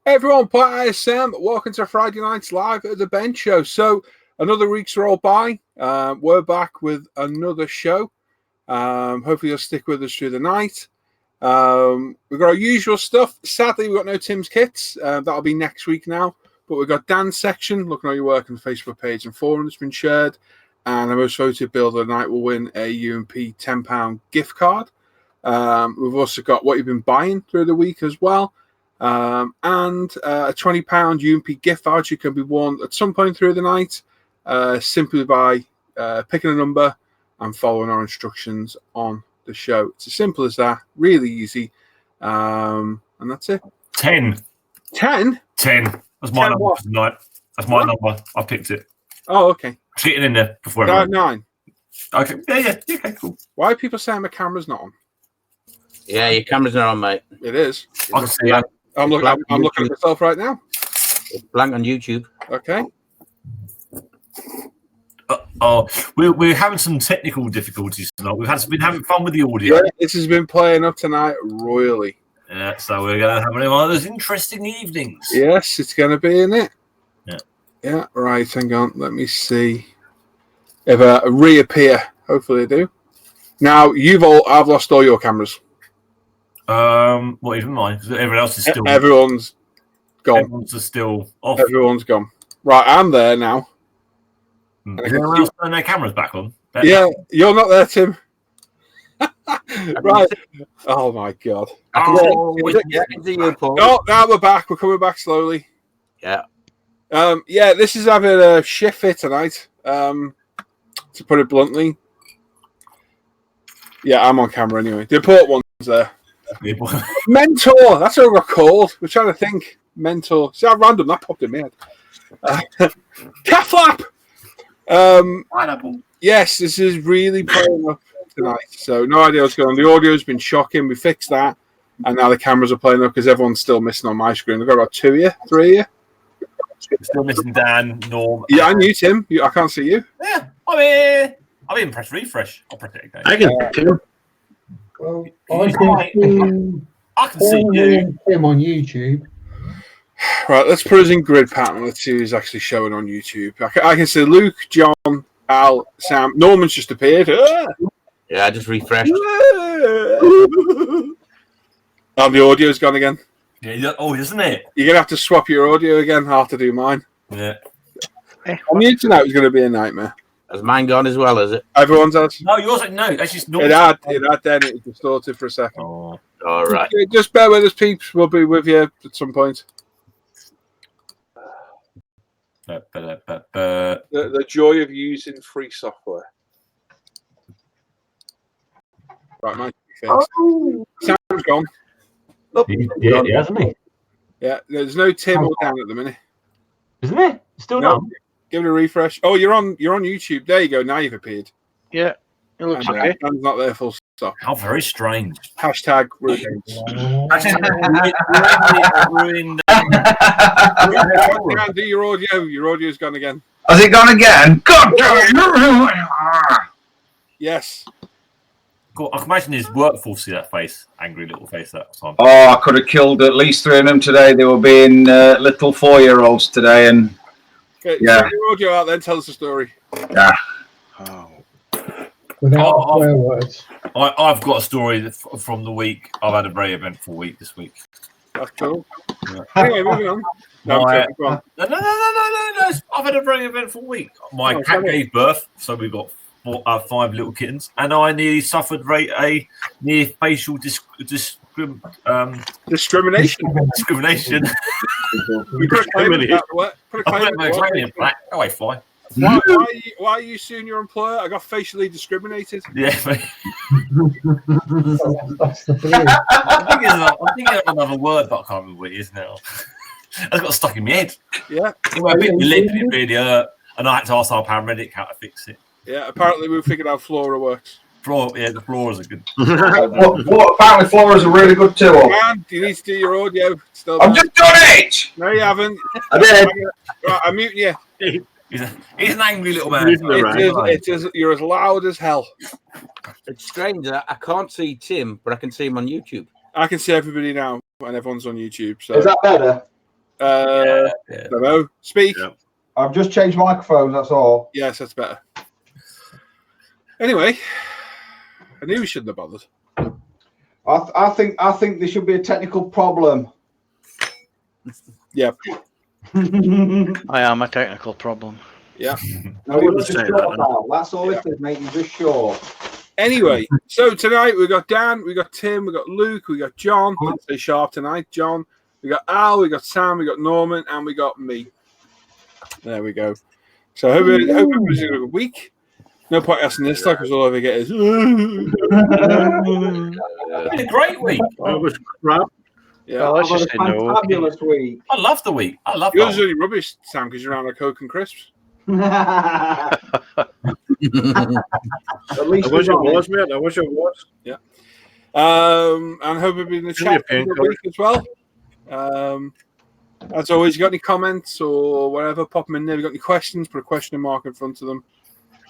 Hey everyone, Pat ISM. Welcome to Friday Night's Live at the Bench Show. So, another week's rolled by. We're back with another show. Hopefully, you'll stick with us through the night. We've got our usual stuff. Sadly, we've got no Tim's kits. That'll be next week now. But we've got Dan's section, looking at your work on the Facebook page and forum that's been shared. And the most voted builder of the night will win a UMP £10 gift card. We've also got what you've been buying through the week as well. And a £20 UMP gift voucher can be won at some point through the night simply by picking a number and following our instructions on the show. It's as simple as that, really easy. And that's it. 10. 10? 10. That's my number for tonight. That's my number. I picked it. Oh, okay. Get it in there before everyone. 9. Okay. Yeah. Okay, cool. Why are people saying my camera's not on? Yeah, your camera's not on, mate. It is. I can see that. I'm looking at myself right now. It's blank on YouTube. Okay. We're having some technical difficulties tonight. We've been having fun with the audio. Yeah, this has been playing up tonight royally. Yeah, so we're going to have one of those interesting evenings. Yes, it's going to be, isn't it? Yeah. Yeah, right. Hang on. Let me see if I reappear. Hopefully I do. Now, I've lost all your cameras. Well, even mine, because everyone else is still. Everyone's gone. Everyone's still off. Everyone's gone. Right, I'm there now. Is everyone else turning their cameras back on? Yeah, you're not there, Tim. Right. Oh my God. I can see you, Paul. Oh, now we're back. We're coming back slowly. Yeah. Yeah, this is having a shift here tonight. To put it bluntly. Yeah, I'm on camera anyway. The important one's there. Mentor. That's what we're called. We're trying to think. Mentor. See how random that popped in my head. Cat flap. Yes, this is really playing up tonight. So no idea what's going on. The audio's been shocking. We fixed that, and now the cameras are playing up because everyone's still missing on my screen. I've got about 2 here, 3 here. Still missing Dan, Norm. Yeah, I knew Tim. I can't see you. Yeah, I'm here. I've even pressed refresh. I'll press it again. I can see Tim. Well, I can see you. Tim on YouTube. Right, let's put us in grid pattern. Let's see who's actually showing on YouTube. I can see Luke, John, Al, Sam. Norman's just appeared. Yeah, I just refreshed. And the audio's gone again. Yeah, isn't it? You're going to have to swap your audio again. I'll have to do mine. Yeah. On the internet, it's going to be a nightmare. Has mine gone as well, is it? Everyone's has. No, yours. No, that's just normal. It had then. It was distorted for a second. Oh, all right. Just bear with us, peeps. We'll be with you at some point. The joy of using free software. Right, Mike. Sam's gone. Yeah, hasn't he? Yeah, there's no Tim or Dan at the minute. Isn't it? Still No. not. Give it a refresh. Oh, you're on YouTube. There you go. Now you've appeared. Yeah, it looks And, okay. Dan's not there. Full stop. How very strange. Hashtag ruined. Ruined. Dan, do your audio. Your audio's gone again. Has it gone again? God damn it! Yes. God, I can imagine his workforce see that face, angry little face that time. Oh, I could have killed at least 3 of them today. They were being little 4-year-olds today, and Okay, yeah. Get your audio out then. Tell us the story. Yeah. Oh. Without swear words. I've got a story from the week. I've had a very eventful week this week. That's cool. Yeah. Anyway, moving on. No, go on. No. I've had a very eventful week. My cat gave birth, so we've got 5 little kittens, and I nearly suffered a near facial discrimination. Discrimination. We put a claim in that. Put a claim in that. Oh, I fly. Why are you suing your employer? I got facially discriminated. Yeah. That's the feeling. I'm thinking of another word, but I can't remember what it is now. I've got stuck in my head. Yeah. Well, a bit lip, it really hurt, and I had to ask our paramedic how to fix it. Yeah, apparently we figured out Flora works. The floors are good. Apparently, Flora's a really good tool. Man, you need to do your audio. I've just done it! No, you haven't. I did. Right, I'm muting you. He's an angry little man. You're as loud as hell. It's strange. I can't see Tim, but I can see him on YouTube. I can see everybody now, and everyone's on YouTube. So Is that better? Yeah. Don't know. Speak. Yeah. I've just changed microphones, that's all. Yes, that's better. Anyway, I knew we shouldn't have bothered. I think there should be a technical problem. Yeah. I am a technical problem. Yeah. No, you're just say that, short, no. pal. That's all it is, mate. You're just short. Anyway, so tonight we got Dan, we got Tim, we got Luke, we got John. Didn't stay sharp tonight, John. We got Al, we got Sam, we got Norman, and we got me. There we go. So I hope everybody's having a good week. No point asking this stuff because all I ever get is. It's been a great week. That was crap. Yeah. Let's I've just had say a no. fabulous week. I love the week. I love Yours is it. only rubbish, Sam, because you're on a Coke and crisps. At least I wish it we're on was, mate. I wish it was. And hope everybody in the Give me a chat pen, for the week as well. As always, you got any comments or whatever, pop them in there. If you got any questions, put a question mark in front of them,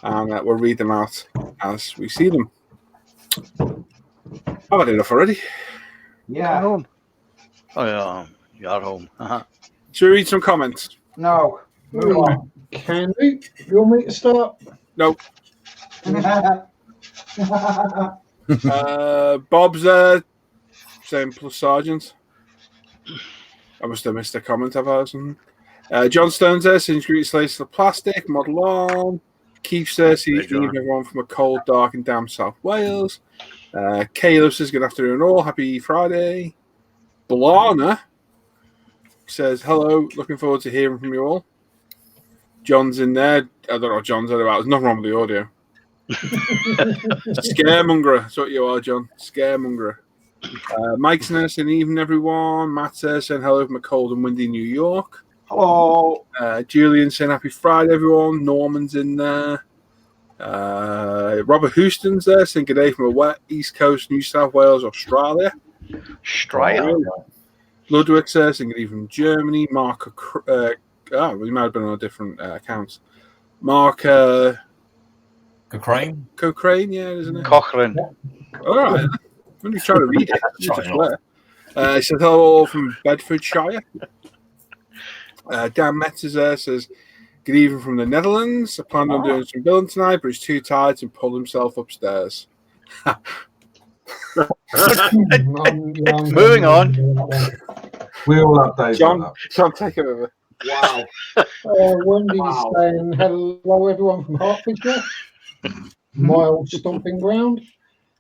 and we'll read them out as we see them. I've had enough already. Yeah. Home. Oh, yeah. You're home. Should we read some comments? No. Move on. Can we? You want me to start? No. Bob's there saying plus sergeant. I must have missed a comment of ours. John Stone's there saying great slates of plastic, model on. Keith says he's John. leaving everyone from a cold, dark, and damp South Wales. Caleb says good afternoon all. Happy Friday. Blana says hello. Looking forward to hearing from you all. John's in there. I don't know what John's at about. There's nothing wrong with the audio. Scaremonger. That's what you are, John. Scaremonger. Mike's in there saying evening, everyone. Matt says saying hello from a cold and windy New York. Hello. Julian saying happy Friday, everyone. Norman's in there. Robert Houston's there saying good day from a wet East Coast, New South Wales, Australia. Straya. Ludwig says saying good evening from Germany. Mark, we might have been on a different accounts. Mark Cochrane. Cochrane, yeah, isn't it? Cochrane. All right. I'm only trying to read it. He says hello all from Bedfordshire. Dan Metz is there, says good evening from the Netherlands. I planned on doing some billing tonight, but he's too tired to pull himself upstairs. Moving on. We all have days John, like John, take it over. that. Wow. Wendy's Wow. saying hello, everyone from Hertfordshire. My old stomping ground.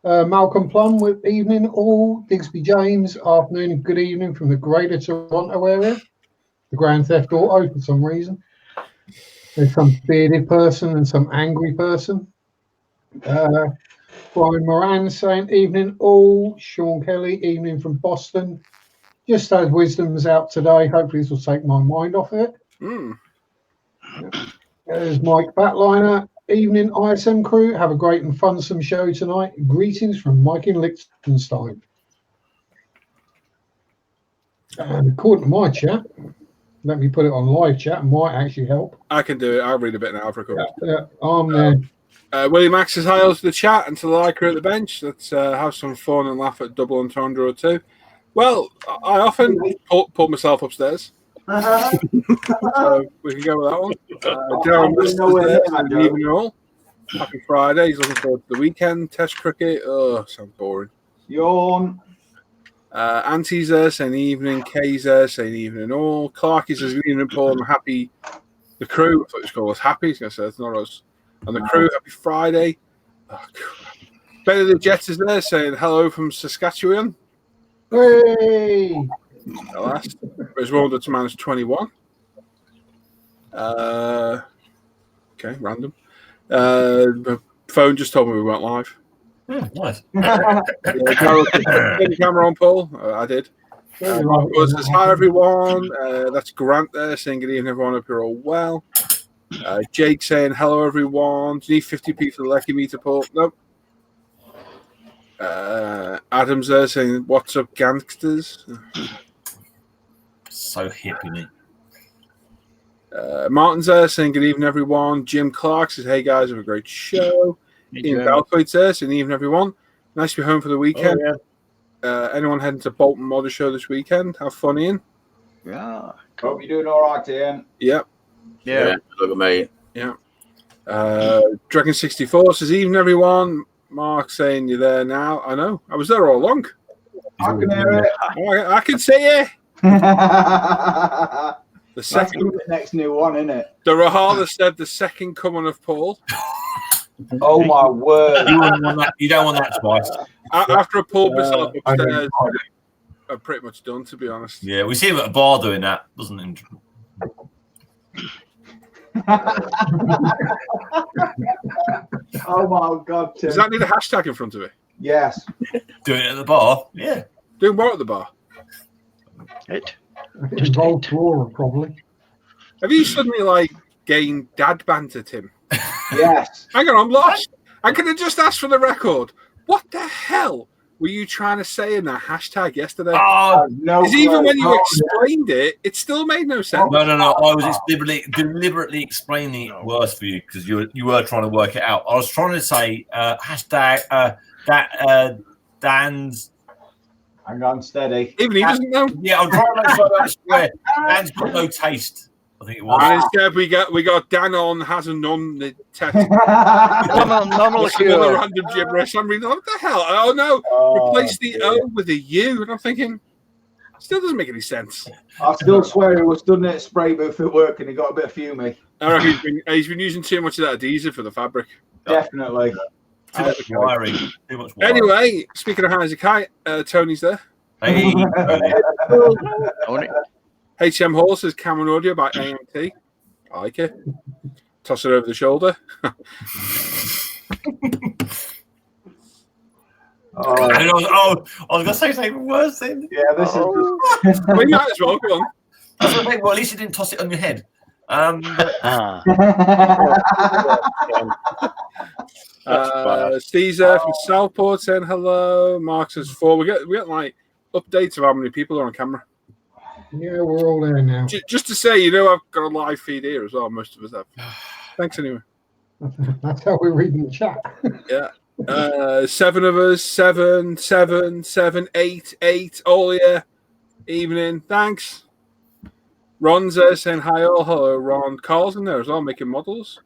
Malcolm Plum with evening all. Digsby James, afternoon and good evening from the greater Toronto area. The Grand Theft Auto for some reason. There's some bearded person and some angry person. Brian Moran saying evening all. Sean Kelly, evening from Boston. Just as Wisdom's out today. Hopefully this will take my mind off of it. There's Mike Batliner. Evening ISM crew. Have a great and funsome show tonight. Greetings from Mike in Liechtenstein. And according to my chat, let me put it on live chat. It might actually help. I can do it. I'll read a bit now for a couple. I'm there. Willie Max says hi to the chat and to the like crew at the bench. Let's have some fun and laugh at double entendre or two. Well, I often pull myself upstairs. So we can go with that one. Darren West evening all. Happy Friday. He's looking forward to the weekend. Test cricket. Oh, sounds boring. Yawn. Auntie's there saying evening. Kay's there saying evening all. Clark says good evening, Paul. I'm happy. The crew, I thought it was called us happy. He's going to say it's not us. And the crew, happy Friday. Oh, Benny the Jets is there saying hello from Saskatchewan. Hey! Last. It's rolled up to minus 21. Okay, random. The phone just told me we weren't live. Nice. Turn the camera on, Paul. I did. Mark says hi, everyone. That's Grant there saying good evening, everyone. Hope you're all well. Jake saying hello, everyone. Do you need 50p for the Lecky meter, Paul? Nope. Adam's there saying, what's up, gangsters? So hip, isn't it? Martin's there saying, good evening, everyone. Jim Clark says, hey, guys, have a great show. Ian Balcoit's there saying, evening, everyone. Nice to be home for the weekend. Oh, yeah. Anyone heading to Bolton Motor Show this weekend? Have fun, Ian. Yeah. Hope you're doing all right, Ian. Yep. Yeah. Look at me. Dragon 64 says, "Evening, everyone." Mark saying you're there now. I know. I was there all along. I can hear I can see you. it. The That's second, the next new one, isn't it? the Rahala said, the second coming of Paul. Oh my word! You don't want that twice. After I pulled myself upstairs, I'm pretty much done, to be honest. Yeah, we see him at a bar doing that, doesn't it? Oh my God, Tim. Does that need a hashtag in front of it? Yes. Doing it at the bar? Yeah. Doing what at the bar? It. Just old Flora, probably. Have you suddenly gained dad banter, Tim? Yes. Hang on, I'm lost. I could have just asked for the record. What the hell were you trying to say in that hashtag yesterday? Oh, No. Because even when you explained it, it still made no sense. no. I was deliberately explaining it worse for you because you were trying to work it out. I was trying to say hashtag Dan's. Hang on, steady. Even he doesn't know. Yeah, I'm trying to make sure that's square. Dan's got no taste. I think it was. And instead, we got Dan on, has a none the test. Normal Some other cure. random gibberish. I'm reading, what the hell? Oh no! Replace the O with a U, and I'm thinking, still doesn't make any sense. I still swear he was stood at spray booth at work and he got a bit of fumy. I reckon he's been using too much of that adhesive for the fabric. Definitely. Too much wiring. Too much wiring. Anyway, speaking of high as a kite, Tony's there. Hey, Own it. HM Hall says Cameron Audio by AMT. I like it. Toss it over the shoulder. I was going to say something worse then. Yeah, this is. We might as well. Go on. Well, at least you didn't toss it on your head. Caesar from Southport saying hello. Mark says 4. We get updates of how many people are on camera. Yeah, we're all there now. Just to say, I've got a live feed here as well. Most of us have. Thanks anyway. That's how we're reading the chat. Yeah. 7 of us. 7, 8, 8. All here. Evening. Thanks. Ron's there saying hi all. Hello, Ron. Carl's in there as well, making models.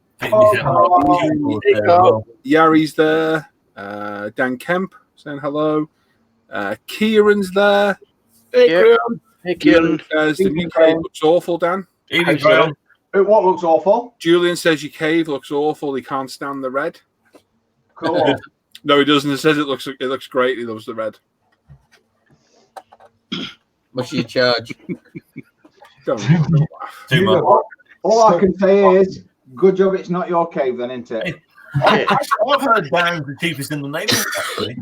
Yari's there. Dan Kemp saying hello. Kieran's there. Hey, Kieran. The new cave looks awful, Dan. What looks awful? Julian says your cave looks awful. He can't stand the red. Cool. No, he doesn't. He says it looks great. He loves the red. What's your charge? Don't laugh. Too much. All I can say is, good job it's not your cave then, isn't it? I've heard Dan's the cheapest in the neighbourhood, actually.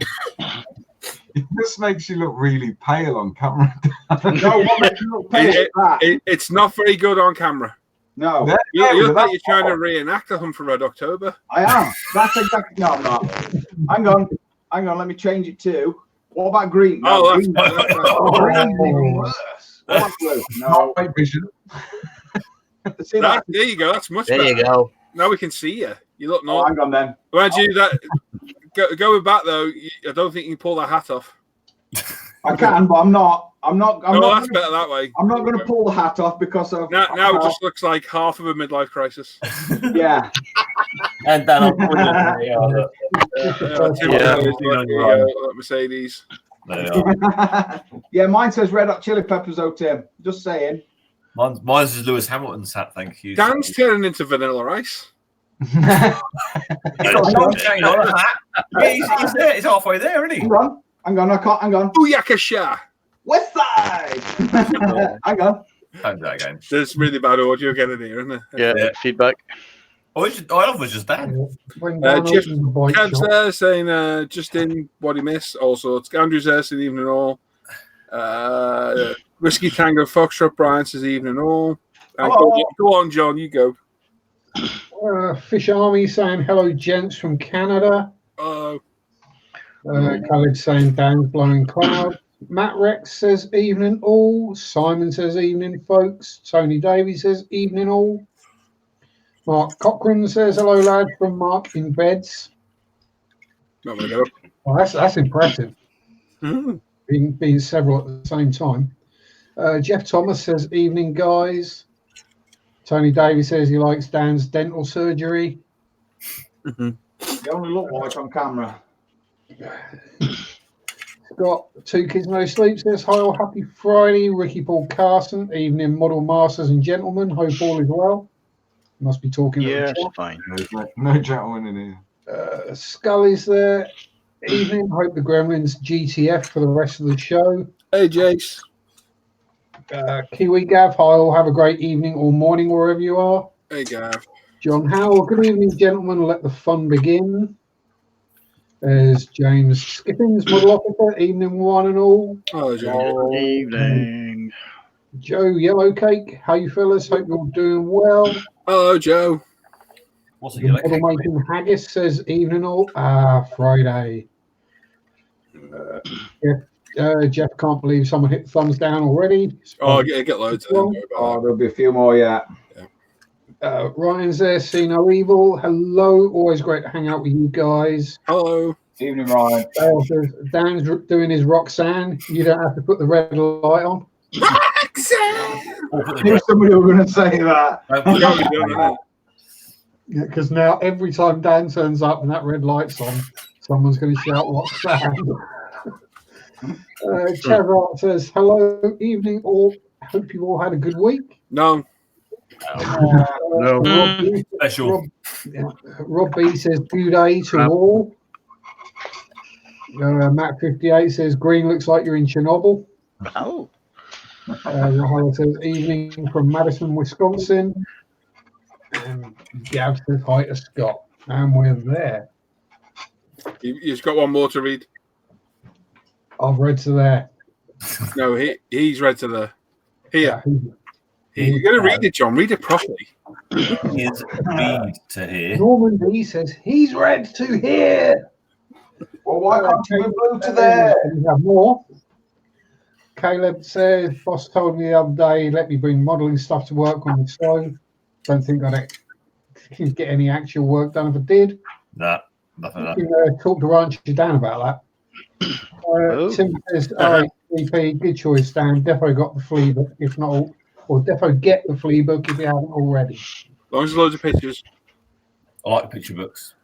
This makes you look really pale on camera. No, what makes you look pale? It's not very good on camera. No. You look like you're trying to reenact the Hunt for Red October. I am. That's exactly. No, I'm not. Hang on. Let me change it to. What about green? No, Oh, green. Green's even worse. What about blue? No. Night vision. See that? There you go. That's much There better. you go. Now we can see you. You look Oh, normal. hang on then. Mind you, that going back though, I don't think you can pull that hat off. I can, but I'm not. That's better that way. I'm not going to pull the hat off because of. Now it just looks like half of a midlife crisis. Yeah. And Dan, I'm Mercedes. Yeah, mine says Red Hot Chili Peppers, Tim. Just saying. Mine's is Lewis Hamilton's hat, thank you. Dan's turning into Vanilla Ice. He's got a long chain on a hat. Yeah, he's there. He's halfway there, isn't he? Hang on. I can't. Hang on. Booyakasha. West Side. Hang on. Don't do that again. There's really bad audio getting here, isn't there? Yeah, feedback. I love was just Dan. When Dan Jeff opens the bike Kev's shop, there saying just in what he missed. Also, it's Andrew's there saying evening all. Whiskey Tango Foxtrot Brian says evening all. Go on, John, you go. Fish Army saying hello, gents from Canada. Khaled saying Dan's blowing cloud. Matt Rex says evening all. Simon says evening, folks. Tony Davies says evening all. Mark Cochran says hello, lad, from Mark in Beds. Not gonna go. Well, that's impressive. Being several at the same time. Jeff Thomas says, evening, guys. Tony Davies says he likes Dan's dental surgery. You only look like on camera. Got Two Kids No Sleep says, hi, all happy Friday. Ricky Paul Carson, evening, model masters and gentlemen. Hope all is well. Must be talking. Yeah, it's fine. No gentleman in here. Scully's there. Evening. Hope the Gremlins GTF for the rest of the show. Hey, Jace. Kiwi Gav, hi, all have a great evening or morning wherever you are. Hey, Gav. John Howell, good evening, gentlemen. Let the fun begin. There's James Skippings, model officer. Evening, one and all. Oh, Joe. Good evening. Joe Yellowcake, how you fellas? Hope you're doing well. Hello, Joe. What's a The yellow model cake? making haggis says, evening all. Friday. Jeff can't believe someone hit thumbs down already. Oh, get loads of them. Oh, there'll be a few more yet. Ryan's there, see no evil. Hello, always great to hang out with you guys. Hello. Evening, Ryan. Dale says, Dan's doing his Roxanne. You don't have to put the red light on. I knew somebody was going to say that. Yeah, because now every time Dan turns up and that red light's on, someone's going to shout Roxanne. Chevrolet says, hello, evening, all. Hope you all had a good week. No. Rob B, Special. Rob B says, good day to all. Matt 58 says, green looks like you're in Chernobyl. Oh. Rahara says, evening from Madison, Wisconsin. And Gav says, hi to Scott. And we're there. You've got one more to read. I've read to there. No, he's read to there. Here. Yeah, You're going to read it, John. Read it properly. Is read to hear. Norman D says, he's read to here. Well, why can't you move blue to there? We have more. Caleb says, boss told me the other day, let me bring modelling stuff to work on the show. Don't think I'd get any actual work done if I did. Nah, nothing like You can talk to Rancher Dan about that. Tim says, RHCP, good choice, Dan. Defo got the flea book, if not, or Defo get the flea book if you haven't already. As long as there's loads of pictures. I like picture books.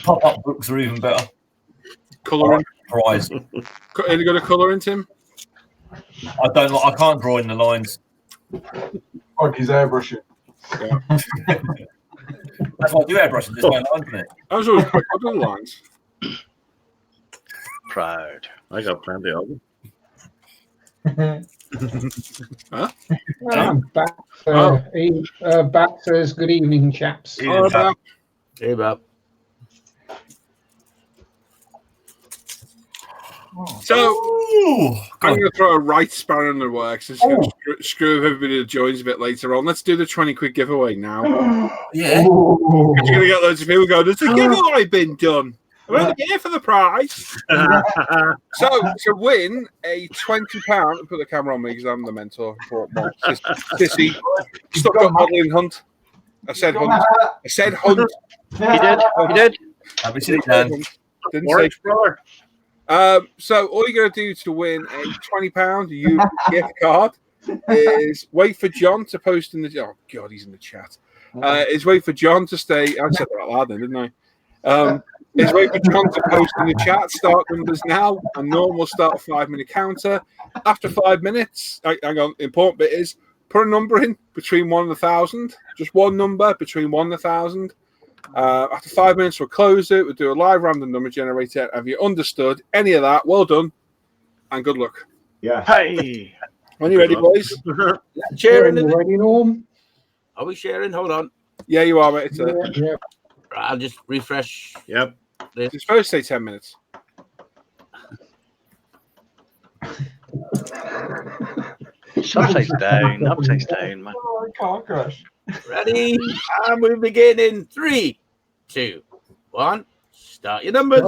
Pop-up books are even better. Colouring. Prize. Any got a colour in, Tim? I don't. I can't draw in the lines. Like he's airbrushing. Yeah. That's why I do airbrushing. There's no lines in it. I was always quick on the lines. Proud. I got plenty of them. Huh? I'm back. Back says, good evening, chaps. Hey, Bob. So, I'm going to throw a right spanner in the works. It's going to screw everybody that joins a bit later on. Let's do the 20 quid giveaway now. Yeah. You're going to get loads of people going, there's a giveaway been done. I'm only here for the prize. So, to win a £20, put the camera on me because I'm the mentor. Sissy, stuck up modelling hunt. I said hunt. I said hunt. You did. Have you seen it, Dan? Didn't say brother. So all you're going to do to win a £20 gift card is wait for John to post in the. Oh God, he's in the chat. Is wait for John to stay. I said that out loud, then, didn't I? Is wait for John to post in the chat. Start numbers now, and Norm will start a 5-minute counter. After 5 minutes, hang on. The important bit is put a number in between 1 and 1,000. Just one number between 1 and 1,000. After 5 minutes, we'll close it. We'll do a live random number generator. Have you understood any of that? Well done, and good luck. Yeah. Hey. When you ready, boys? Sharing. Ready, Norm? Are we sharing? Hold on. Yeah, you are, mate. Yeah. I'll just refresh. Yep. It's supposed to say 10 minutes. Upside down, man. Oh, car crash. Ready? And we begin in 3, 2, 1. Start your numbers.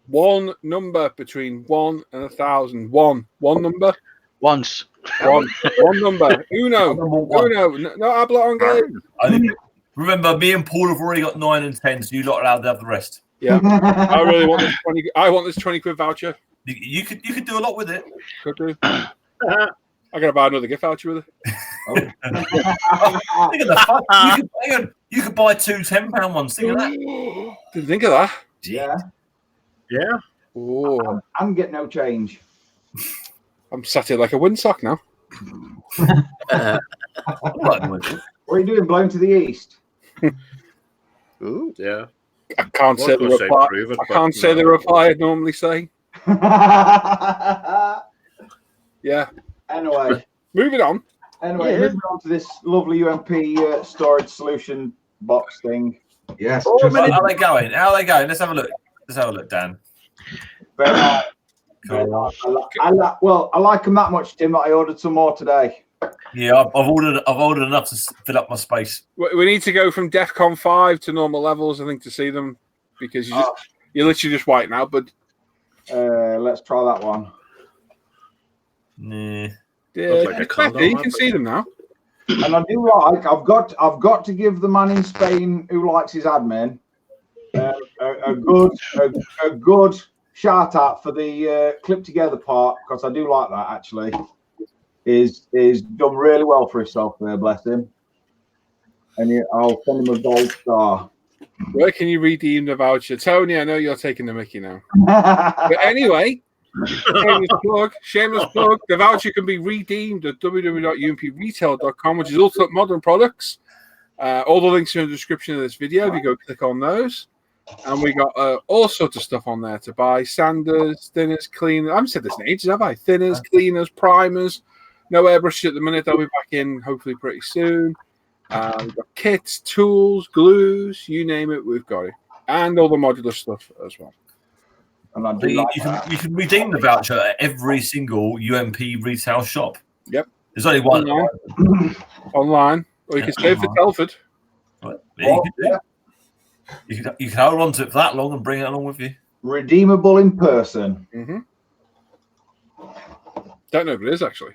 One number between 1 and 1,000. One number. Once. One number. Uno. No habla inglés. Remember, me and Paul have already got 9 and 10, so you lot are allowed to have the rest. Yeah. I really want this 20. I want this 20 quid voucher. You could do a lot with it. Could do. I gotta buy another gift voucher with it. Think of the fun. You could buy two £10 ones. Think of that. Didn't think of that. Yeah. Yeah. Oh, I'm getting no change. I'm sat here like a windsock now. What are you doing? Blowing to the east? Ooh, yeah. I can't say the reply. I can't say the reply I'd normally say. Yeah. Anyway. Moving on. Anyway, moving on to this lovely UMP storage solution box thing. Yes. How are they going? How are they going? Let's have a look. Dan. Very nice. Cool. I like them that much, Tim, that I ordered some more today. Yeah, I've ordered enough to fill up my space. We need to go from DEFCON 5 to normal levels, I think, to see them, because you're literally just whiting out. But let's try that one. Nah. Yeah, you can see them now. And I do like. I've got to give the man in Spain who likes his admin a good shout out for the clip together part, because I do like that actually. Is done really well for himself there, bless him. And I'll send him a gold star. Where can you redeem the voucher? Tony, I know you're taking the mickey now. But anyway, shameless plug. The voucher can be redeemed at www.umpretail.com, which is Ultimate Modern Products. All the links are in the description of this video. If you go click on those. And we got all sorts of stuff on there to buy. Sanders, thinners, cleaners. I haven't said this in ages, have I? Thinners, cleaners, primers. No airbrushes at the minute. They'll be back in hopefully pretty soon. We've got kits, tools, glues, you name it, we've got it. And all the modular stuff as well. And you can redeem the voucher at every single UMP retail shop. Yep. There's only one. Online. Or you can stay for Telford. Right. Yeah, you can hold on to it for that long and bring it along with you. Redeemable in person. Mm-hmm. Don't know if it is actually.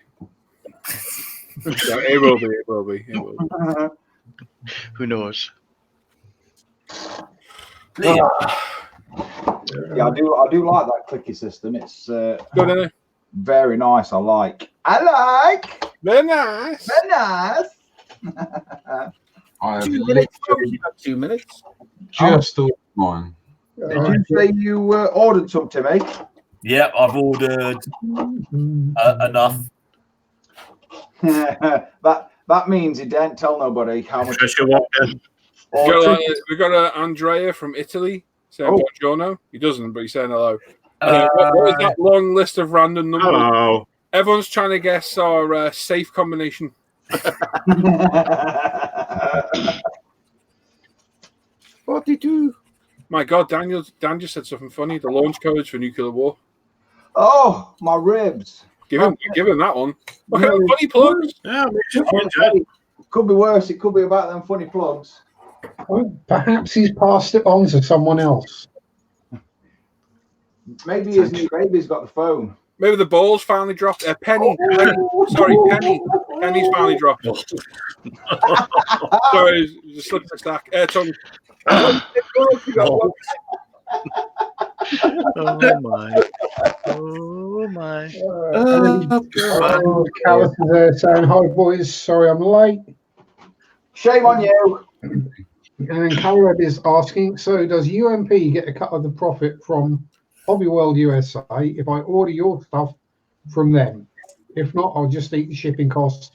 It will be. It will be. Who knows? Yeah, I do like that clicky system. It's good, isn't it? Very nice. I like. Very nice. Very nice. I have 2 minutes. 2 minutes. just ordered mine. Did you say you ordered some, Timmy? Yeah, I've ordered enough. that means he didn't tell nobody how much. We got Andrea from Italy saying buongiorno. He doesn't, but he's saying hello. What is that long list of random numbers? Hello. Everyone's trying to guess our safe combination. 42. My God, Dan just said something funny. The launch codes for nuclear war. Oh, my ribs. Give him that one. Look at them funny plugs. Yeah, could be worse. It could be about them funny plugs. Well, perhaps he's passed it on to someone else. Maybe his new baby's got the phone. Maybe the balls finally dropped. Penny's finally dropped. Sorry, just slipped the stack. Tongue. Oh my. Oh my. Callus is there saying, hi boys, sorry I'm late. Shame on you. And Caleb is asking, so does UMP get a cut of the profit from Hobby World USA if I order your stuff from them? If not, I'll just eat the shipping cost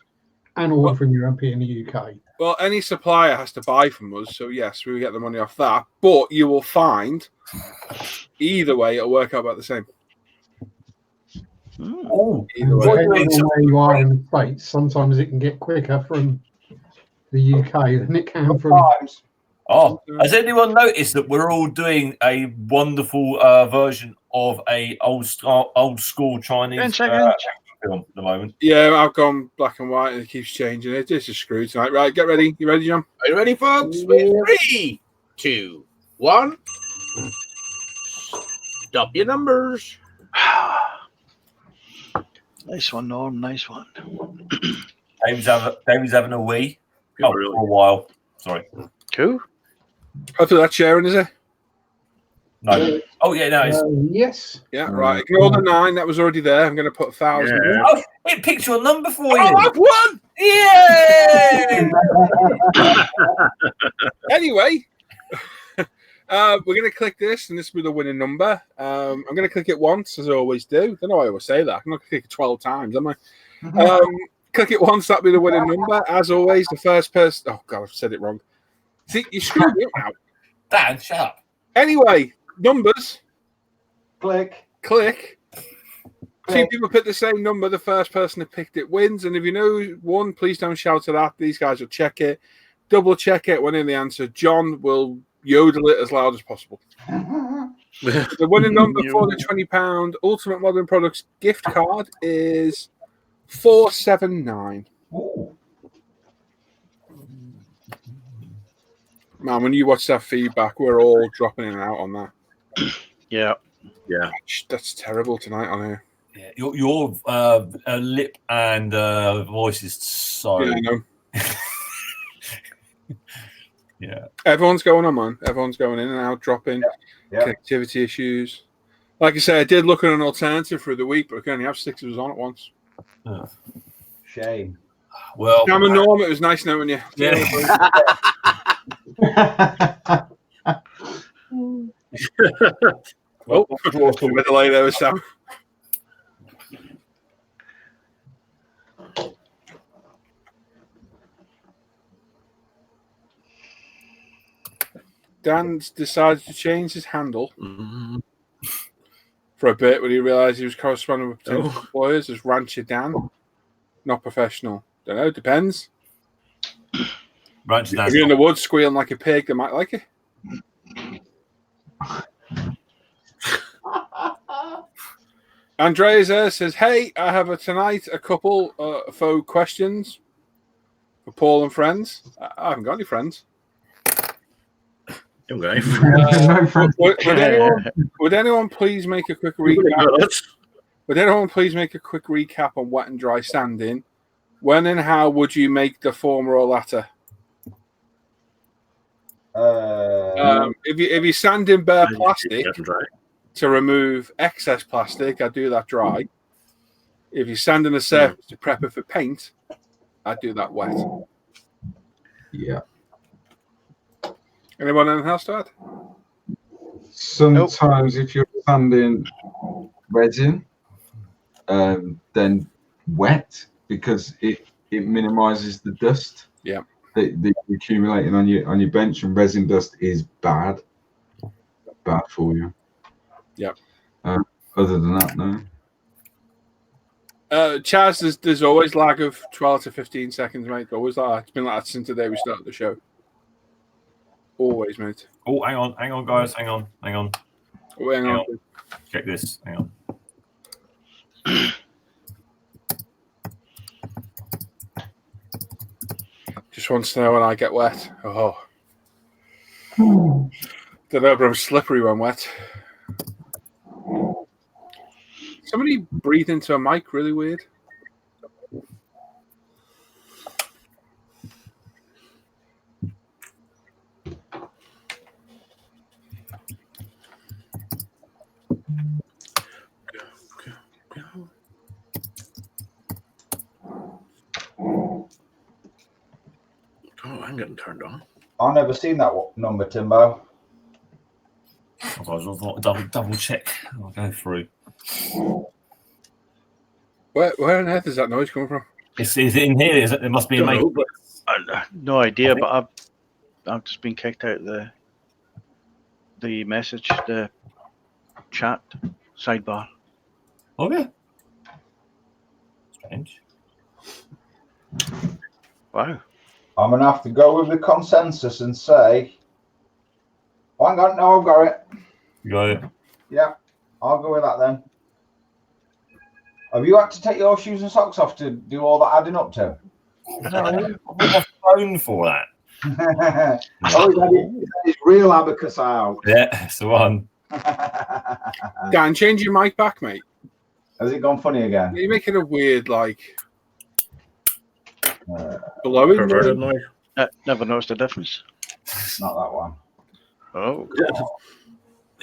and order from UMP in the UK. Well, any supplier has to buy from us, so yes, we get the money off that. But you will find either way, it'll work out about the same. Either way. Depending on where you are in the States, sometimes it can get quicker from the UK than it can from. Oh, has anyone noticed that we're all doing a wonderful version of a old school Chinese film at the moment? Yeah, I've gone black and white and it keeps changing. It's just screwed tonight. Right, get ready. You ready, John? Are you ready, folks? 3, 2, 1. Stop your numbers. Nice one, Norm. Nice one. David's having a wee. For a while. Sorry. Who? Hopefully that's sharing, is it? No. Oh yeah, no. It's... Yes. Yeah, right. Ignore the 9. That was already there. I'm going to put 1,000. Yeah. Oh, it picked your number for you. I've won! Yay! Anyway, we're going to click this, and this will be the winning number. I'm going to click it once, as I always do. I don't know why I always say that. I'm not going to click it 12 times, am I? Click it once, that'll be the winning number. As always, the first person... Oh, God, I've said it wrong. See, you screwed me up now. Dan, shut up. Anyway, numbers. Click. 2 people pick the same number. The first person that picked it wins. And if you know one, please don't shout it out. These guys will check it. Double check it when in the answer. John will yodel it as loud as possible. The winning number for the £20 Ultimate Modern Products gift card is 479. Ooh. Man, when you watch that feedback, we're all dropping in and out on that. Yeah. That's terrible tonight on here. Yeah, your lip and voice is so. Yeah, I know. Yeah. Everyone's going on, man. Everyone's going in and out, dropping. Yeah. Connectivity issues. Like I said, I did look at an alternative for the week, but I can only have 6 of us on at once. Shame. Well, I'm a Norm. It was nice knowing you. Yeah. Oh, with the lay there with Sam. Dan decided to change his handle for a bit when he realised he was corresponding with potential employers as Rancher Dan. Not professional. Don't know. Depends. Rancher Dan. If you're in the woods squealing like a pig, they might like it. Andreas there says, "Hey, I have tonight a couple faux questions for Paul and friends. I haven't got any friends. No friends. Would anyone please make a quick recap? Would anyone please make a quick recap on wet and dry sanding? When and how would you make the former or latter? If you sand in bare plastic to remove excess plastic, I do that dry. If you sand in a surface to prep it for paint, I do that wet. Yeah. Anyone else to add? Sometimes if you're sanding resin, then wet, because it minimizes the dust. Yeah. The accumulating on your bench, and resin dust is bad for you. Yeah. Other than that, no. Chaz, there's always lag of 12 to 15 seconds, mate. Always like that. It's been like that since the day we started the show. Always, mate. Oh, hang on, guys. Hang on. Oh, hang on. Check this. Hang on. Just wants to know when I get wet. Oh. Don't know, but I'm slippery when wet. Somebody breathe into a mic really weird. Oh, I'm getting turned on. I've never seen that number, Timbo. Oh, guys, I'll double check. I'll go through. Where on earth is that noise coming from? Is it in here? Is it? It must be in my. No idea, but I've just been kicked out of the message, the chat sidebar. Oh yeah. Strange. Wow. I'm going to have to go with the consensus and say, oh, hang on, no, I've got it. You got it. Yeah, I'll go with that then. Have you had to take your shoes and socks off to do all that adding up to? No, I've got a phone for that. Oh, he's had his real abacus out. Yeah, that's the one. Dan, change your mic back, mate. Has it gone funny again? You're making a weird, like, blowing Perverted noise. Never noticed the difference. Not that one. Oh.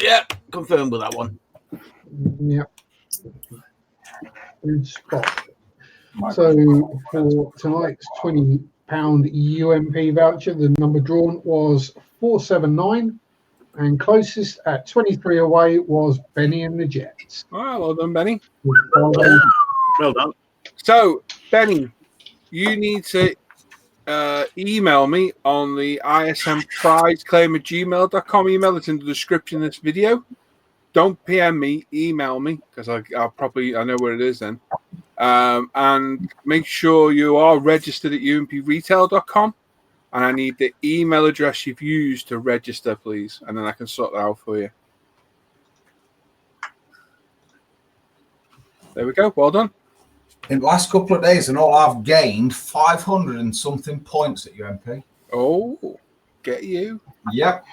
Yeah, confirmed with that one. Yep. Good spot. So for tonight's £20 UMP voucher, the number drawn was 479, and closest at 23 away was Benny and the Jets. Well done, Benny. Well done. So, Benny, you need to email me on the ISM Friday claim@gmail.com email that's in the description of this video. Don't PM me, email me, because I know where it is then. And make sure you are registered at umpretail.com. And I need the email address you've used to register, please. And then I can sort that out for you. There we go. Well done. In the last couple of days, and all I've gained 500 and something points at UMP. Oh, get you. Yep.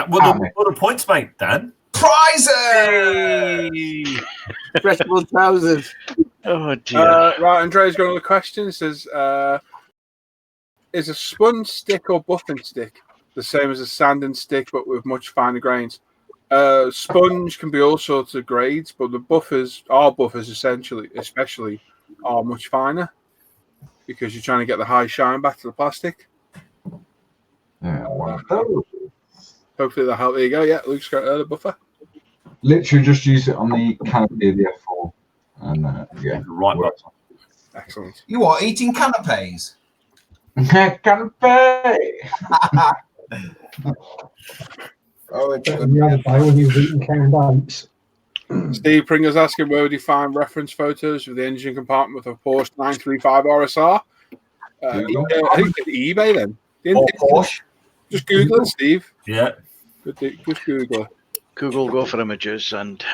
What are points, mate, Dan? Prizes! Hey! Stretchable trousers. Oh, dear. Right, Andrea's got another question. It says, is a sponge stick or buffing stick the same as a sanding stick but with much finer grains? Sponge can be all sorts of grades, but our buffers especially are much finer because you're trying to get the high shine back to the plastic. Yeah, wow. Hopefully that'll help. There you go. Yeah, Luke's got the buffer. Literally just use it on the canopy of the F4. And yeah, right. Works. Excellent. You are eating canapes. Canopy! Oh, it's And the other day when he was eating canned oats. Steve Pringer's asking where would you find reference photos of the engine compartment of a Porsche 935 RSR? I think it's eBay then. Or Porsche. Just Google it, Steve. Yeah. Just Google it. Google, go for images, and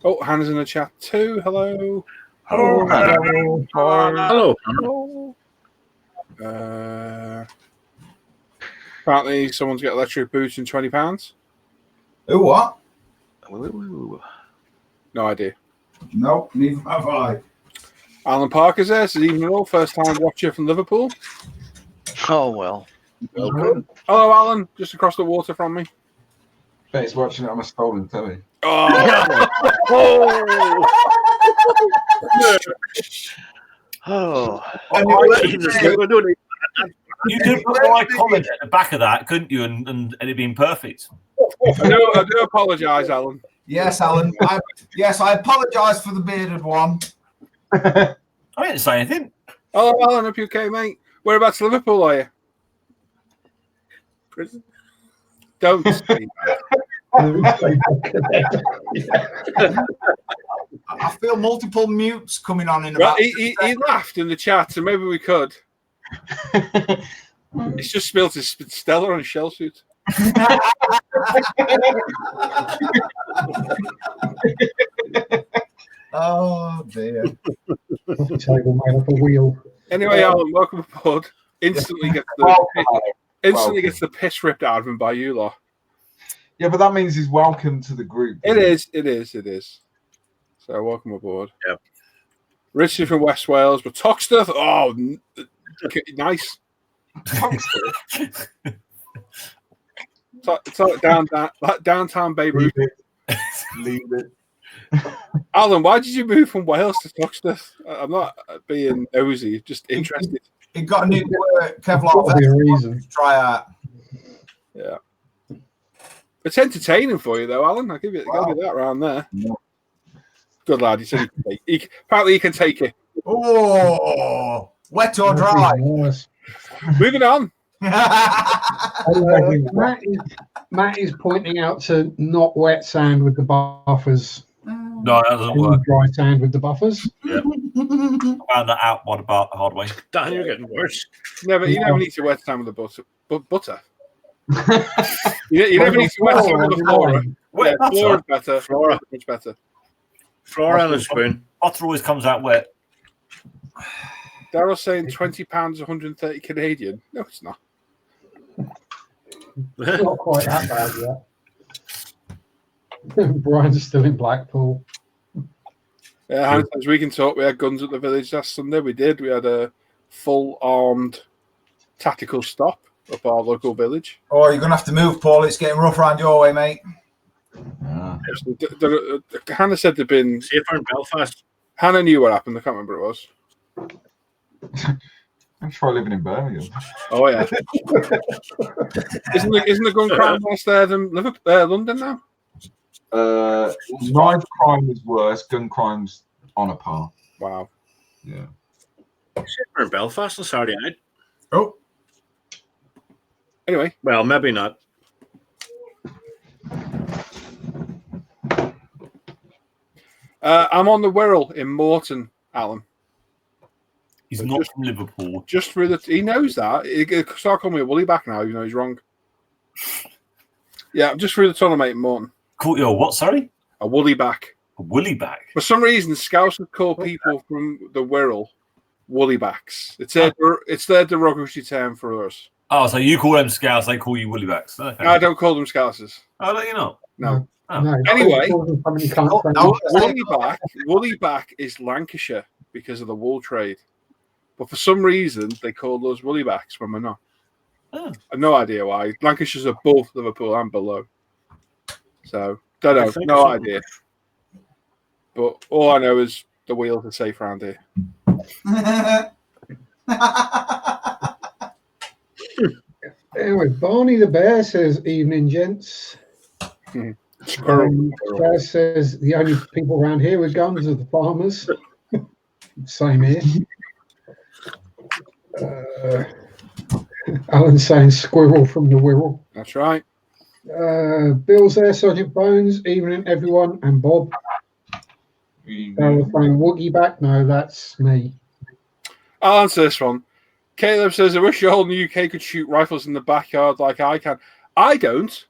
Oh, Hannah's in the chat too. Hello. hello, Hello. Apparently, someone's got electric boots and £20. Who what? Ooh. No idea. No, neither have I. Alan Parker's there. Says evening all. First time watcher from Liverpool. Oh, well. Welcome. Hello, Alan. Just across the water from me. Bet he's watching it on a stolen telly. Oh. Oh. You could put my comment at the back of that, couldn't you? And it'd been perfect. I do apologise, Alan. Yes, Alan. I apologise for the bearded one. I didn't say anything. Hello, Alan. Hope you okay, mate. Whereabouts Liverpool are you? Prison. Don't say that. I feel multiple mutes coming on in Well, about. he laughed in the chat, so maybe we could. It's just spilled his Stella on his shell suit. Oh dear. Table made up a wheel. Anyway, Alan, welcome aboard. Instantly gets the piss ripped out of him by you lot. Yeah, but that means he's welcome to the group. It is. So welcome aboard. Yep. Richard from West Wales, but Toxteth. Oh, nice. It's like downtown Babe Ruth. Leave it. Alan, why did you move from Wales to Toxteth? I'm not being nosy, just interested. He got a new Kevlar Gotta be a vest reason. to try out. Yeah. It's entertaining for you, though, Alan. I'll give you that round there. Yeah. Good lad. He said apparently he can take it. Oh, wet or dry? Nice. Moving on. Matt is pointing out to not wet sand with the buffers. No, that doesn't work. Dry sand with the buffers. Yeah. Found that out the hard way. Dan, you're getting worse. You never need to wet sand with the butter. you never need to wet sand with the flora. Wet butter. Flora's better. Flora much better. Floor and a spoon. Butter always comes out wet. Daryl's saying £20, 130 Canadian. No, it's not. It's not quite that bad yet. Brian's still in Blackpool. Yeah, as we can talk, we had guns at the village last Sunday. We did. We had a full armed tactical stop. up our local village. Oh, you're gonna have to move, Paul. It's getting rough around your way, mate. Hannah said there'd been. Safer in Belfast. Hannah knew what happened. I can't remember what it was. I'm sure living in Birmingham. Oh yeah. Isn't the gun crime worse there than London now? Knife crime is worse. Gun crime's on a par. Wow. Yeah. Safer in Belfast on Saturday night. Oh. Anyway. Well, maybe not. I'm on the Wirral in Morton, Alan. He's not from Liverpool. Just through the. He knows that. He start calling me a woolly back now, even though he's wrong. Yeah, I'm just through the tunnel, mate, in Morton. Call you a what? Sorry, a woolly back. A woolly back. For some reason, Scouts would call people from the Wirral woolly backs. It's their derogatory term for us. Oh, so you call them Scouts, they call you woolly backs. Okay. I don't call them Scousers. Oh, no, you know. No. Oh. No, Anyway, woolly woolly back is Lancashire because of the wool trade. But for some reason, they call us woolly backs when we're not. Oh. I have no idea why. Lancashire's above Liverpool and below. So, don't know. No idea. But all I know is the wheels are safe around here. Anyway, Barney the Bear says, "Evening, gents." Bear says, "The only people around here with guns are the farmers." Same here. Alan's saying squirrel from the Wirral. That's right. Bill's there, Sergeant Bones. Evening, everyone, and Bob. Daryl's saying Woogie back. No, that's me. I'll answer this one. Caleb says, "I wish you all in the UK could shoot rifles in the backyard like I can." I don't,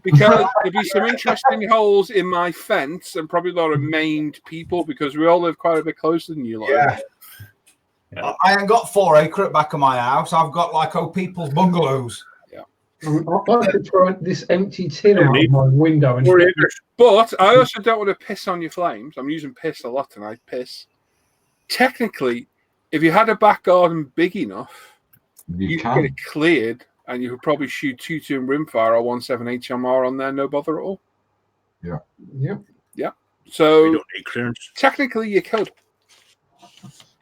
because there'd be some interesting holes in my fence and probably a lot of maimed people because we all live quite a bit closer than you. Yeah. I ain't got 4 acre at back of my house. I've got like old people's bungalows. Yeah. I could throw this empty tin out of my window. And but I also don't want to piss on your flames. I'm using piss a lot tonight. Piss. Technically, if you had a back garden big enough, you could get it cleared and you could probably shoot 2-2 rimfire or 1.7 HMR on there, no bother at all. Yeah. Yeah. Yeah. So you don't need clearance. Technically, you could.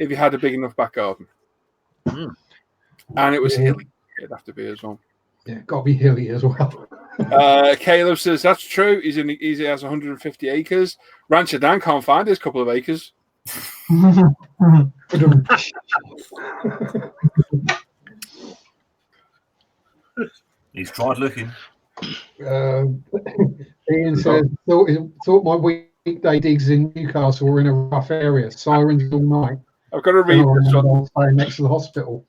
If you had a big enough back garden. And it was hilly. It'd have to be as well. Yeah, got to be hilly as well. Caleb says, that's true. He has 150 acres. Rancher Dan can't find his couple of acres. He's tried looking. Ian says, thought my weekday digs in Newcastle were in a rough area. Sirens all night. I've got to read this one. Next to the hospital.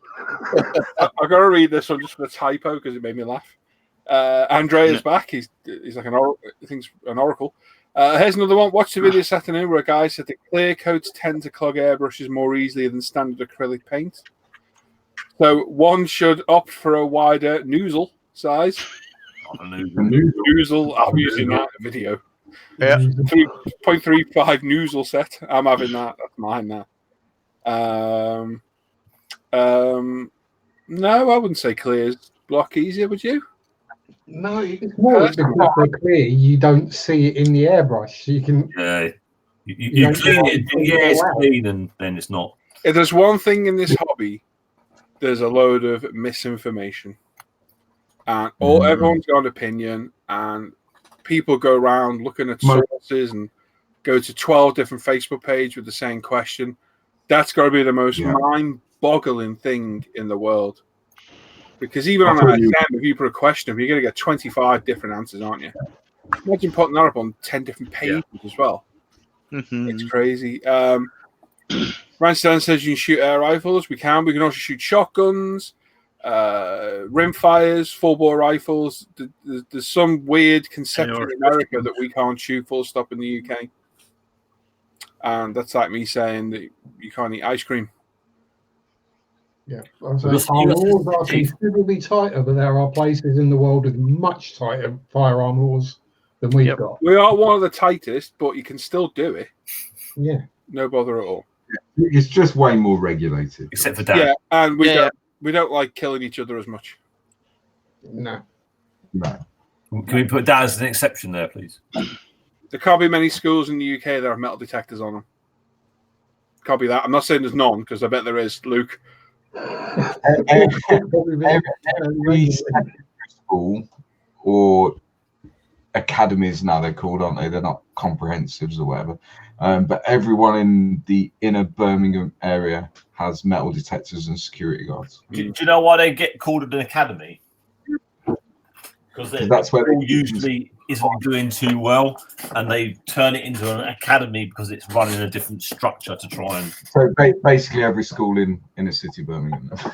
I've got to read this one just for the typo because it made me laugh. Andrea's back. He's like an oracle. Here's another one. Watch the video this afternoon where a guy said that clear coats tend to clog airbrushes more easily than standard acrylic paint. So one should opt for a wider nozzle size. Nozzle. I'm using that in video. Yeah. 3.35 nozzle set. I'm having that. That's mine now. No, I wouldn't say clear's block easier, would you? No, it's more because they're clear. You don't see it in the airbrush. You can. Yeah, you clean it. Yeah, it's clean, and then it's not. If there's one thing in this hobby, there's a load of misinformation, and everyone's got an opinion, and people go around looking at sources and go to 12 different Facebook pages with the same question. That's got to be the most mind-boggling thing in the world. Because even on an exam, if you put a question, you're going to get 25 different answers, aren't you? Imagine putting that up on 10 different pages as well. Mm-hmm. It's crazy. Ranston says you can shoot air rifles. We can. We can also shoot shotguns, rimfires, full-bore rifles. There's some weird conception in America that we can't shoot full stop in the UK. And that's like me saying that you can't eat ice cream. Yeah, our laws are considerably tighter, but there are places in the world with much tighter firearm laws than we've got. We are one of the tightest, but you can still do it. Yeah. No bother at all. It's just way more regulated. Except for Dan. Yeah, and we don't like killing each other as much. No. No. Can we put that as an exception there, please? There can't be many schools in the UK that have metal detectors on them. Can't be that. I'm not saying there's none, because I bet there is, Luke. Every secondary school or academies now they're called, aren't they? They're not comprehensives or whatever. But everyone in the inner Birmingham area has metal detectors and security guards. Do you know why they get called an academy? Because that's where it usually isn't doing too well, and they turn it into an academy because it's running a different structure to try and. So basically, every school in inner city Birmingham. Not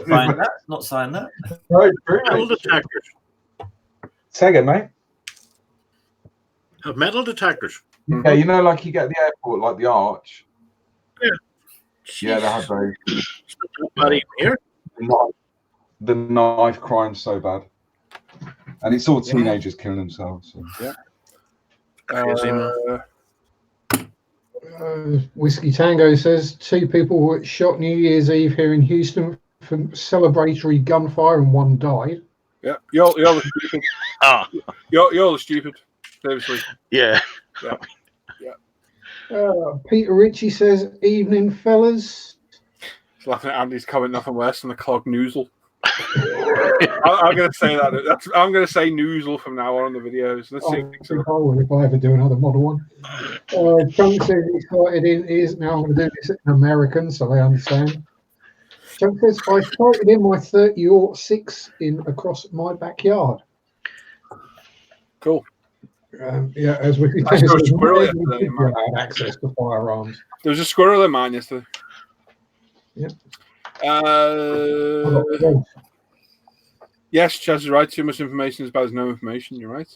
saying that. Not saying that. No, metal detectors. Say again, mate. Have metal detectors. Yeah, you know, like you get at the airport, like the Arch. Yeah. Yeah, they have those. Not even here. The knife crime's so bad, and it's all teenagers killing themselves. So. Yeah. Whiskey Tango says 2 people were shot New Year's Eve here in Houston from celebratory gunfire and 1 died. Yeah, you're the stupid. You're the stupid. Seriously. Yeah. Peter Ritchie says, "Evening, fellas." He's laughing at Andy's comment. Nothing worse than a clog noozle. I'm going to say that. I'm going to say noozle from now on the videos. Let's see. I will if I ever do another model one. Chunk says he started in is now I'm going to do this in American so they understand. Chunk says I started in my 30-06 in across my backyard. Cool. Yeah, as we had access to firearms. There was a squirrel in mine yesterday. Yeah. Yes, Chaz is right. Too much information is better than no information. You're right.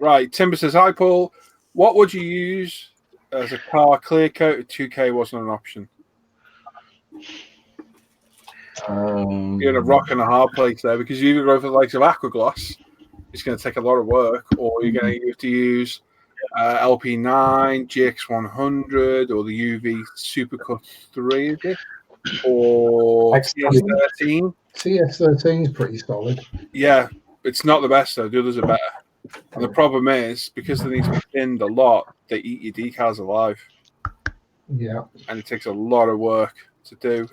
Right. Timber says, "Hi, Paul. What would you use as a car clear coat? 2K wasn't an option." You're in a rock and a hard place there because you either go for the likes of Aquagloss, it's going to take a lot of work, or you're going to have to use LP9, GX100, or the UV Supercut 3, is it? Or CS13. CS13 is pretty solid. Yeah, it's not the best though. The others are better. And the problem is, because they need to be thinned a lot, they eat your decals alive. Yeah. And it takes a lot of work to do.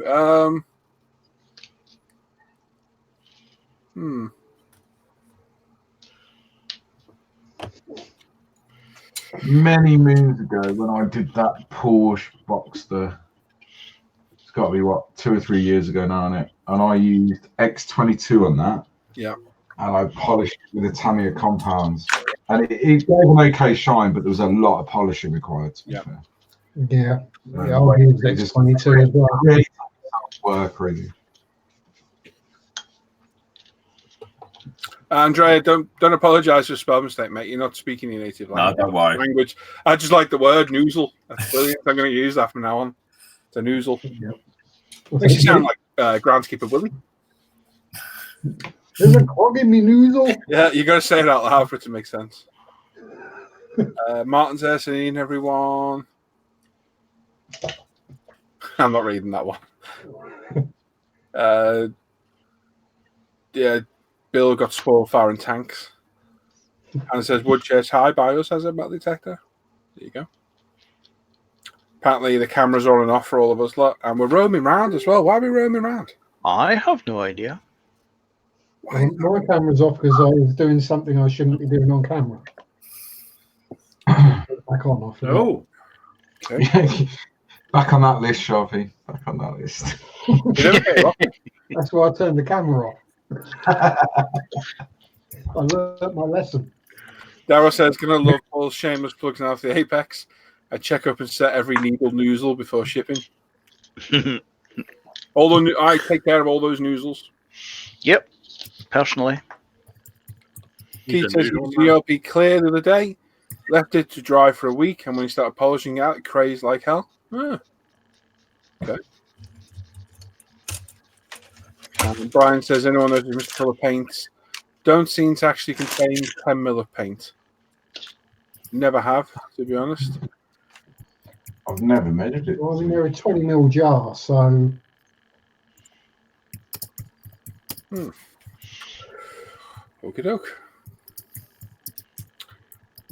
Many moons ago, when I did that Porsche Boxster, it's got to be 2 or 3 years ago now, isn't it? And I used X22 on that. Yeah. And I polished it with the Tamiya compounds, and it gave an okay shine, but there was a lot of polishing required. To be fair. Yeah. Yeah, I used X22 as well. Really work, really. Andrea, don't apologise for a spell mistake, mate. You're not speaking your native language. No, don't worry. Language. I just like the word noozle. That's brilliant. I'm going to use that from now on. It's a noozle. Yeah. Makes you sound like groundskeeper Willie. There's a clog in me noozle. Yeah, you got to say it out loud for it to make sense. Martin's there saying, everyone. I'm not reading that one. Yeah, Bill got spoiled firing tanks. And it says, Woodchurch High BIOS has a metal detector. There you go. Apparently the cameras are on and off for all of us, lot, and we're roaming around as well. Why are we roaming around? I have no idea. My camera's off because I was doing something I shouldn't be doing on camera. Back on off. Oh. Okay. Back on that list, Sharpie. Back on that list. That's why I turned the camera off. I learned my lesson. Daryl says, "Gonna love all shameless plugs now for the Apex. I check up and set every needle noozle before shipping. I take care of all those noozles." Yep, personally. Keith says the LP clear the other day. Left it to dry for a week, and when he started polishing out, it crazed like hell. Okay. And Brian says, anyone knows Mr. Colour paints don't seem to actually contain 10 mil of paint. Never have, to be honest. I've never measured it. Well, they're a 20 mil jar, so. Okie doke.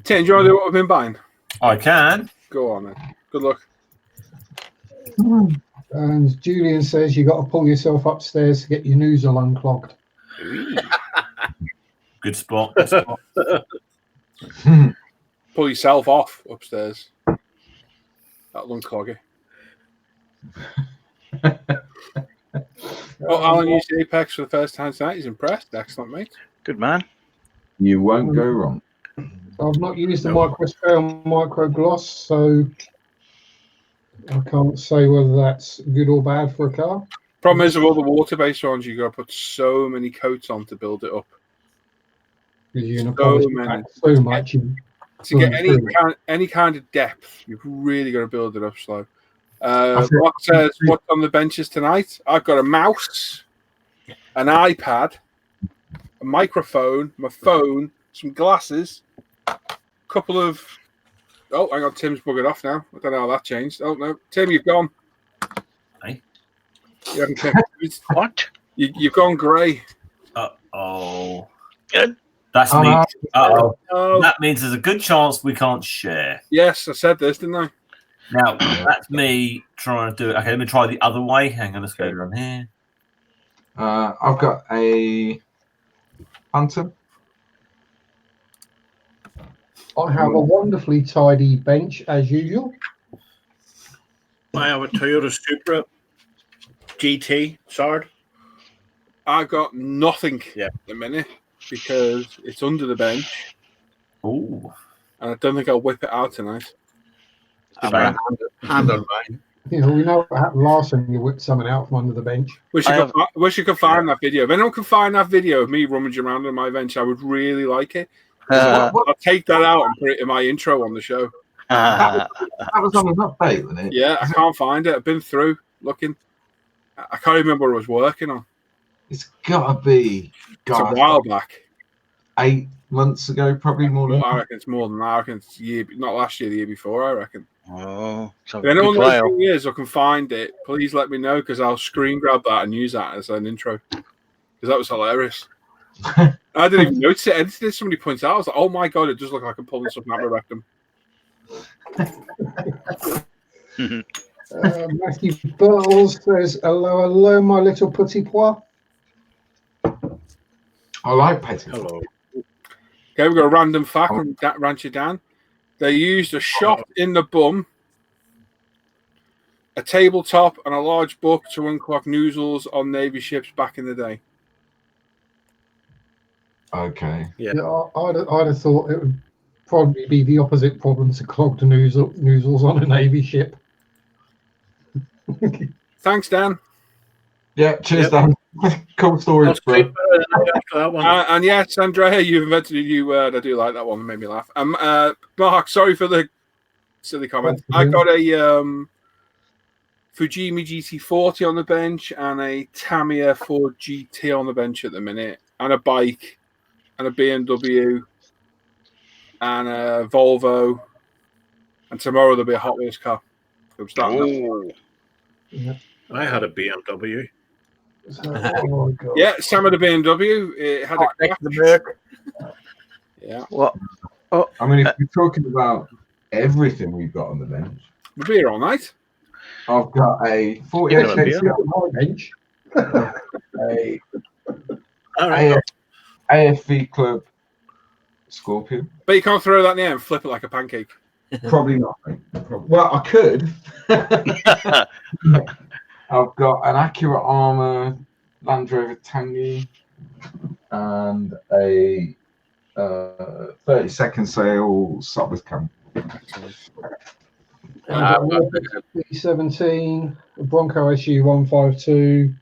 Tim, do you want to do what we've been buying? I can. Go on then. Good luck. And Julian says you got to pull yourself upstairs to get your noozle unclogged. Good spot. Good spot. Pull yourself off upstairs. That'll unclog it. Alan used Apex for the first time tonight. He's impressed. Excellent, mate. Good man. You won't go wrong. I've not used the microspray or micro gloss, so I can't say whether that's good or bad for a car. Problem is, with all the water-based ones, you've got to put so many coats on to build it up. Because you're going to So polish many. back so much. To get any kind of depth, you've really got to build it up slow. Rock says, what's on the benches tonight? I've got a mouse, an iPad, a microphone, my phone, some glasses, a couple of... Oh, hang on, Tim's buggered off now. I don't know how that changed. Oh, no. Tim, you've gone. Hey? You haven't checked. What? You've gone grey. Uh-oh. That's me. Uh-oh. That means there's a good chance we can't share. Yes, I said this, didn't I? Now, that's me trying to do it. Okay, let me try the other way. Hang on, let's go around here. I've got a Phantom. I have a wonderfully tidy bench, as usual. I have a Toyota Supra GT Sard. I got nothing at the minute because it's under the bench. Oh. And I don't think I'll whip it out tonight. I'm a hand on mine. You know, we know what happened last time you whipped something out from under the bench. Wish you could find that video. If anyone can find that video of me rummaging around on my bench, I would really like it. I'll take that out and put it in my intro on the show. That was on an update, wasn't it? Yeah, I can't find it. I've been through looking. I can't remember what I was working on. It's got to be. It's a while back. 8 months ago, probably more than I reckon it's more than that. I reckon it's not last year, the year before, I reckon. Oh, if anyone knows who it is or can find it, please let me know because I'll screen grab that and use that as an intro. Because that was hilarious. I didn't even notice it. Edited it. Somebody points out. I was like, oh my God, it does look like I'm pulling something out of my rectum. Matthew Burles says, hello, my little petit pois. I like petit. Hello. Okay, we've got a random fact from Rancher Dan. They used a shot in the bum, a tabletop, and a large book to unclog noozles on Navy ships back in the day. Okay. Yeah, I'd have thought it would probably be the opposite problem to clog the noozles on a Navy ship. Thanks, Dan. Yeah, cheers, Dan. Cool story, bro. And yes, Andrea, you've invented a new word. I do like that one. It made me laugh. Mark, sorry for the silly comment. I got a Fujimi GT40 on the bench and a Tamiya Ford GT on the bench at the minute, and a bike, and a BMW, and a Volvo, and tomorrow there'll be a Hot Wheels car. I'm starting. I had a BMW. Yeah, Sam had a BMW. It had a crash. Yeah. What? Oh, I mean, if you're talking about everything we've got on the bench, we'll be here all night. I've got a 48 bench, a AFV Club Scorpion. But you can't throw that in the air and flip it like a pancake. Probably not. Well, I could. I've got an Acura Armour Land Rover Tangy and a 30-second sale Sopwith Cam. 17, a Bronco SU 152,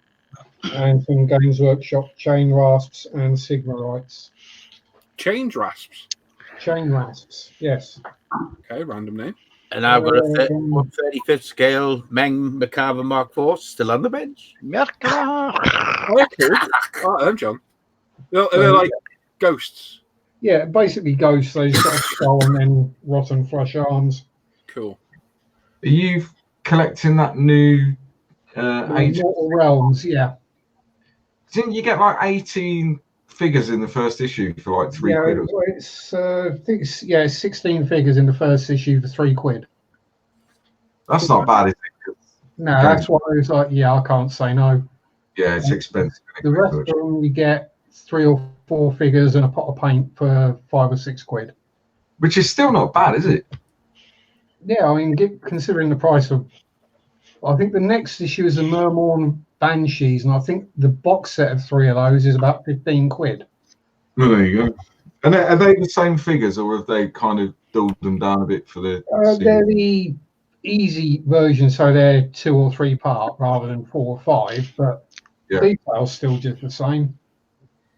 and some Games Workshop chain rasps and Sigma lights. Chain rasps? Chain rasps, yes. Okay, random name. And I've got a 35th scale Meng Macabre Mark IV still on the bench. Oh, cool. Oh, them, John. They're like ghosts. Yeah, basically ghosts. They've got a skull and then rotten flush arms. Cool. Are you collecting that new Mortal Realms, yeah. Didn't you get like 18 figures in the first issue for like £3 quid? Well, it's I think it's 16 figures in the first issue for £3. That's not bad, is it? No, that's why I was like, I can't say no. Yeah, it's expensive. The rest of them, you get 3 or 4 figures and a pot of paint for £5 or £6. Which is still not bad, is it? Yeah, I mean, considering the price of, I think the next issue is the Mermorn Banshees, and I think the box set of 3 of those is about £15. Well, there you go. And are they the same figures, or have they kind of dulled them down a bit for the? They're the easy version, so they're 2 or 3 part rather than 4 or 5, but the details still just the same.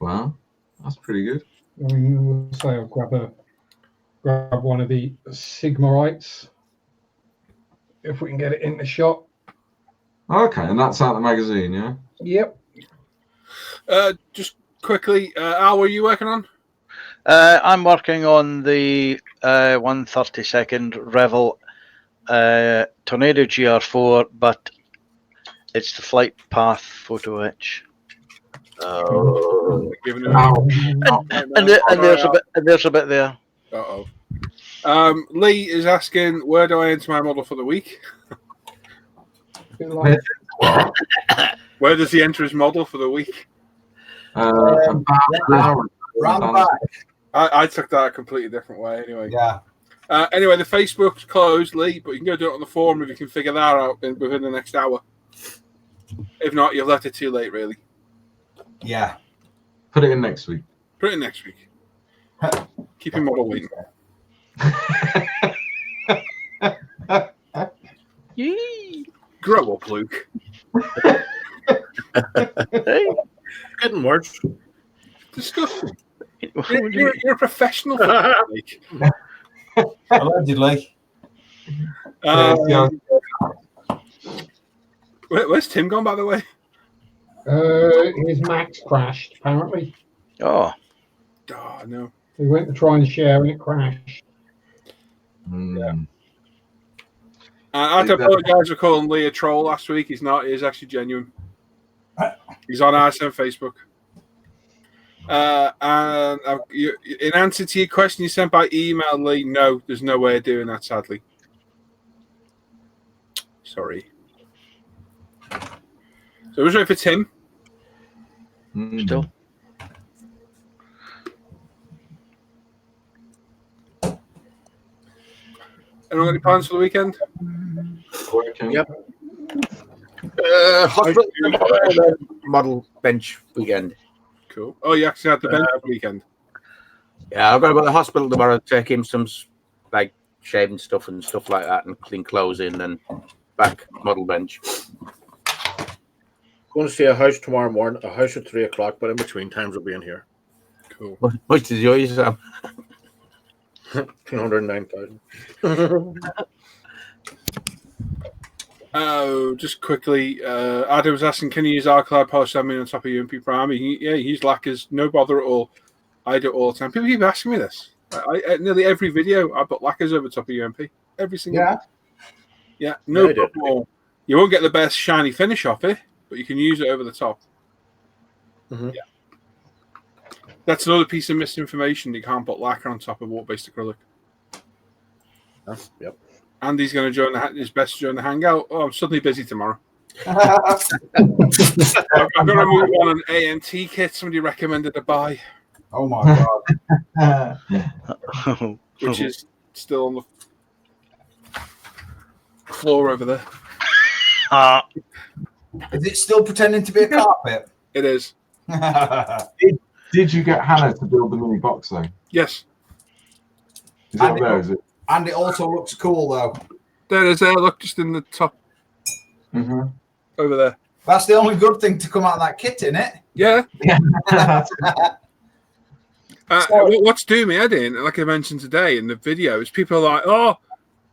Wow, that's pretty good. I mean, we'll say I'll grab one of the Sigmarites if we can get it in the shop. Okay, and that's out the magazine, yeah. Yep. Just quickly, Al, what are you working on? I'm working on the 132nd Revel Tornado GR4, but it's the flight path photo etch. Oh, and there's a bit there. Lee is asking, where do I enter my model for the week? Where does he enter his model for the week? Round back. I took that a completely different way anyway. Yeah. Anyway, the Facebook's closed, Lee, but you can go do it on the forum if you can figure that out within the next hour. If not, you've left it too late, really. Yeah. Put it in next week. Put it in next week. Keep your model waiting. Grow up, Luke. Getting worse. Disgusting. You're a professional. Allegedly. Where's Tim gone, by the way? His Max crashed, apparently. Oh, no. He went to try and share and it crashed. Yeah. I have to apologise for calling Lee a troll last week. He's not. He is actually genuine. He's on ISM Facebook. And in answer to your question you sent by email, Lee, no, there's no way of doing that, sadly. Sorry. So who's ready for Tim? Still. Anyone got any plans for the weekend? Yep. Hospital model bench weekend. Cool. Oh, you actually had the bench weekend. Yeah, I've got to go to the hospital tomorrow to take him some like shaving stuff and stuff like that, and clean clothes in, and back model bench. Going to see a house tomorrow morning. A house at 3 o'clock, but in between times we'll be in here. Cool. Which is yours, Sam? 209,000. Oh, just quickly, Adam was asking, can you use iCloud Post admin on top of UMP Prime? Yeah, use Lackers, no bother at all. I do it all the time. People keep asking me this. Nearly every video, I put Lackers over top of UMP. Every single one. Yeah, no problem at all. You won't get the best shiny finish off it, but you can use it over the top. Mm-hmm. Yeah. That's another piece of misinformation. You can't put lacquer on top of water-based acrylic. Yep. Andy's going to join his best to join the hangout. Oh, I'm suddenly busy tomorrow. I've got to move on an ANT kit somebody recommended to buy. Oh my god. Which is still on the floor over there. Is it still pretending to be a carpet? It is. Did you get Hannah to build the mini box though? Yes. Is it up there? Is it? And it also looks cool though. There it is. There, look, just in the top. Mm-hmm. Over there. That's the only good thing to come out of that kit, isn't it? Yeah. What's doing me head in, like I mentioned today in the video, is people are like, "Oh,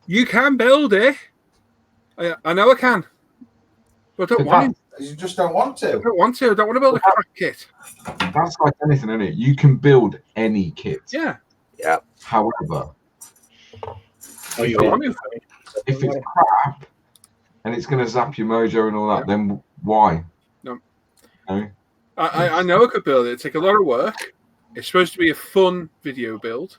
you can build it." I know I can, but I don't want to. You just don't want to. I don't want to. I don't want to build a crap kit. That's like anything, isn't it? You can build any kit. Yeah. Yeah. However, if it's crap and it's going to zap your mojo and all that, then why? No. I know I could build it. It'd take a lot of work. It's supposed to be a fun video build,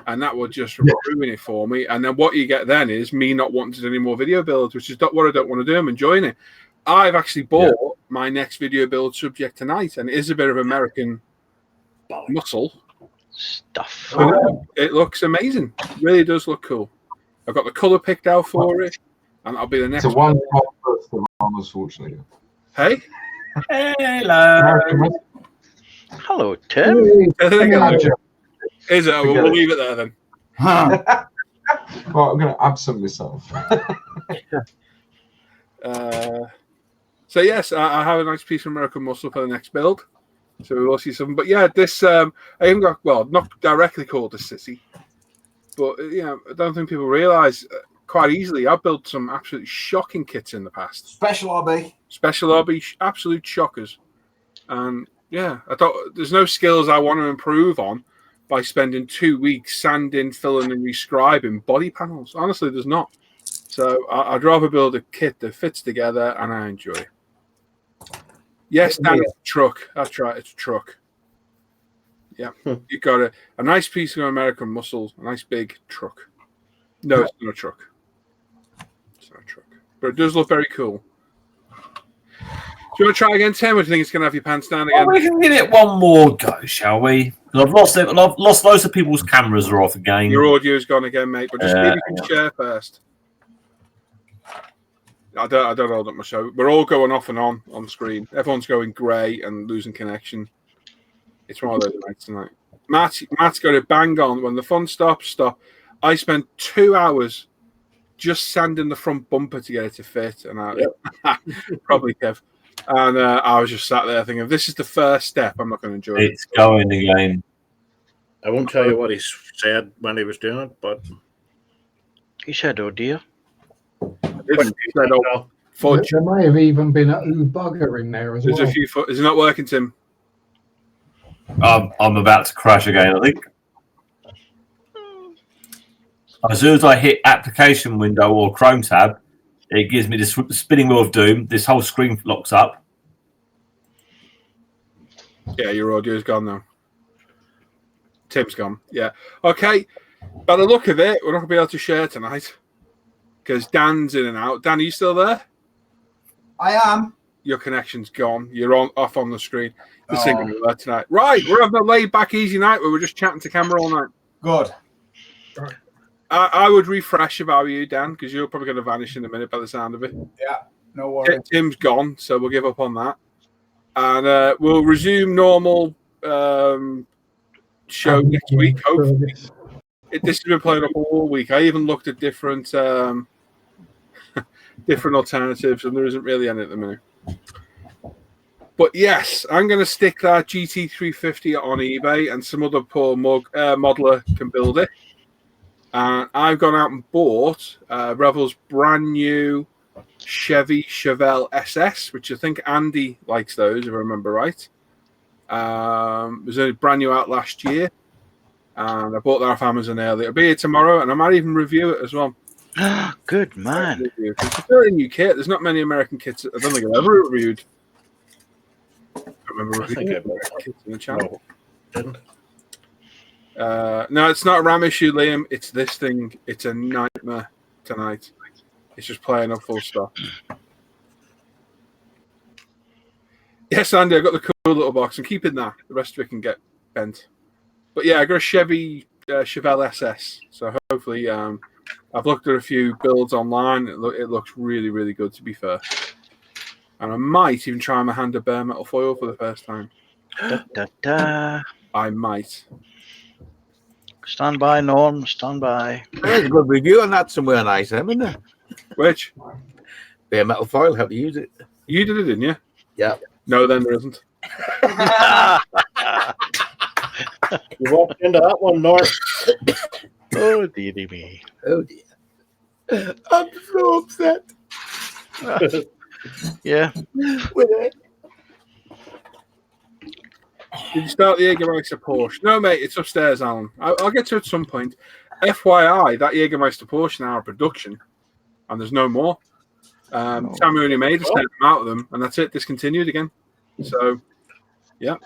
and that would just ruin it for me. And then what you get then is me not wanting to do any more video builds, which is not what I don't want to do. I'm enjoying it. I've actually bought my next video build subject tonight, and it is a bit of American muscle stuff. It looks amazing. It really does look cool. I've got the color picked out for it, and I'll be the next. It's a one first of Arnold Schwarzenegger. Hey. Hello. Hello, Tim. Is it? We'll leave it there then. Well, I'm going to absent myself. So yes, I have a nice piece of American muscle for the next build. So we will see some. But yeah, this I even got not directly called a sissy, but I don't think people realise quite easily. I've built some absolutely shocking kits in the past. Special RB, absolute shockers. And yeah, I thought there's no skills I want to improve on by spending 2 weeks sanding, filling, and rescribing body panels. Honestly, there's not. So I'd rather build a kit that fits together and I enjoy it. Yes, Dan, it's a truck. That's right, it's a truck. Yeah, you got a nice piece of American muscle, a nice big truck. No, it's not a truck. It's not a truck. But it does look very cool. Do you want to try again, Tim, or do you think it's going to have your pants down again? Well, we can give it one more go, shall we? I've lost it. I've lost loads of people's cameras are off again. Your audio's gone again, mate. But just maybe you can share first. I don't hold up my show. We're all going off and on screen. Everyone's going grey and losing connection. It's one of those nights tonight. Matt's got it bang on. When the fun stops, stop. I spent 2 hours just sanding the front bumper to get it to fit, and probably Kev. And I was just sat there thinking, if this is the first step, I'm not going to enjoy it. It's going again. I won't tell you what he said when he was doing it, but he said, "Oh dear." There may have even been a bugger in there as well. There's a few foot. Is it not working, Tim? I'm about to crash again, I think. As soon as I hit application window or Chrome tab, it gives me this spinning wheel of doom. This whole screen locks up. Yeah, your audio's gone now. Tim's gone. Yeah. Okay. By the look of it, we're not going to be able to share tonight because Dan's in and out. Dan, are you still there? I am. Your connection's gone. You're off on the screen. This ain't going to work tonight. Right. We're having a laid-back, easy night where we're just chatting to camera all night. Good. I would refresh if I were you, Dan, because you're probably going to vanish in a minute by the sound of it. Yeah, no worries. Tim's gone, so we'll give up on that. And we'll resume normal show next week, hopefully. This has been playing up all week. I even looked at different different alternatives, and there isn't really any at the minute. But yes, I'm going to stick that GT350 on eBay, and some other poor modeler can build it. I've gone out and bought Revel's brand new Chevy Chevelle SS, which I think Andy likes those, if I remember right. It was a brand new out last year, and I bought that off Amazon earlier. It'll be here tomorrow, and I might even review it as well. Good man. It's a very new kit. There's not many American kits. I don't think I've ever reviewed. I remember reviewing kits in the channel. No, didn't. No, it's not a RAM issue, Liam. It's this thing. It's a nightmare tonight. It's just playing up full stop. Yes, Andy, I got the cool little box. I'm keeping that. The rest of it can get bent. But yeah, I got a Chevy Chevelle SS. So hopefully, I've looked at a few builds online. It looks really, really good, to be fair. And I might even try my hand at bare metal foil for the first time. I might. Stand by, Norm. Stand by. There's a good review on that somewhere on ISM, isn't there? Which? Bare metal foil, how to use it. You did it, didn't you? Yeah. No, then there isn't. You walked into that one, Norm. Oh, dearie me. Oh, dear. I'm so upset. Yeah. With it. Did you start the Jägermeister Porsche? No, mate, it's upstairs, Alan. I'll get to it at some point. FYI, that Jägermeister Porsche now in production, and there's no more. Sam only made a set out of them, and that's it, discontinued again. So Yeah.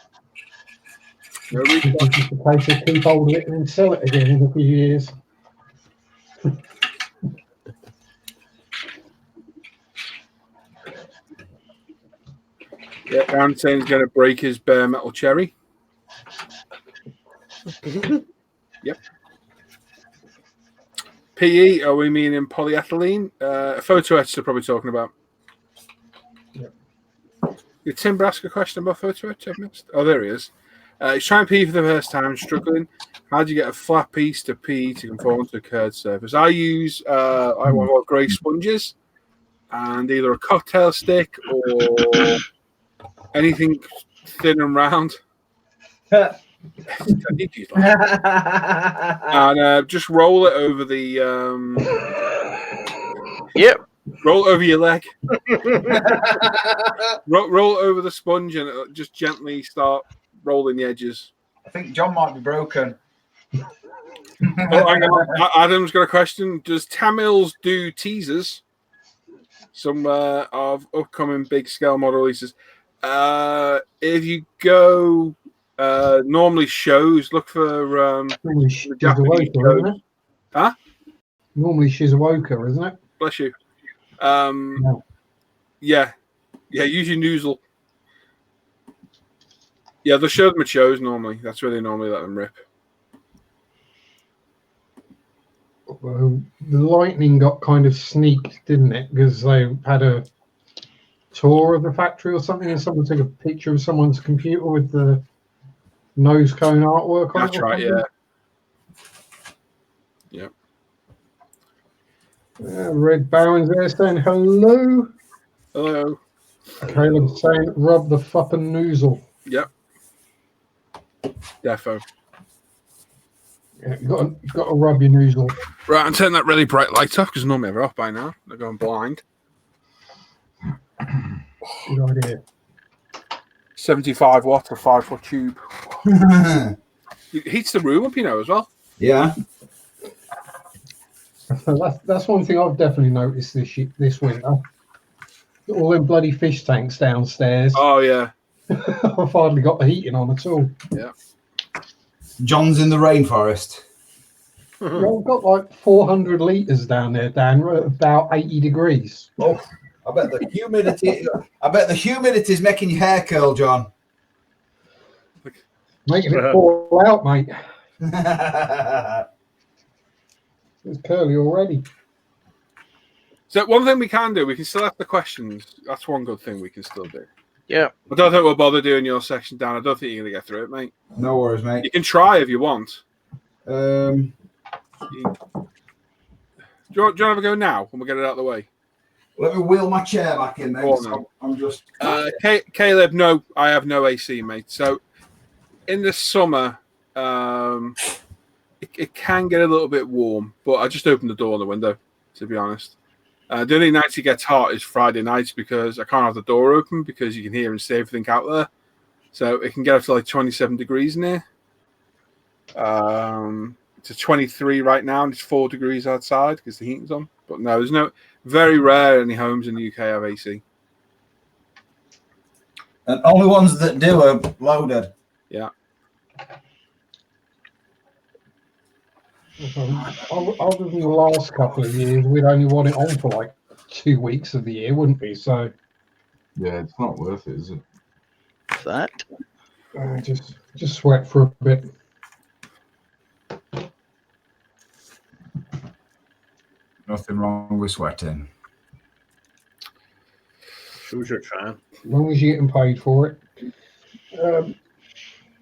No It's just a case of keep hold of it and then sell it again in a few years. Yeah, Aaron saying he's going to break his bare metal cherry. Yep. PE, are we meaning polyethylene? Photo etch they're probably talking about. Yep. Did Tim ask a question about photo etch I've missed? Oh, there he is. He's trying PE for the first time, struggling. How do you get a flat piece to PE to conform to a curved surface? I use I want grey sponges and either a cocktail stick or anything thin and round. And just roll it over the Yep. roll over your leg. roll over the sponge and just gently start rolling the edges. I think John might be broken. Oh, hang on. Adam's got a question. Does Tamils do teasers? Some of upcoming big scale model releases. If you go normally shows, look for Normally Japanese Shizuoka, shows. isn't it? Huh? Normally Shizuoka, isn't it? Bless you. No. Yeah, use your noozle. Yeah, they'll show them at shows normally. That's where they normally let them rip. Well, the Lightning got kind of sneaked, didn't it? Because they had a tour of the factory or something, and someone took a picture of someone's computer with the nose cone artwork on it. That's right, yeah. Yep. Red Baron's there saying hello. Hello. Caleb's saying rub the fucking noozle. Yep. Defo. Yeah, you got to rub your noozle. Right, and turn that really bright light off because normally they're off by now. They're going blind. Good idea. 75 watt, a 5 foot tube. It heats the room up, you know, as well. Yeah. That's one thing I've definitely noticed this winter. All them bloody fish tanks downstairs. Oh, yeah. I've hardly got the heating on at all. Yeah. John's in the rainforest. Yeah, I've got like 400 litres down there, Dan, at about 80 degrees. Oh, I bet the humidity. I bet the humidity is making your hair curl, John. Making it fall out, mate. It's curly already. So one thing we can do, we can still ask the questions. That's one good thing we can still do. Yeah. I don't think we'll bother doing your section, Dan. I don't think you're going to get through it, mate. No worries, mate. You can try if you want. Do you want to have a go now and we'll get it out of the way? Let me wheel my chair back in, mate. Oh, I'm just. Caleb, no, I have no AC, mate. So in the summer, it can get a little bit warm, but I just opened the door and the window, to be honest. The only nights it gets hot is Friday nights because I can't have the door open because you can hear and see everything out there. So it can get up to like 27 degrees in here. It's a 23 right now and it's 4 degrees outside because the heating's on. But no, there's no, very rare any homes in the UK have AC. And only ones that do are loaded. Yeah. Other than the last couple of years, we'd only want it on for like 2 weeks of the year, wouldn't we? So yeah, it's not worth it, is it? That just sweat for a bit. Nothing wrong with sweating. Who's your trying? As long as you're getting paid for it.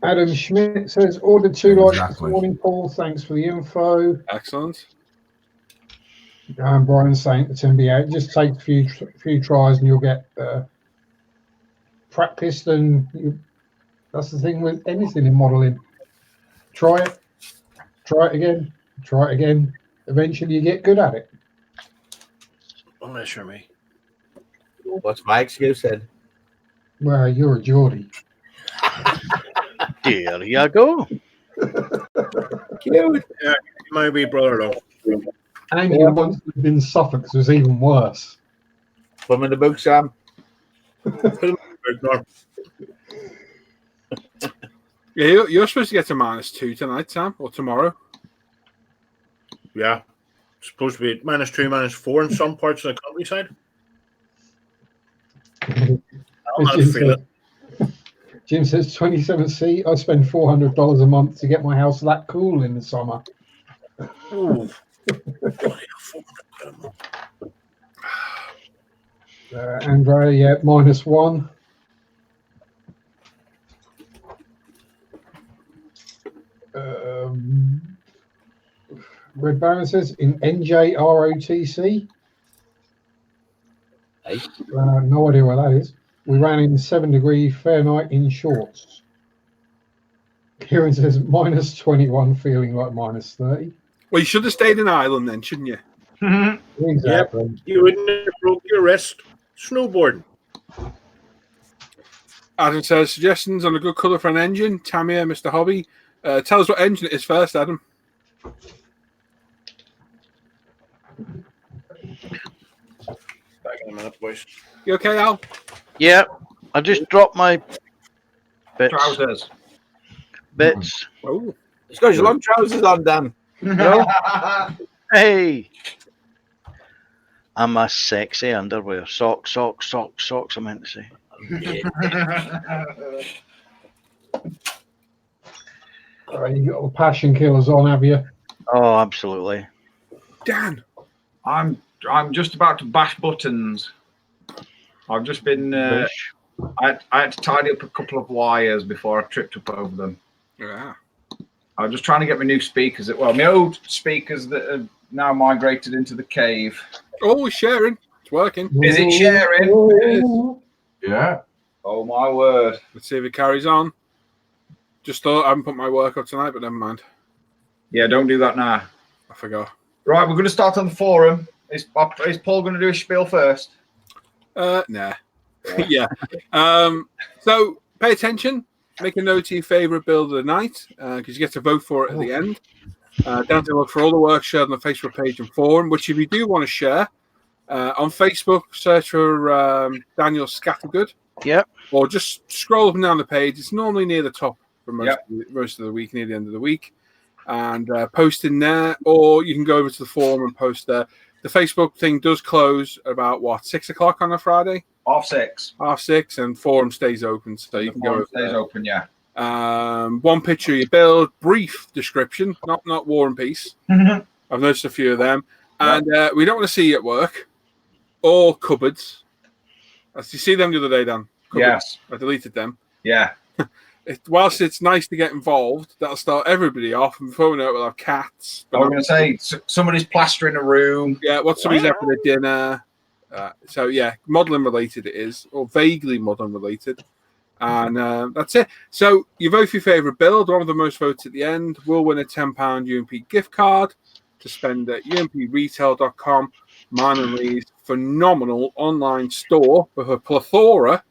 Adam Schmidt says, ordered 2 lights this morning, Paul. Thanks for the info. Excellent. And Brian's saying it's going to be out. It just takes a few tries and you'll get practiced. And that's the thing with anything in modelling. Try it again, try it again. Eventually you get good at it. Don't measure me. What's my excuse then? Well, you're a Geordie. There you go. Cute. Yeah, you might be brother though. And you once lived in Suffolk, so it's even worse. Put him in the book, Sam. Yeah, you're supposed to get to -2 tonight, Sam, or tomorrow. Yeah. It's supposed to be -2, -4 in some parts of the countryside. I'll not feel it. Jim says 27C. I spend $400 a month to get my house that cool in the summer. Ooh. Andrea, yeah, -1. Red Baron says in NJROTC. Hey. No idea what that is. We ran in 7-degree Fahrenheit in shorts. Kieran says -21, feeling like -30. Well, you should have stayed in Ireland then, shouldn't you? Exactly. Yep. You wouldn't have broke your wrist snowboarding. Adam says suggestions on a good colour for an engine. Tamia, Mr. Hobby. Tell us what engine it is first, Adam. Back in a minute, boys. You okay, Al? Yeah, I just dropped my bits. Trousers. Bits. Oh, It's got your long trousers on, Dan. No? Hey. And my sexy underwear. Socks, I meant to say. You got the passion killers on, have you? Oh, absolutely. Dan. I'm just about to bash buttons. I've just been. I had to tidy up a couple of wires before I tripped up over them. Yeah. I was just trying to get my new speakers. Well, my old speakers that have now migrated into the cave. Oh, we're sharing. It's working. Is it sharing? It is. Yeah. Oh my word. Let's see if it carries on. Just thought I haven't put my work up tonight, but never mind. Yeah, don't do that now. I forgot. Right, we're going to start on the forum. Is Paul going to do a spiel first? Nah. Yeah. So pay attention. Make a note of your favourite build of the night because you get to vote for it at the end. Down to look for all the work shared on the Facebook page and forum, which if you do want to share on Facebook, search for Daniel Scattergood. Yep. Or just scroll up and down the page. It's normally near the top for most of the week, near the end of the week. And post in there, or you can go over to the forum and post there. The Facebook thing does close at about 6 o'clock on a Friday? 6:30. 6:30, and forum stays open, so you can go over stays there. open, yeah. One picture of your build, brief description, not War and Peace. I've noticed a few of them, and we don't want to see you at work or cupboards. Did you see them the other day, Dan? Cupboards. Yes, I deleted them. Yeah. Whilst it's nice to get involved, that'll start everybody off, and before we know it, we'll have cats. I was going to say somebody's plastering a room. Yeah, what somebody's had for their dinner. So yeah, modelling related it is, or vaguely modelling related, and that's it. So you vote for your favourite build. One of the most votes at the end will win a £10 UMP gift card to spend at umpretail.com. Mine and Lee's phenomenal online store with a plethora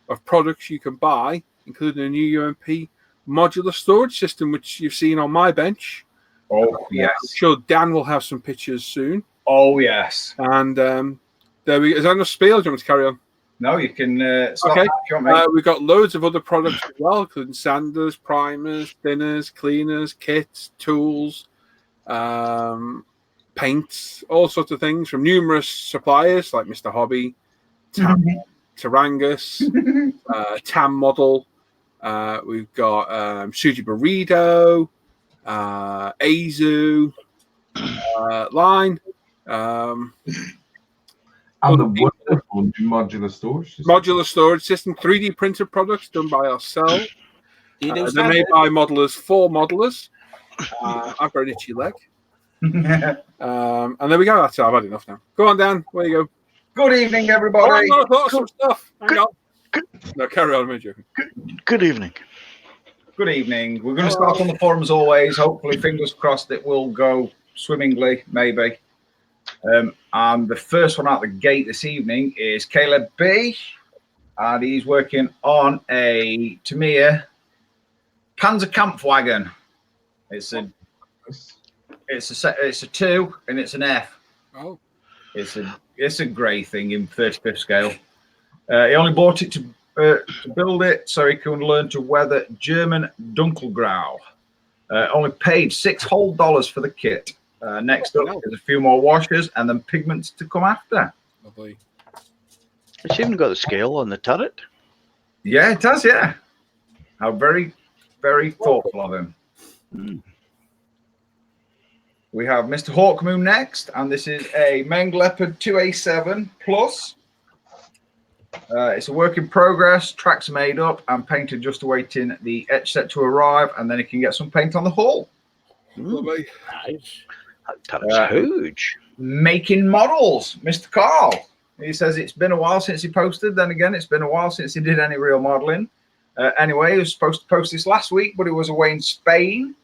of products you can buy, including a new UMP modular storage system, which you've seen on my bench. Oh yes, I'm sure Dan will have some pictures soon. Oh yes, and there we. Is that enough spiel? Do you want me to carry on? No, you can. Stop Okay. that, We've got loads of other products as well, including sanders, primers, thinners, cleaners, kits, tools, paints, all sorts of things from numerous suppliers like Mr. Hobby, Tarangus, Tam Model. We've got Suji Burrito, Azu, Line. And the wonderful new modular storage system. Modular storage system, 3D printed products done by ourselves. They're made by modelers for modelers. I've got an itchy leg. And there we go. That's it. I've had enough now. Go on, Dan. Where you go? Good evening, everybody. Oh, I thought of some stuff. Hang on. No, carry on. I'm joking. Good evening. Good evening. We're going to start on the forum as always. Hopefully, fingers crossed, it will go swimmingly, maybe. And the first one out the gate this evening is Caleb B. And he's working on a Tamiya Panzer Kampfwagen. It's a 2 and it's an F. Oh. It's a grey thing in 35th scale. He only bought it to to build it so he can learn to weather German Dunkelgrau. Only paid $6 whole for the kit. Next up, there's a few more washers and then pigments to come after. Lovely. It's even got the scale on the turret. Yeah, it does, yeah. How very, very thoughtful of him. We have Mr. Hawkmoon next, and this is a Meng Leopard 2A7 Plus. It's a work in progress. Tracks are made up and painted, just awaiting the etch set to arrive, and then he can get some paint on the hull. Lovely. Nice. That's huge. Making models, Mr. Carl. He says it's been a while since he posted. Then again, it's been a while since he did any real modeling. Anyway, he was supposed to post this last week, but he was away in Spain.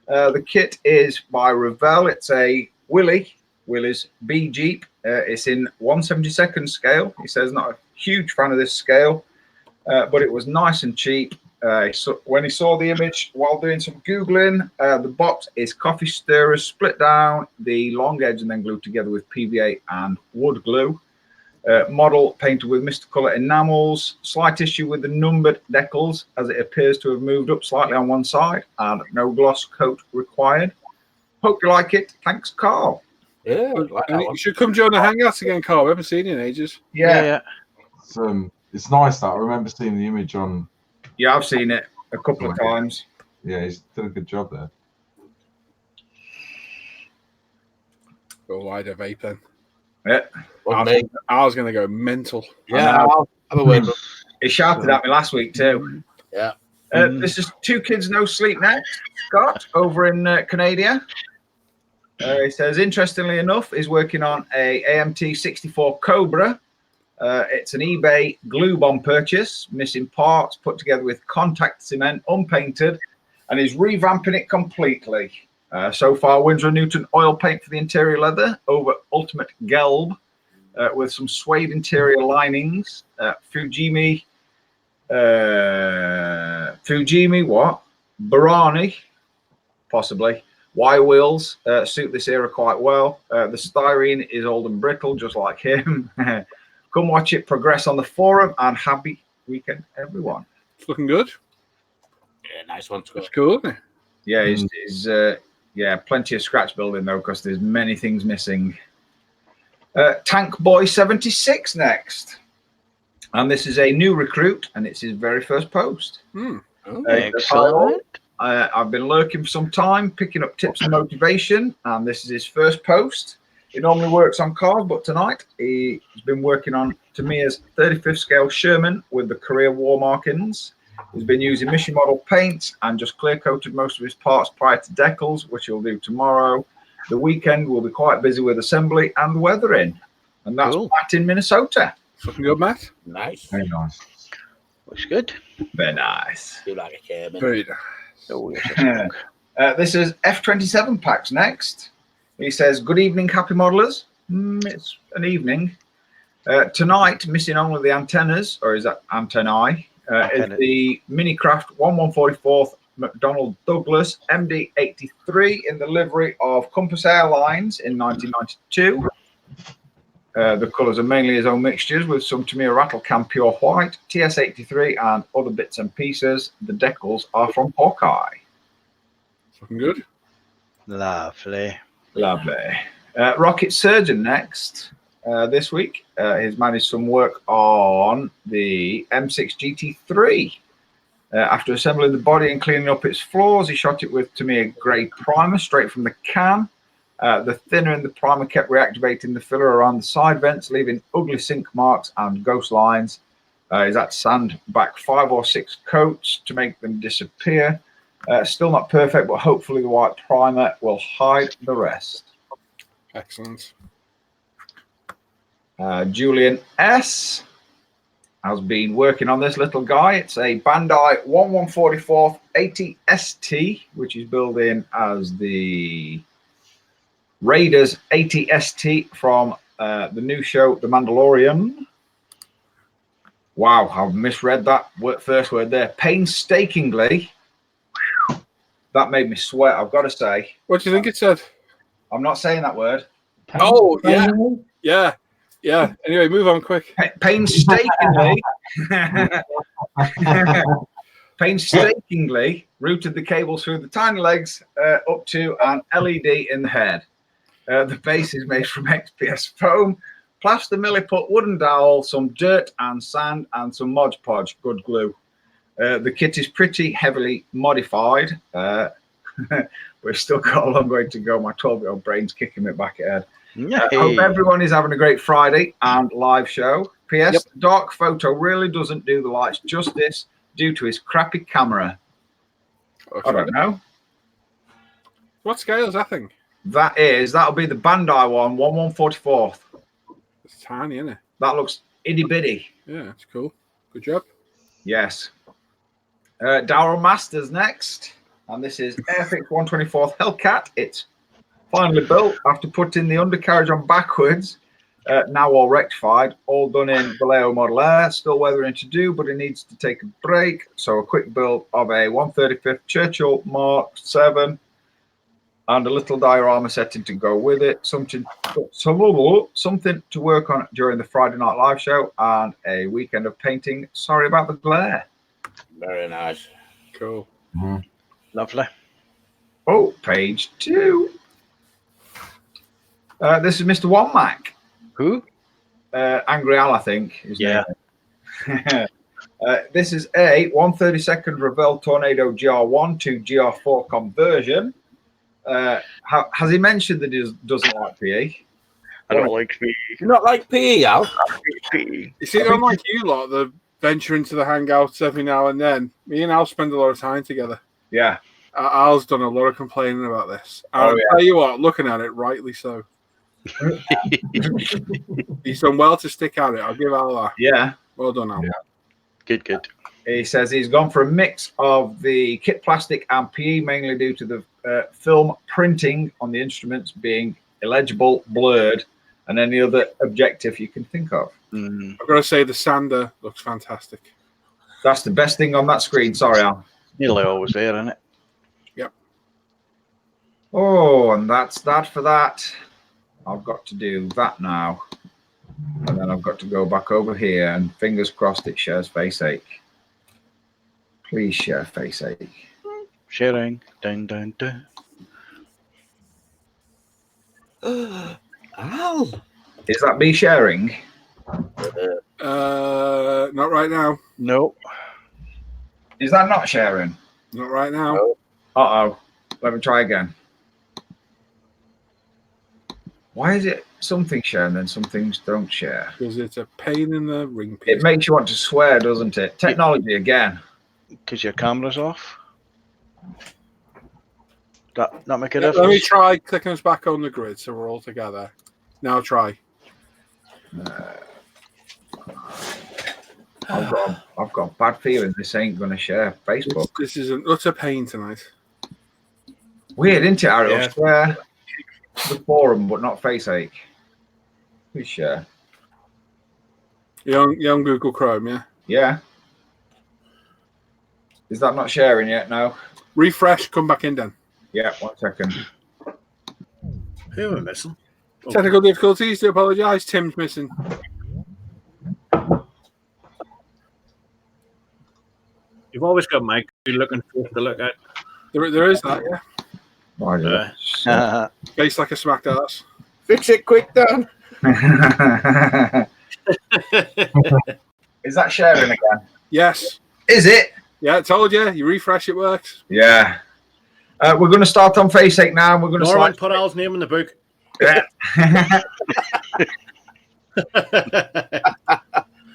The kit is by Revell. It's a Willys B Jeep. It's in 1/72nd scale. He says not a huge fan of this scale, but it was nice and cheap. When he saw the image while doing some Googling, the box is coffee stirrers split down the long edge and then glued together with PVA and wood glue. Model painted with Mr. Colour enamels. Slight issue with the numbered decals, as it appears to have moved up slightly on one side, and no gloss coat required. Hope you like it. Thanks, Carl. Yeah, like And you should come join the Hangouts again, Carl. We haven't seen you in ages. Yeah. It's nice that I remember seeing the image on. Yeah, I've seen it a couple of times. Yeah, he's done a good job there. Go wider vaping. Yeah. I was going to go mental. Yeah, I'll have a word. He shouted at me last week too. Yeah. This is Two Kids No Sleep next. Scott over in Canada. He says, interestingly enough, he's working on a AMT 64 Cobra. It's an eBay glue bomb purchase, missing parts, put together with contact cement, unpainted, and he's revamping it completely. So far, Winsor & Newton oil paint for the interior leather over Ultimate Gelb with some suede interior linings. Fujimi what? Barani, possibly. Y wheels suit this era quite well. The styrene is old and brittle, just like him. Come watch it progress on the forum, and happy weekend, everyone. It's looking good. Yeah, nice one. It's cool, isn't it? Yeah, he's plenty of scratch building though, because there's many things missing. Tank Boy 76 next, and this is a new recruit, and it's his very first post. Excellent. I've been lurking for some time, picking up tips and motivation, and this is his first post. It normally works on cars, but tonight he's been working on Tamiya's 35th scale Sherman with the Korea War markings. He's been using mission model paints and just clear coated most of his parts prior to decals, which he'll do tomorrow. The weekend will be quite busy with assembly and weathering. And that's Matt in Minnesota. Looking good, Matt. Nice. Very nice. Looks good. Very nice. You like a Sherman. Very nice. This is F27 packs next. He says, good evening, happy modelers. It's an evening. Tonight, missing only the antennas, or is that antennae, is the Minicraft 1144th McDonnell Douglas MD83 in the livery of Compass Airlines in 1992. The colours are mainly his own mixtures with some Tamiya Rattle Cam Pure White, TS83 and other bits and pieces. The decals are from Hawkeye. Looking good. Lovely. Rocket Surgeon next. This week, he's managed some work on the M6 GT3. After assembling the body and cleaning up its flaws, he shot it with Tamiya grey primer straight from the can. The thinner in the primer kept reactivating the filler around the side vents, leaving ugly sink marks and ghost lines. He's had to sand back 5 or 6 coats to make them disappear. Still not perfect, but hopefully the white primer will hide the rest. Excellent. Julian S. has been working on this little guy. It's a Bandai 1144th 80ST, which is billed in as the Raiders 80ST from the new show, The Mandalorian. Wow, I've misread that first word there. Painstakingly. That made me sweat, I've got to say. What do you think it said? I'm not saying that word. Oh, yeah. Yeah. Yeah. Anyway, move on quick. Painstakingly, painstakingly routed the cable through the tiny legs up to an LED in the head. The base is made from XPS foam, plaster milliput wooden dowel, some dirt and sand, and some Mod Podge good glue. The kit is pretty heavily modified. We've still got a long way to go. My 12-year-old brain's kicking me back ahead. Hope everyone is having a great Friday and live show. P.S. The dark photo really doesn't do the lights justice due to his crappy camera. Okay. I don't know. What scale is that thing? That'll be the Bandai one, 1/144th. It's tiny, isn't it? That looks itty bitty. Yeah, it's cool. Good job. Yes. Darryl Masters next. And this is Airfix 1/24th Hellcat. It's finally built after putting the undercarriage on backwards. Now all rectified. All done in Vallejo Model Air. Still weathering to do, but it needs to take a break. So a quick build of a 1/35th Churchill Mark 7 and a little diorama setting to go with it. Something to work on during the Friday night live show and a weekend of painting. Sorry about the glare. Very nice. Cool. Lovely. Oh, page 2. This is Mr. One Mac. Who? Angry Al, I think. His name. This is a 1/32nd Revell Tornado GR1 to GR4 conversion. Has he mentioned that he doesn't like PE? I don't like PE. You not like PE, Al? PE. You see, unlike you lot, the venture into the hangouts every now and then. Me and Al spend a lot of time together. Yeah. Al's done a lot of complaining about this. I'll tell you what, looking at it, rightly so. He's done well to stick at it. I'll give Al that. Yeah. Well done, Al. Yeah. Good. He says he's gone for a mix of the kit plastic and PE, mainly due to the film printing on the instruments being illegible, blurred, and any other objective you can think of. I've got to say, the sander looks fantastic. That's the best thing on that screen. Sorry, Al. Nearly always there, isn't it? Yep. Oh, and that's that for that. I've got to do that now. And then I've got to go back over here, and fingers crossed it shares face ache. Please share face ache. Sharing. Dun, dun, dun. Al. Is that me sharing? Not right now. No. Is that not sharing? Not right now. No. Uh-oh. Let me try again. Why is it something share and then some things don't share? Because it's a pain in the ring piece. It makes you want to swear, doesn't it? Technology again. Because your camera's off. That not make a Let difference. me try clicking us back on the grid so we're all together. Now try. I've got a bad feeling this ain't going to share Facebook. This is an utter pain tonight. Weird, isn't it, Ariel? Yeah. Swear the forum, but not face ache. Please share. You're on Google Chrome, yeah? Yeah. Is that not sharing yet? No. Refresh, come back in then. Yeah, 1 second. Who am I missing? Technical difficulties, do apologise. Tim's missing. You've always got Mike you're looking for to look at. There is that, yeah. Face like a smacked ass. Fix it quick, Dan. Is that sharing again? Yes. Is it? Yeah, I told you. You refresh, it works. Yeah. We're going to start on face ache now. We're going to Norman, put Al's name in the book. Yeah.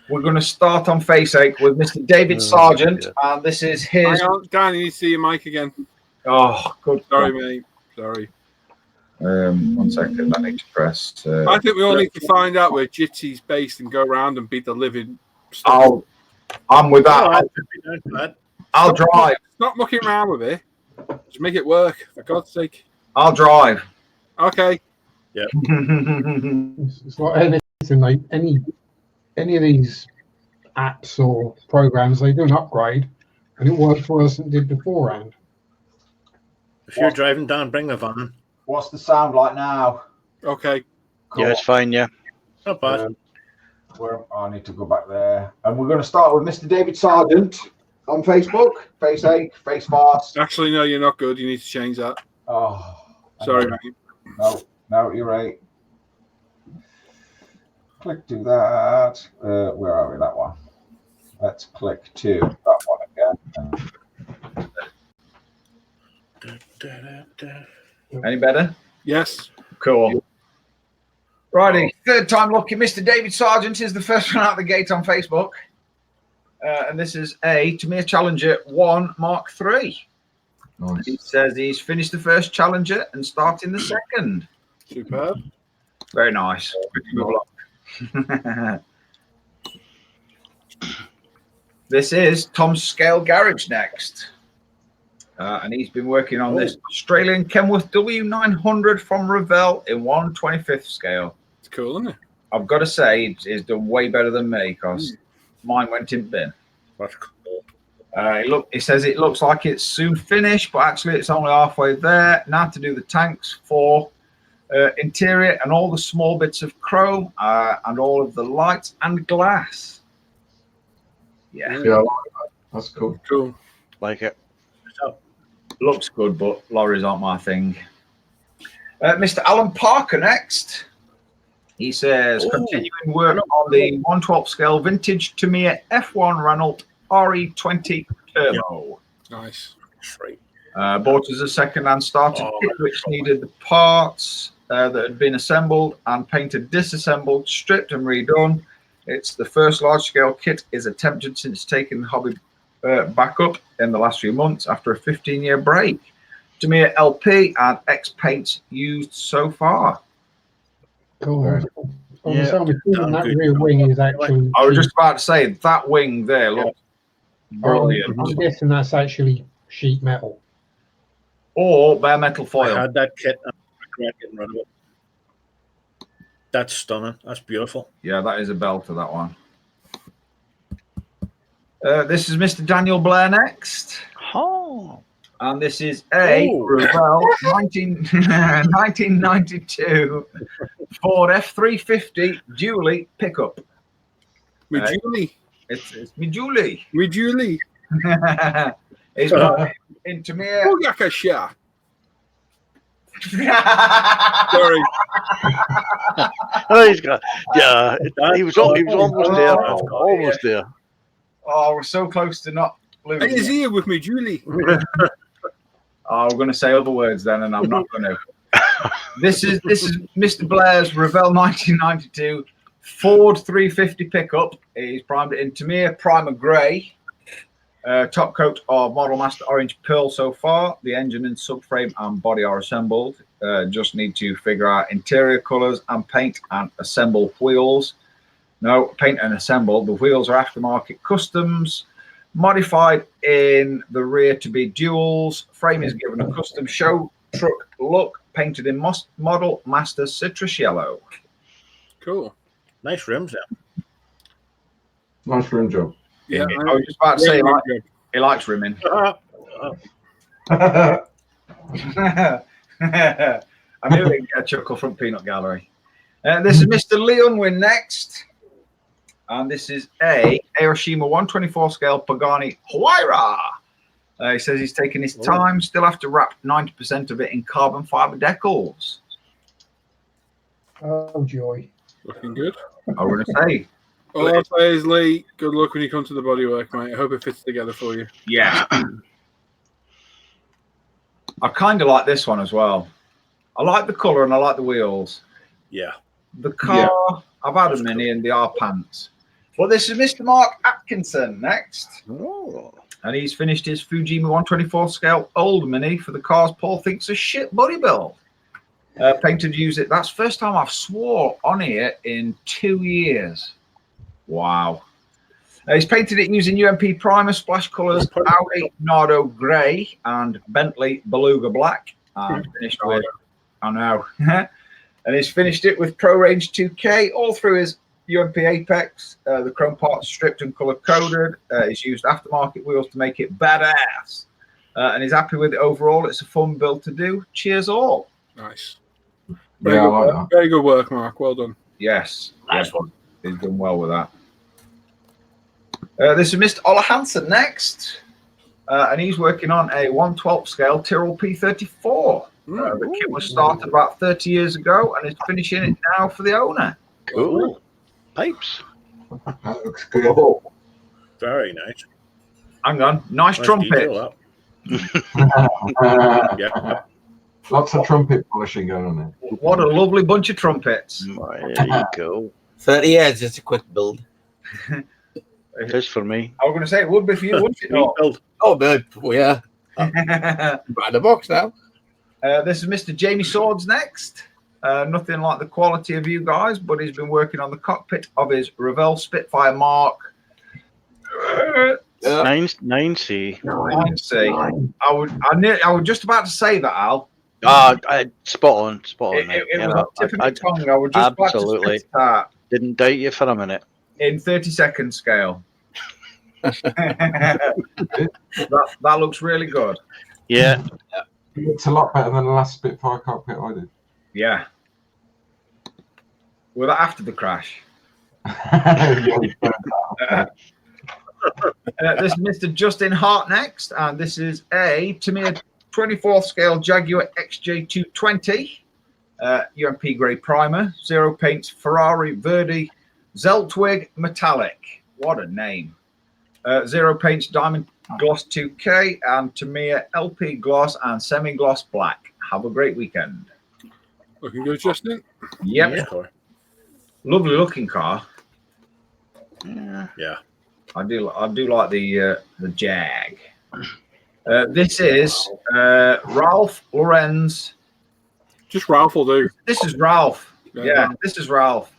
We're going to start on face ache with Mr. David Sargent, and this is his. Hang on, Dan, you need to see your mic again. Oh, good. Sorry, mate. Sorry. 1 second. I need to press. I think we all need to find out where Jitsy's based and go around and beat the living stuff. I'm with that. I'll drive. Stop mucking around with it. Just make it work, for God's sake. I'll drive. Okay. Yeah. It's like anything. Any of these apps or programs, they do an upgrade, and it works worse than it did beforehand. If you're driving down, bring the van. What's the sound like now? Okay. Cool. Yeah, it's fine. Yeah. Not bad. Where I need to go back there, and we're going to start with Mr. David Sargent on Facebook. Face ache, face fast. Actually, no, you're not good. You need to change that. Oh, sorry, mate. No, you're right. Click to that. Where are we? That one. Let's click to that one again. Any better? Yes. Cool. Righty, third time lucky. Mr. David Sargent is the first one out the gate on Facebook. And this is Tamir Challenger 1 Mark III. Nice. He says he's finished the first Challenger and starting the second. Superb. Very nice. Good luck. This is Tom's Scale Garage next. And he's been working on this Australian Kenworth W900 from Revell in 1/25th scale. It's cool, isn't it? I've got to say, it's done way better than me because mine went in bin. That's cool. It says it looks like it's soon finished, but actually it's only halfway there. Now to do the tanks for interior and all the small bits of chrome and all of the lights and glass. Yeah, I like that. That's cool. Cool. Like it. Looks good, but lorries aren't my thing. Mr. Alan Parker next. He says, continuing work on the 1/12 scale vintage Tamiya F1 Renault RE20 Turbo. Nice. Bought as a second-hand starter kit, which needed the parts that had been assembled and painted, disassembled, stripped and redone. It's the first large-scale kit is attempted since taking the hobby back up in the last few months after a 15-year break. Tamiya LP and X paints used so far. Cool. Yeah, that rear wing is actually. I was just about to say that wing there looks brilliant. I'm guessing that's actually sheet metal. Or bare metal foil. I had that kit and I regret getting rid of it. That's stunning. That's beautiful. Yeah, that is a belter, that one. This is Mr. Daniel Blair next. Oh. And this is Revell 1992 Ford F350 Julie pickup. Me Julie. It's me Julie. Me Julie. It's got into me. Booyakasha. Sorry. Oh, he's got. Yeah, he was almost there. Almost there. Oh, we're so close to not losing. And he's here with me, Julie. Oh, we're going to say other words then, and I'm not going to. This is Mr. Blair's Revell 1992 Ford 350 pickup. He's primed it in Tamiya Primer Grey. Top coat of Model Master Orange Pearl so far. The engine and subframe and body are assembled. Just need to figure out interior colours and paint and assemble wheels. No, paint and assemble. The wheels are aftermarket customs. Modified in the rear to be duals. Frame is given a custom show truck look, painted in Model Master Citrus Yellow. Cool. Nice rims there. Nice rim job. Yeah, I was just about to say he likes rimming. I knew we'd get a chuckle from Peanut Gallery. This is Mr. Leon Win next. And this is a Hiroshima 1/24 scale Pagani Huayra. He says he's taking his time, still have to wrap 90% of it in carbon fiber decals. Oh, joy. Looking good. I was going to say. All I'll say is, Lee, good luck when you come to the bodywork, mate. I hope it fits together for you. Yeah. I kind of like this one as well. I like the colour and I like the wheels. Yeah. The car, I've had a Mini and they are pants. Well, this is Mr. Mark Atkinson next. Oh. And he's finished his Fujima 1/24 scale old Mini for the cars Paul thinks a shit body build. Painted use it. That's the first time I've swore on here in 2 years. Wow. He's painted it using UMP primer, splash colours, Audi Nardo Grey and Bentley Beluga Black. And finished with, I know. And he's finished it with Pro Range 2K all through his UMP Apex. The chrome parts stripped and colour coded. He's used aftermarket wheels to make it badass. And he's happy with it overall. It's a fun build to do. Cheers all. Nice. Yeah, I like that. Very good work, Mark. Well done. Yes. Nice one. He's done well with that. This is Mr. Ola Hansen next. And he's working on a 1/12 scale Tyrrell P34. The kit was started about 30 years ago and is finishing it now for the owner. Cool. Pipes. That looks good. Oh, Very nice. hang on. Nice trumpet. detail, that. Yeah. Lots of trumpet polishing going on there. What a lovely bunch of trumpets. There you go. 30 years, just a quick build. It is for me. I was going to say it would be for you, wouldn't it? Not? Build. Oh, but yeah. By the box now. This is Mr. Jamie Swords next. Nothing like the quality of you guys, but he's been working on the cockpit of his Revell Spitfire Mark 9C. 9C. I was just about to say that, Al. Spot on. It was a tip of my tongue. I was just absolutely about to start didn't doubt you for a minute. in 30-second scale. that looks really good. Yeah. It's a lot better than the last Spitfire cockpit I did. Yeah. Was that after the crash? This is Mr. Justin Hart next, and this is to me, a 24th scale Jaguar XJ220, UMP grey primer, zero paints, Ferrari Verdi, Zeltwig metallic. What a name! Zero paints, diamond gloss 2K, and Tamiya LP gloss and semi gloss black. Have a great weekend. Looking good, Justin. Yep. Yeah. Lovely looking car. Yeah. I do like the Jag. This is Ralph Lorenz. Just Ralph will do. This is Ralph. Yeah, this is Ralph.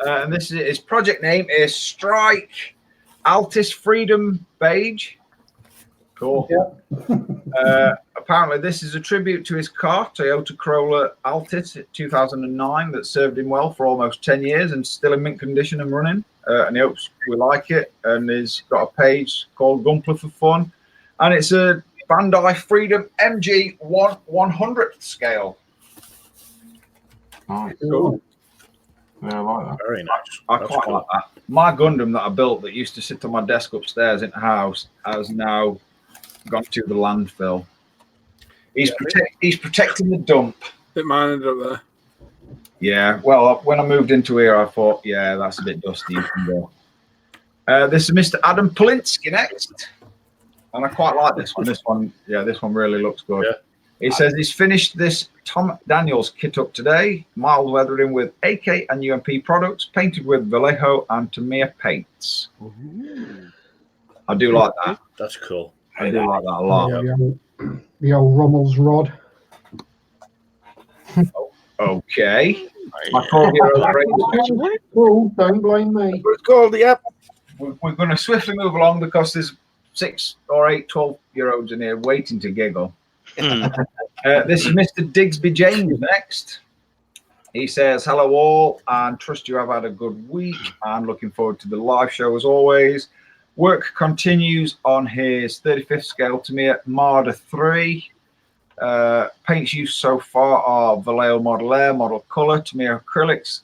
And this is his project name is Strike Altis Freedom Beige. Cool. Yeah. Apparently, this is a tribute to his car, Toyota Corolla Altis 2009, that served him well for almost 10 years and still in mint condition and running. And he hopes we like it. And he's got a page called Gumpler for Fun. And it's a Bandai Freedom MG 100th scale. Nice. Cool. Yeah, I like that. Very nice. I That's quite cool. like that. My Gundam that I built that used to sit on my desk upstairs in the house has now gone to the landfill. He's protecting the dump. Bit mine ended up there. Yeah, well, when I moved into here, I thought, yeah, that's a bit dusty. You can go. This is Mr. Adam Polinsky next. And I quite like this one. This one really looks good. Yeah. He says he's finished this Tom Daniels kit up today, mild weathering with AK and UMP products, painted with Vallejo and Tamiya paints. I do like that. That's cool. I do like that a lot. The old Rommel's rod. Okay. My 4-year-old Cool, don't blame me. It's called, yep. We're going to swiftly move along because there's 6 or 8 12-year-olds in here waiting to giggle. This is Mr. Digsby James next. He says, hello all, and trust you have had a good week. I'm looking forward to the live show as always. Work continues on his 35th scale Tamiya Marder 3. Paints used so far are Vallejo Model Air, Model Color, Tamiya acrylics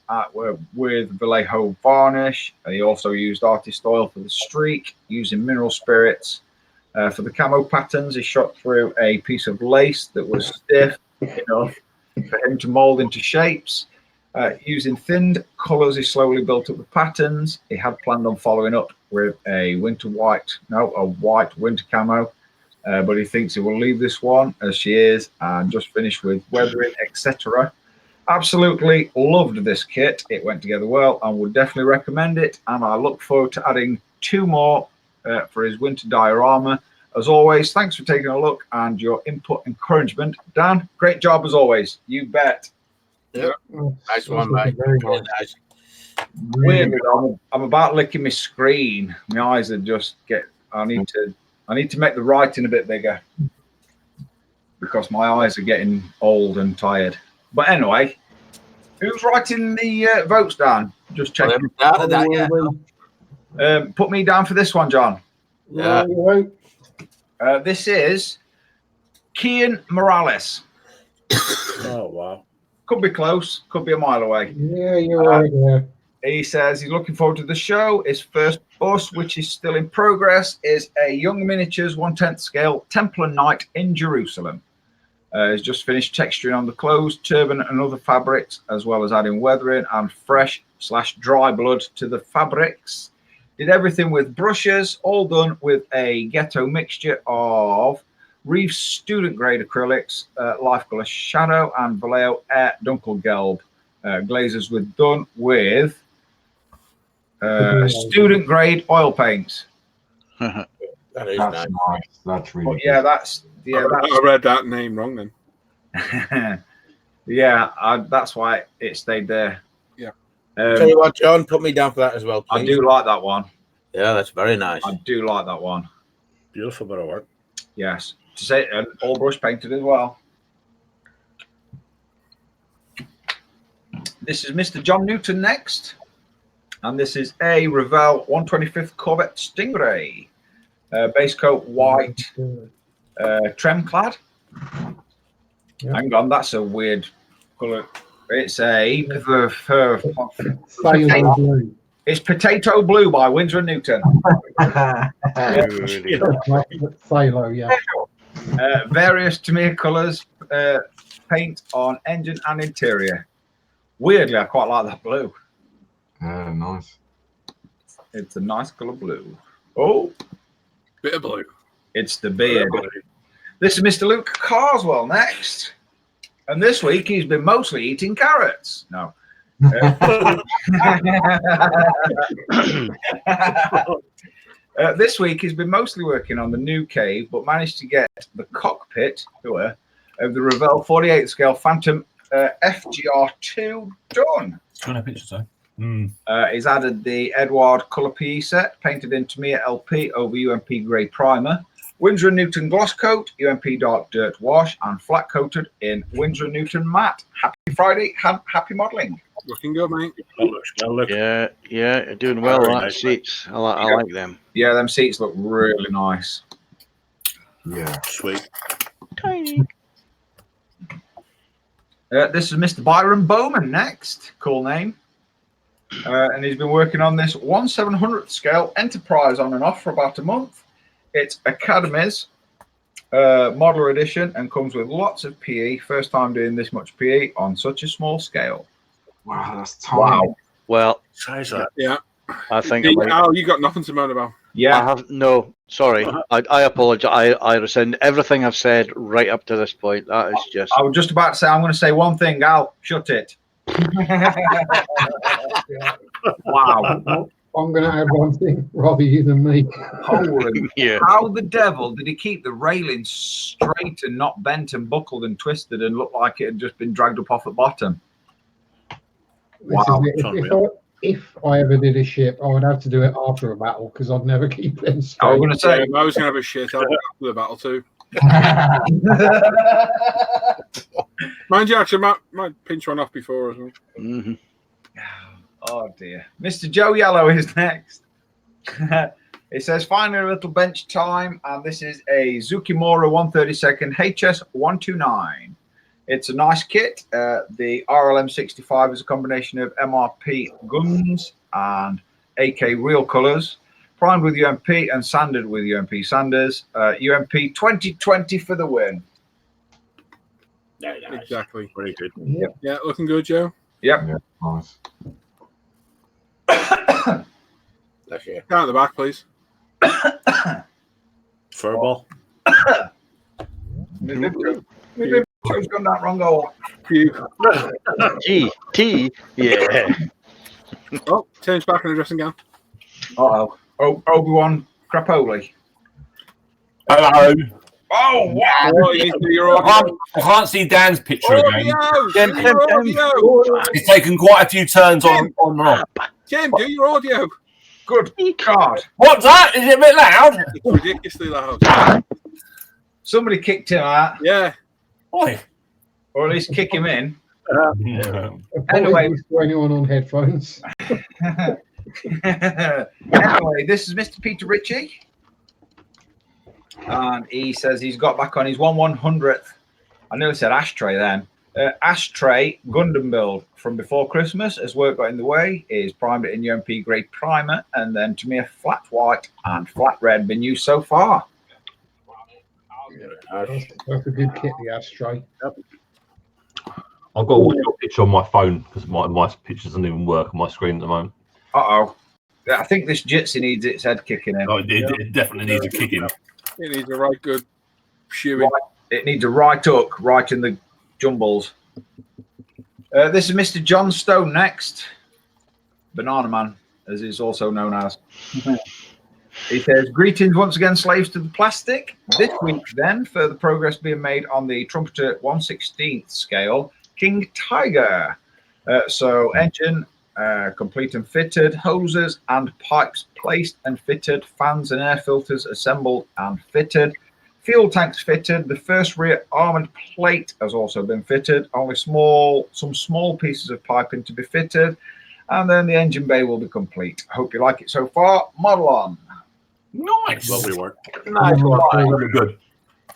with Vallejo varnish. He also used artist oil for the streak, using mineral spirits. For the camo patterns, he shot through a piece of lace that was stiff enough for him to mold into shapes. Using thinned colors, he slowly built up the patterns. He had planned on following up with a white winter camo. But he thinks he will leave this one as she is and just finish with weathering, etc. Absolutely loved this kit. It went together well and would definitely recommend it. And I look forward to adding 2 more for his winter diorama. As always, thanks for taking a look and your input encouragement. Dan, great job as always. You bet. Yep. Nice one, mate. Very Really nice. nice. Weird. I'm about licking my screen. My eyes are just I need to make the writing a bit bigger because my eyes are getting old and tired. But anyway, who's writing the votes down? Just checking. Put me down for this one, John. Yeah. This is Kian Morales. Oh, wow. Could be close. Could be a mile away. Yeah, you're right there. He says he's looking forward to the show. His first bus, which is still in progress, is a Young Miniatures 1/10 scale Templar Knight in Jerusalem. He's just finished texturing on the clothes, turban, and other fabrics, as well as adding weathering and fresh/dry blood to the fabrics. Did everything with brushes, all done with a ghetto mixture of Reeve student grade acrylics, life color shadow, and Vallejo Air Dunkelgelb. Glazers were done with student grade oil paints. That is That's nice. nice. That's really But yeah, that's I read that name wrong then. yeah, that's why it stayed there. Yeah. Tell you what, John, put me down for that as well, please. I do like that one. Yeah, that's very nice. I do like that one. Beautiful bit of work. Yes. To say all brush painted as well. This is Mr. John Newton next. And this is a Revell 125th Corvette Stingray. Base coat white, trem clad. Yeah. Hang on, that's a weird colour. It's a Sailor blue. it's potato blue by Winsor & Newton. Sailor, yeah. Various Tamiya colours, paint on engine and interior. Weirdly, I quite like that blue. Yeah, nice. It's a nice colour blue. Oh, Bit of blue. it's the beard. This is Mr. Luke Carswell next. And this week he's been mostly eating carrots. No. This week he's been mostly working on the new cave, but managed to get the cockpit of the Revell 48 scale Phantom FGR2 done. 200 pictures, though. He's added the Edward Colour PE set, painted in Tamiya LP over UMP Grey Primer, Winsor & Newton Gloss Coat, UMP Dark Dirt Wash, and flat coated in Winsor & Newton Matte. Happy Friday, happy modelling. Looking good, mate. That looks well. Yeah, you're doing well. Very That nice, seats, I like them. Yeah, them seats look really nice. Yeah. Sweet. Tiny. This is Mr. Byron Bowman next. Cool name. And he's been working on this 1/700th scale Enterprise on and off for about a month. It's Academy's modeler edition and comes with lots of PE. First time doing this much PE on such a small scale. Wow, that's tiny. Wow. Well, Size that. Yeah. I think Al, you got nothing to moan about. Yeah. I have no. Sorry, I apologize. I rescind everything I've said right up to this point. That is just. I was just about to say, I'm going to say one thing, Al. Shut it. Wow. I'm going to add one thing, rather you than me. Holy. Yeah. How the devil did he keep the railing straight and not bent and buckled and twisted and looked like it had just been dragged up off the bottom? Wow. If I ever did a ship, I would have to do it after a battle because I'd never keep them straight. I was going to say, Yeah, I was going to have a shit after the battle too. Mind you, actually, might pinch one off before as well. Mm-hmm. Oh dear. Mr. Joe Yellow is next. It says, finally a little bench time, and this is a Zukimura 132nd HS129. It's a nice kit. The RLM 65 is a combination of MRP guns and AK real colors, primed with UMP and sanded with UMP sanders. UMP 2020 for the win. Yeah, nice. Exactly. Very good. Yep. Yeah, looking good, Joe. Yep. Yeah, nice. That's you. Down at the back, please. Furball. Maybe Joe's gone that wrong goal. T. Yeah. Oh, Tim's back in the dressing gown. Uh-oh. Obi-Wan Crapoli. Hello. Oh, wow. Oh, you need to do your I can't see Dan's picture again. audio. He's taken quite a few turns on and off. Jim, do your audio. Good God. What's that? Is it a bit loud? It's ridiculously loud. Somebody kicked him out, Yeah. Oi. or at least kick him in. Apologies Anyway. to anyone on headphones. Anyway, this is Mr. Peter Ritchie. And he says he's got back on his 1/100th. I nearly said ashtray then. Ashtray Gundam build from before Christmas, as work got in the way, is primed it in UMP grade primer, and then to me a flat white and flat red been used so far. That's a good kit, the Ashtray. I've got to watch your picture on my phone because my picture doesn't even work on my screen at the moment. Uh-oh. I think this Jitsi needs its head kicking in. Oh, it definitely needs a kicking. It needs a right good shoeing. Right, it needs a right hook, right in the jumbles. This is Mr. John Stone next. Banana Man, as he's also known as. He says, greetings once again, slaves to the plastic. This week, then, further progress being made on the Trumpeter 1/16th scale, King Tiger. So engine complete and fitted, hoses and pipes placed and fitted, fans and air filters assembled and fitted, fuel tanks fitted, the first rear armoured plate has also been fitted, only some small pieces of piping to be fitted, and then the engine bay will be complete. Hope you like it so far. Model on. Nice. Lovely work. Nice. Looking good.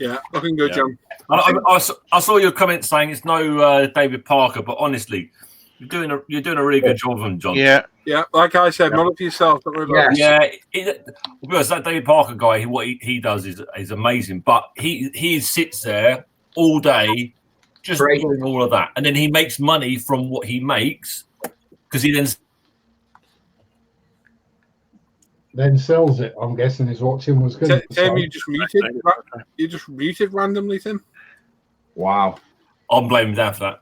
Yeah, looking good, John. I saw your comment saying it's no David Parker, but honestly, you're doing a really good job of him, John. Yeah. Yeah, like I said, model for yourself. Don't worry about it. Yeah. Because that David Parker guy, what he does is amazing. But he sits there all day just doing all of that, and then he makes money from what he makes because he then sells it. I'm guessing is what Tim was going to say. Tim, you just muted randomly, Tim. Wow. I'm blaming Dan for that.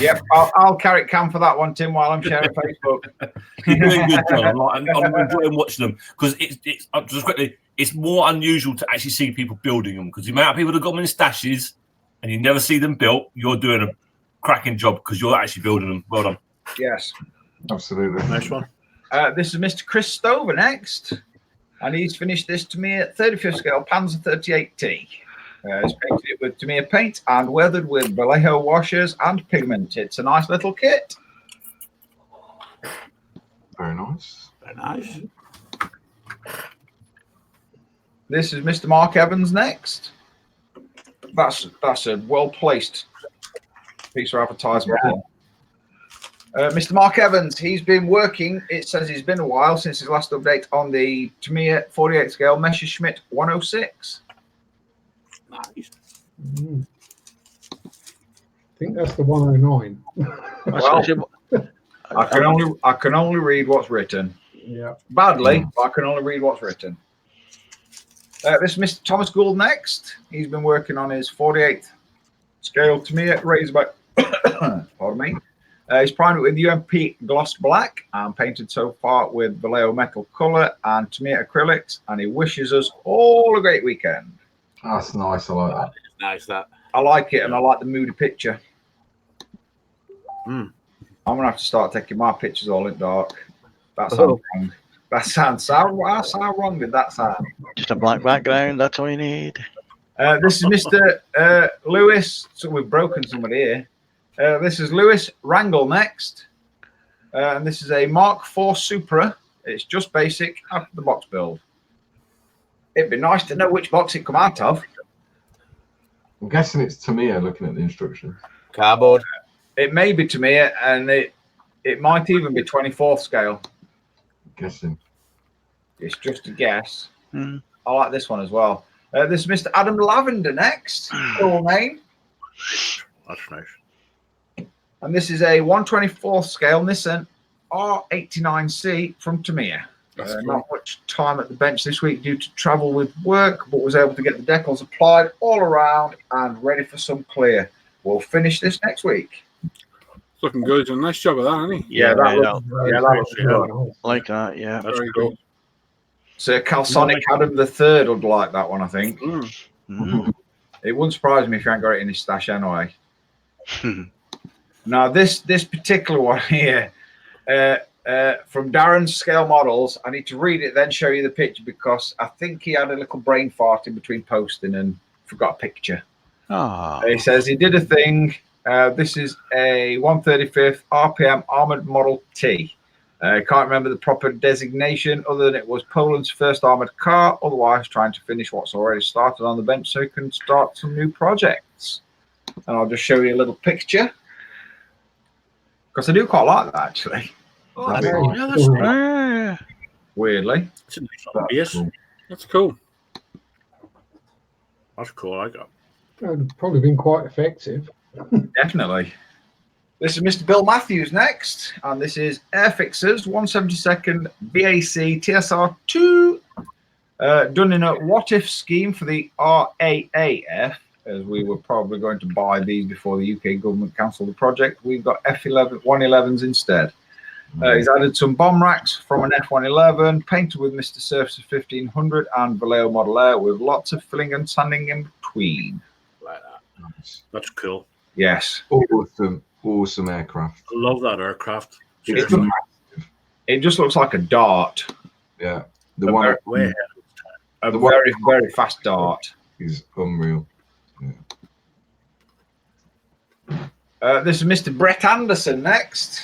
Yep, I'll carry Cam for that one, Tim, while I'm sharing Facebook. You're doing good, John. I'm enjoying watching them because it's just quickly. It's more unusual to actually see people building them because the amount of people that got them in stashes and you never see them built. You're doing a cracking job because you're actually building them. Well done. Yes, absolutely. Nice one. This is Mr. Chris Stover next, and he's finished this to me at 35th scale Panzer 38T. He's painted it with Tamiya paint and weathered with Vallejo washers and pigment. It's a nice little kit. Very nice. Very nice. This is Mr. Mark Evans next. That's a well-placed piece of advertisement. Yeah. Mr. Mark Evans, he's been working, it says he's been a while since his last update on the Tamiya 48 scale Messerschmitt 106. Nice. I think that's the 109. Well, I can only read what's written. Yeah. Badly, but I can only read what's written. This is Mr. Thomas Gould next. He's been working on his 48th scale Tamiya Razorback. Pardon me. He's primed it with UMP gloss black and painted so far with Vallejo metal colour and Tamiya acrylics, and he wishes us all a great weekend. That's nice. I like that. Nice, that. I like it, and I like the moody picture. Mm. I'm going to have to start taking my pictures all in dark. That sounds wrong. That sounds how wrong did that sound? Just a black background, that's all you need. This is Mr. Lewis. So we've broken somebody here. This is Lewis Wrangle next. And this is a Mark IV Supra. It's just basic after the box build. It'd be nice to know which box it come out of. I'm guessing it's Tamiya looking at the instructions. Cardboard. It may be Tamiya, and it might even be 24th scale. Guessing. It's just a guess. Mm. I like this one as well. This is Mr. Adam Lavender next. Full name. That's nice. And this is a 124th scale Nissan R89C from Tamiya. Not much time at the bench this week due to travel with work, but was able to get the decals applied all around and ready for some clear. We'll finish this next week. It's looking good. A nice job of that, hasn't he? Yeah, that looks good. Like that, yeah. That's very cool. good. So Calsonic Adam the Third would like that one, I think. Mm. It wouldn't surprise me if you hadn't got it in his stash anyway. Now, this particular one here, from Darren's Scale Models, I need to read it, then show you the picture because I think he had a little brain fart in between posting and forgot a picture. Oh. He says he did a thing. This is a 135th RPM Armored Model T. I can't remember the proper designation other than it was Poland's first armored car, otherwise trying to finish what's already started on the bench so he can start some new projects. And I'll just show you a little picture. Because I do quite like that, actually. Oh, Have that's, it- yeah, that's neat. Weirdly. It's a nice little base. That's cool. That's cool. I got. It'd probably been quite effective. Definitely. This is Mr. Bill Matthews next, and this is Airfixers 172nd BAC TSR2, done in a what-if scheme for the RAAF, as we were probably going to buy these before the UK government cancelled the project. We've got F-111s instead. He's added some bomb racks from an F-111, painted with Mr. Surfacer 1500 and Vallejo Model Air, with lots of filling and sanding in between. Like that. That's cool. Yes. Awesome aircraft. I love that aircraft. It's Seriously. It just looks like a dart. Yeah. The one Way a very, very fast dart. is unreal. This is Mr. Brett Anderson next.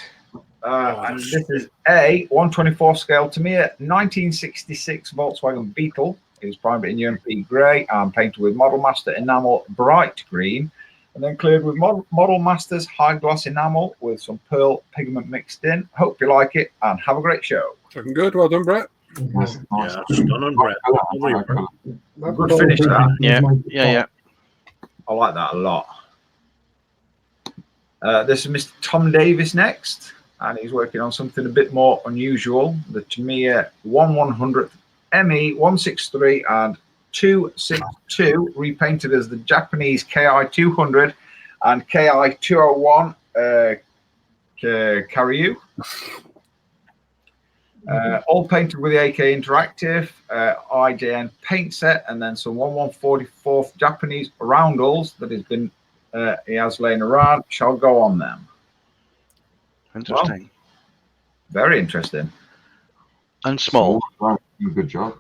And this is a 124 scale Tamiya 1966 Volkswagen Beetle. It was primed in UMP grey and painted with Model Master enamel bright green, and then cleared with Model Master's high gloss enamel with some pearl pigment mixed in. Hope you like it and have a great show. Looking good. Well done, Brett. That's nice. Yeah, stunning, Brett. Good finish, that. Yeah. I like that a lot. This is Mr. Tom Davis next, and he's working on something a bit more unusual. The Tamiya 1100th ME 163 and 262 repainted as the Japanese KI 200 and KI 201 Karyu. All painted with the AK Interactive IJN paint set, and then some 1144th Japanese roundels that he has laying around shall go on them. Interesting. Well, very interesting. And small. Good job.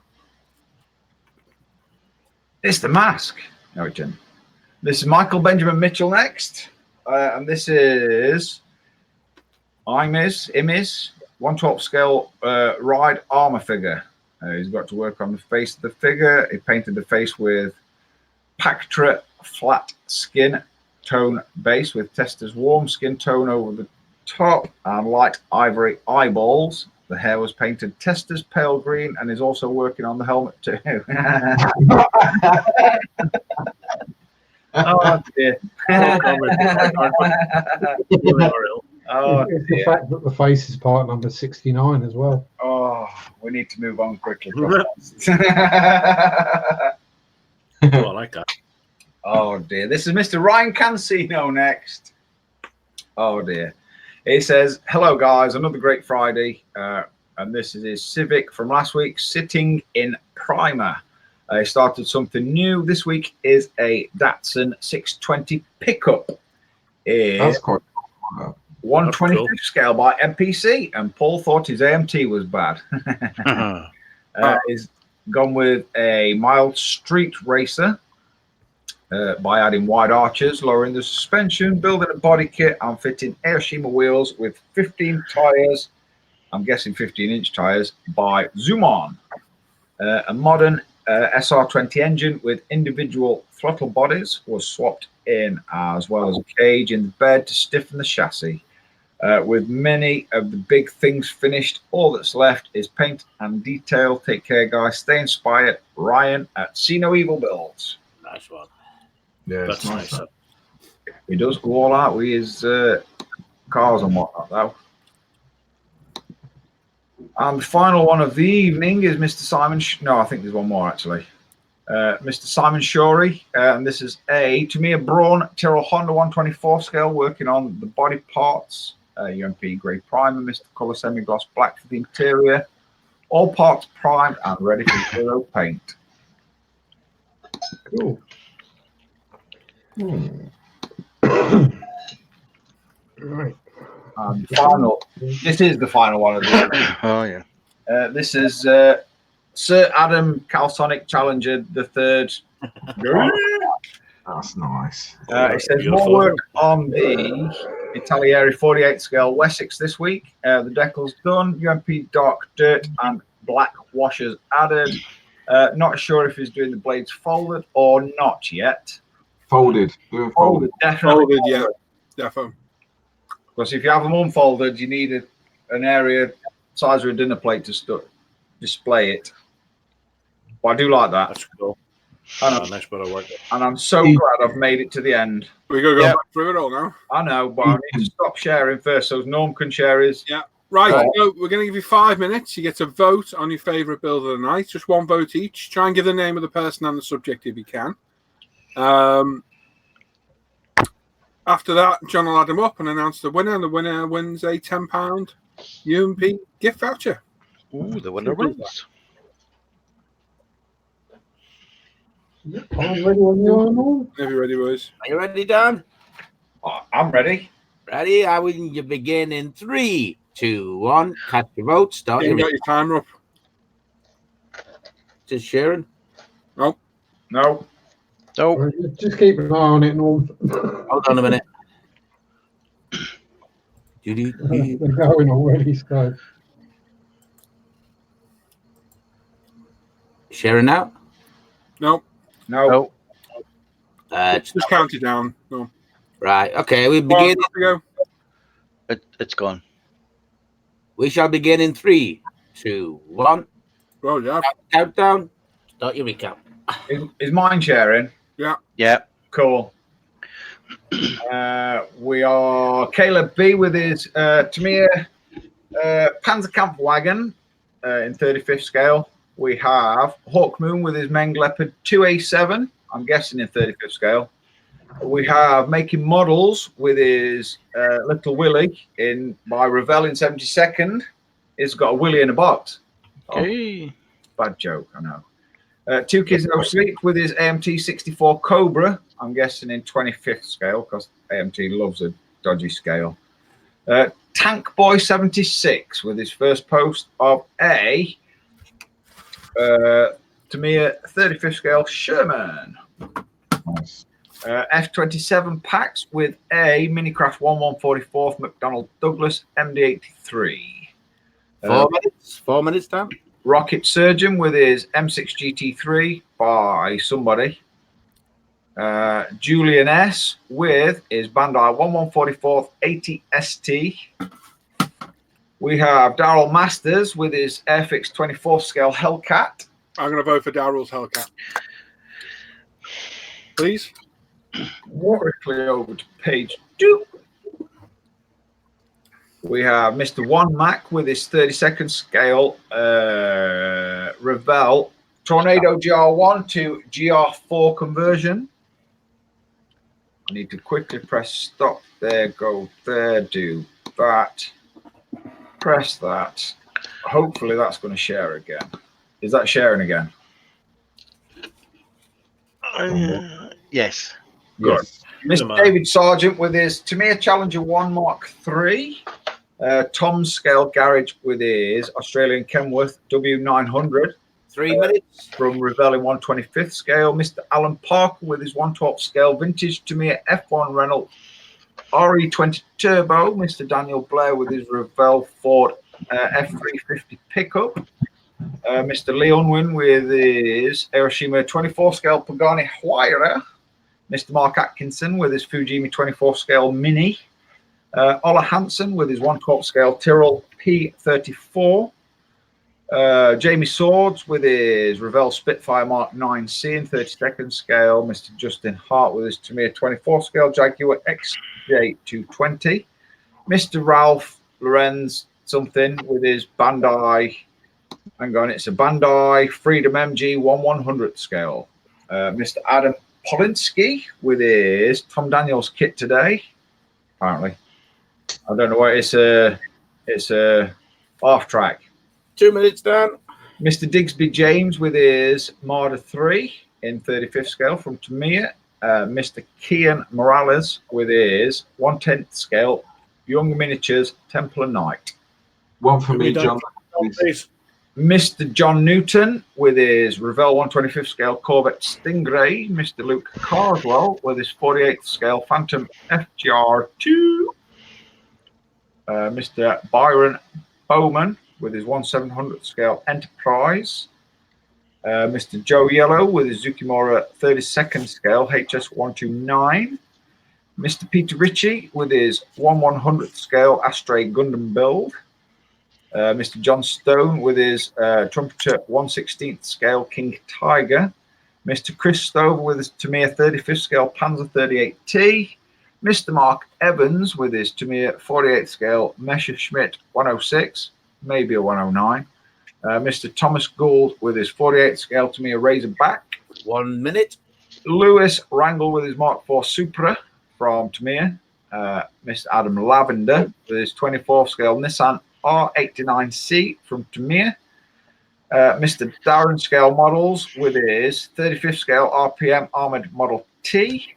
It's the mask. No, it didn't. This is Michael Benjamin Mitchell next, and this is IMIS 112 scale ride armor figure. He's got to work on the face of the figure. He painted the face with Pactra flat skin tone base with Tester's warm skin tone over the top and light ivory eyeballs. The hair was painted Tester's pale green, and is also working on the helmet too. Oh dear. Oh, it's the fact that the face is part number 69 as well. Oh, we need to move on quickly. Oh, I like that. Oh dear. This is Mr. Ryan Cancino next. Oh dear. He says, "Hello guys, another great Friday." And this is his Civic from last week, sitting in primer. He started something new. This week is a Datsun 620 pickup. That's quite cool. 125 scale by MPC, and Paul thought his AMT was bad. He's gone with a mild street racer by adding wide arches, lowering the suspension, building a body kit, and fitting Aoshima wheels with 15 tires. I'm guessing 15-inch tires by Zoomon. A modern SR20 engine with individual throttle bodies was swapped in, as well as a cage in the bed to stiffen the chassis. With many of the big things finished, all that's left is paint and detail. Take care, guys. Stay inspired. Ryan at See No Evil Builds. Nice one. Yeah, That's nice. He does go all out with his cars and whatnot, though. And the final one of the evening is Mr. Simon. No, I think there's one more actually. Mr. Simon Shorey, and this is a Tamiya Braun Tyrrell Honda 124 scale, working on the body parts. UMP grey primer, Mr. Colour semi-gloss black for the interior. All parts primed and ready for zero paint. Cool. Right. And final. This is the final one of the evening. Oh yeah. This is Sir Adam Calsonic Challenger the third. That's nice. It says more work on the Italieri 48 scale Wessex this week. The decal's done. UMP dark dirt and black washers added. Not sure if he's doing the blades folded or not yet. Folded. Do a folded. Definitely. Folded, yeah. Defo. Because if you have them unfolded, you need an area size of a dinner plate to display it. But I do like that. That's cool. And Nice bit of work. And I'm so glad I've made it to the end. We're going to go back through it all now. I know, but I need to stop sharing first so Norm can share his. Yeah. Right. So we're going to give you 5 minutes. You get to vote on your favourite build of the night. Just one vote each. Try and give the name of the person and the subject if you can. After that, John will add them up and announce the winner, and the winner wins a £10 UMP gift voucher. Ooh, the winner wins. I'm ready when you are, Norm. If you're ready, boys. Are you ready, Dan? I'm ready. Ready? I will you begin in 3, 2, 1. Cast your vote. Start You got your timer up. Just sharing. No. No. Just keep an eye on it, Norm. Hold on a minute. They're going already, so. Sharing now? No. No. Just count it down. No. Right. Okay. We begin. It's gone. We shall begin in 3, 2, 1. Well, yeah. Countdown. Start your recap. Is mine sharing? Yeah. Yeah. Cool. We are Caleb B with his Tamiya Panzerkampfwagen in 35th scale. We have Hawk Moon with his Meng Leopard 2A7, I'm guessing in 35th scale. We have Making Models with his Little Willie by Revell in 72nd. It's got a Willie in a box. Okay. Bad joke, I know. Two Kids No Sleep with his AMT 64 Cobra, I'm guessing in 25th scale because AMT loves a dodgy scale. Tank Boy 76 with his first post of a Tamiya 35th scale Sherman. Nice. F27 packs with a Minicraft 1144th McDonnell Douglas MD83. 4 minutes, Dan. Rocket Surgeon with his M6 GT3 by somebody. Julian S with his Bandai 1144th 80 ST. We have Daryl Masters with his Airfix 24th scale Hellcat. I'm going to vote for Daryl's Hellcat. Please. Quickly over to page 2. We have Mr. One Mac with his 32nd scale Revell Tornado GR1 to GR4 conversion. I need to quickly press stop. There, go there, do that. Press that. Hopefully that's going to share again. Is that sharing again? Yes. Good. Yes. Mr. David Sargent with his Tamiya Challenger 1 Mark III. Tom's Scale Garage with his Australian Kenworth W900. 3 minutes. From Revell in 125th scale. Mr. Alan Parker with his 112th scale vintage Tamiya F1 Renault RE20 Turbo. Mr. Daniel Blair with his Revell Ford F350 pickup. Mr. Lee Unwin with his Hiroshima 24 scale Pagani Huayra. Mr. Mark Atkinson with his Fujimi 24 scale Mini. Ola Hansen with his 112 scale Tyrrell P34. Jamie Swords with his Revell Spitfire Mark 9C in 32nd scale. Mr. Justin Hart with his Tamiya 24 scale Jaguar XJ220. Mr. Ralph Lorenz something with his Bandai. Hang on, it's a Bandai Freedom MG 1/100th scale. Mr. Adam Polinsky with his Tom Daniels kit today. Apparently, I don't know what it's a half track. 2 minutes, Dan. Mr. Digsby James with his Marder 3 in 35th scale from Tamiya. Mr. Kian Morales with his 1/10th scale Young Miniatures Templar Knight. One for me, John. Please. Mr. John Newton with his Revell 125th scale Corvette Stingray. Mr. Luke Carswell with his 48th scale Phantom FGR2. Mr. Byron Bowman with his 1/700th scale Enterprise. Mr. Joe Yellow with his Zukimura 32nd scale HS129. Mr. Peter Ritchie with his 1/100th scale Astray Gundam build. Mr. John Stone with his Trumpeter 1/16th scale King Tiger. Mr. Chris Stover with his Tamiya 35th scale Panzer 38T. Mr. Mark Evans with his Tamiya 48th scale Messerschmitt 106, maybe a 109. Mr. Thomas Gould with his 48th scale Tamiya Razorback. 1 minute. Lewis Wrangle with his Mark IV Supra from Tamiya. Mr. Adam Lavender with his 24th scale Nissan R89C from Tamiya. Mr. Darren Scale Models with his 35th scale RPM Armored Model T.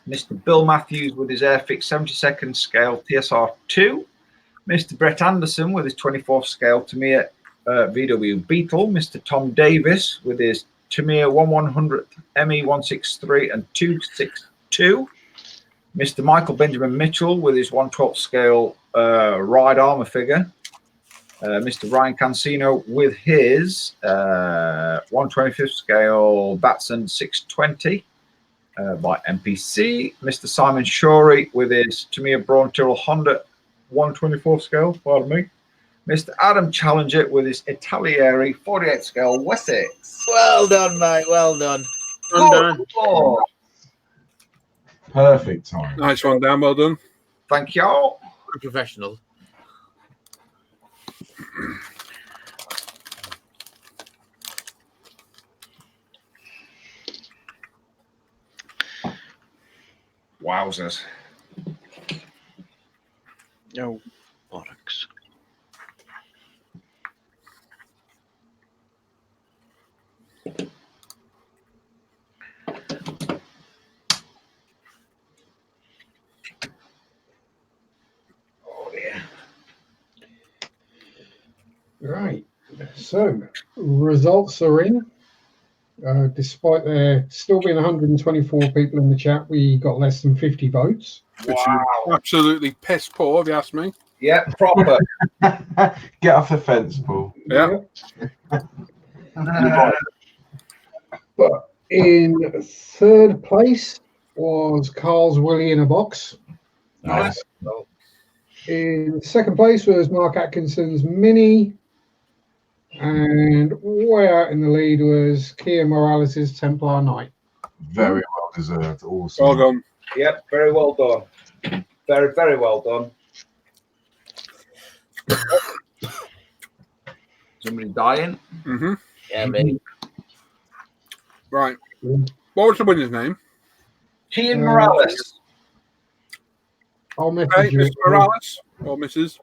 Mr. Bill Matthews with his Airfix 72nd scale TSR2. Mr. Brett Anderson with his 24th scale Tamiya VW Beetle. Mr. Tom Davis with his Tamiya 1/100th ME163 and 262. Mr. Michael Benjamin Mitchell with his 1/12th scale Ride Armor figure. Mr. Ryan Cancino with his 1/25th scale Datsun 620 by MPC. Mr. Simon Shorey with his Tamiya Braun Tyrrell Honda 1/24th scale, pardon me. Mr. Adam Challenger with his Italieri 48th scale Wessex. Well done, mate. Well done. Well done. Lord. Perfect time. Nice one, Dan. Well done. Thank y'all. Professional. Wowzers. No bollocks. Oh dear. Right. So results are in. Despite there still being 124 people in the chat, we got less than 50 votes. Which is absolutely piss poor, if you ask me. Yeah, proper. Get off the fence, Paul. Yeah. But in third place was Carl's Willie in a box. Nice. In second place was Mark Atkinson's Mini. And way out in the lead was Kia Morales' Templar Knight. Very well deserved. Awesome. Well done. Yep, very well done. Very, very well done. Somebody dying? Mm-hmm. Yeah, me. Right. What was the winner's name? Kian Morales. I'll message Okay, you. Mr. Morales or Mrs.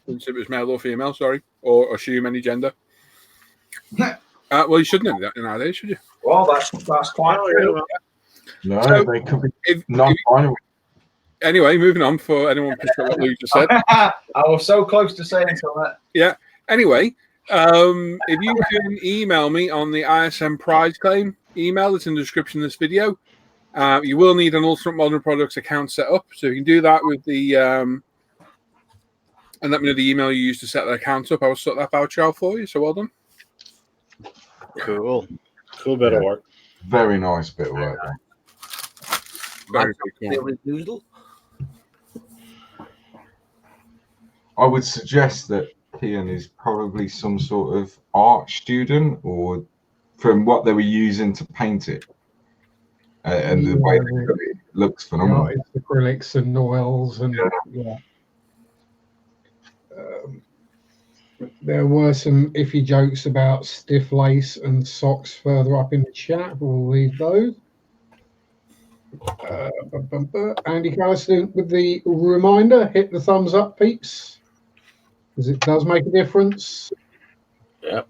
Didn't say it was male or female, sorry. Or assume any gender. Well, you shouldn't know that nowadays, should you? Well, that's quite true. No, So, they could be if- non-binary. Anyway, moving on for anyone pissed off what Lou just said. I was so close to saying something. Yeah. Anyway, if you can email me on the ISM prize claim email that's in the description of this video, you will need an Ultimate Modern Products account set up. So you can do that with the and let me know the email you used to set that account up. I will sort that voucher out for you. So well done. Cool. Cool bit of work. Very nice bit of work. Very Noodle. I would suggest that Kian is probably some sort of art student, or from what they were using to paint it, and the way they do it looks phenomenal. It's acrylics and oils and yeah. There were some iffy jokes about stiff lace and socks further up in the chat. We'll leave those. Andy Carson with the reminder, hit the thumbs up, peeps, because it does make a difference. Yep.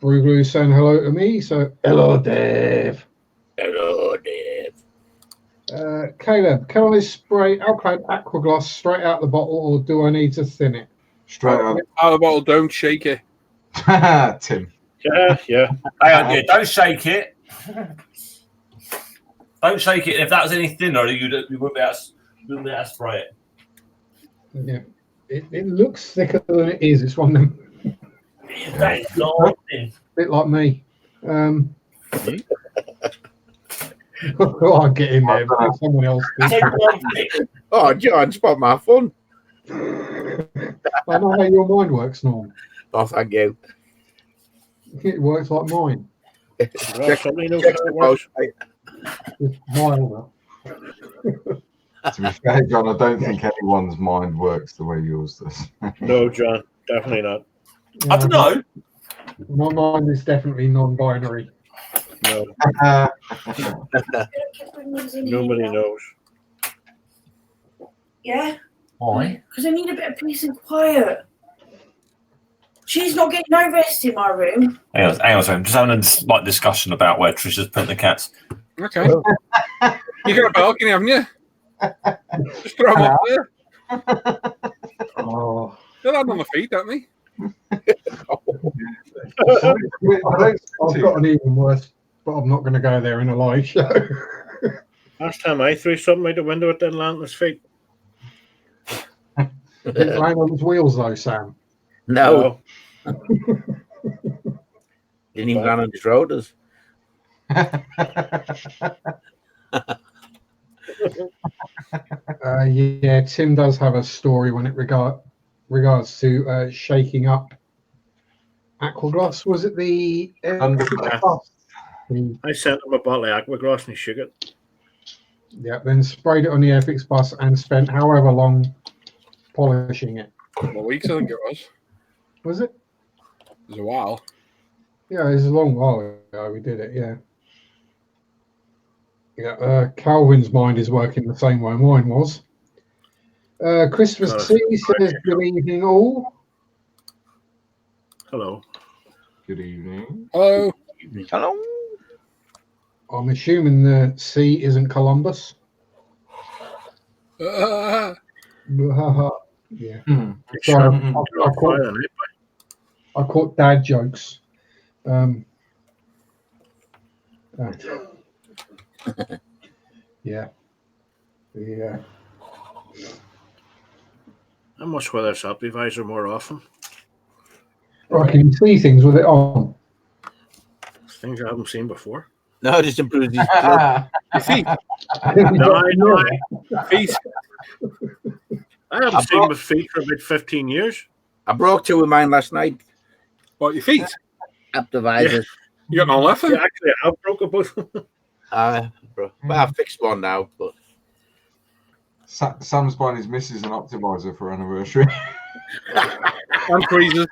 Bruglu saying hello to me, so hello, Dave. Hello, Dave. Caleb, can I spray Alclad Aquagloss straight out the bottle, or do I need to thin it? Straight up. Out of the bottle, don't shake it. Tim. Yeah, yeah. Hang on, yeah, don't shake it. Don't shake it. If that was any thinner, you wouldn't be able to spray it. Yeah, it looks thicker than it is. It's one of them. Bit like me. I'll get in there. But someone else. Oh, John, spot my fun. I know how your mind works, Norm. Oh, thank you. It works like mine. Somebody knows how it works. It's milder. To be fair, John, I don't think anyone's mind works the way yours does. No, John, definitely not. I don't know. My mind is definitely non-binary. No. Nobody knows. Yeah? Why? Because I need a bit of peace and quiet. She's not getting no rest in my room. Hang on a second. Just having a slight discussion about where Trisha's putting the cats. Okay. You got a balcony, haven't you? Just throw them up there. Oh. They'll land on the feet, don't they? I've got an even worse, but I'm not going to go there in a live show. Last time I threw something out the window, it didn't land on his feet. Did it land on his wheels though, Sam? No. Didn't even land on his rotors. Yeah, Tim does have a story when it regards to shaking up Aquagloss. Was it the I sent him a bottle of Aquagloss and he shook it. Yeah, then sprayed it on the Airfix bus and spent however long polishing it. What weeks I think it was. Was it? It was a while. Yeah, it was a long while ago we did it, yeah. Yeah, Calvin's mind is working the same way mine was. Christopher C says, good evening all. Hello. Good evening. Hello. Hello. I'm assuming the C isn't Columbus. Yeah. Sorry, I caught dad jokes. Yeah. Yeah. I must wear this up visor more often. Right, can you see things with it on? Things I haven't seen before. No, just improves his feet. No, feet. I haven't seen my feet for about 15 years. I broke two of mine last night. What, your feet? Up the visors. You got no left? Yeah, actually, I broke a both. Well, I fixed one now, but Sam's buying his missus an optimizer for anniversary. And freezers.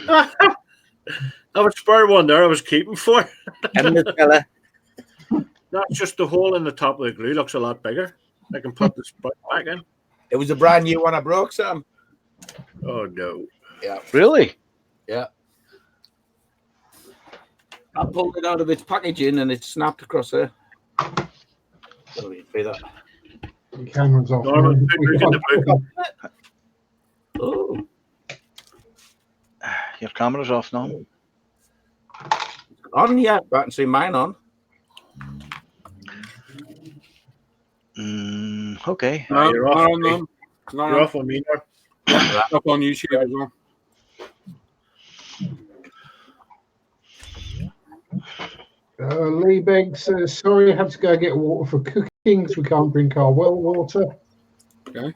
I would spare one there I was keeping for. And the fella. That's just the hole in the top of the glue looks a lot bigger. I can put the spot back in. It was a brand new one I broke, Sam. Oh no. Yeah. Really? Yeah. I pulled it out of its packaging and it snapped across there. So you see that? The camera's off. Oh. Your camera's off now. On, yeah, but I can see mine on. Okay. No, you're off on them. You're off on me now. Up on YouTube as well. Lee Begg says, sorry, I have to go get water for cooking because we can't drink our well water. Okay.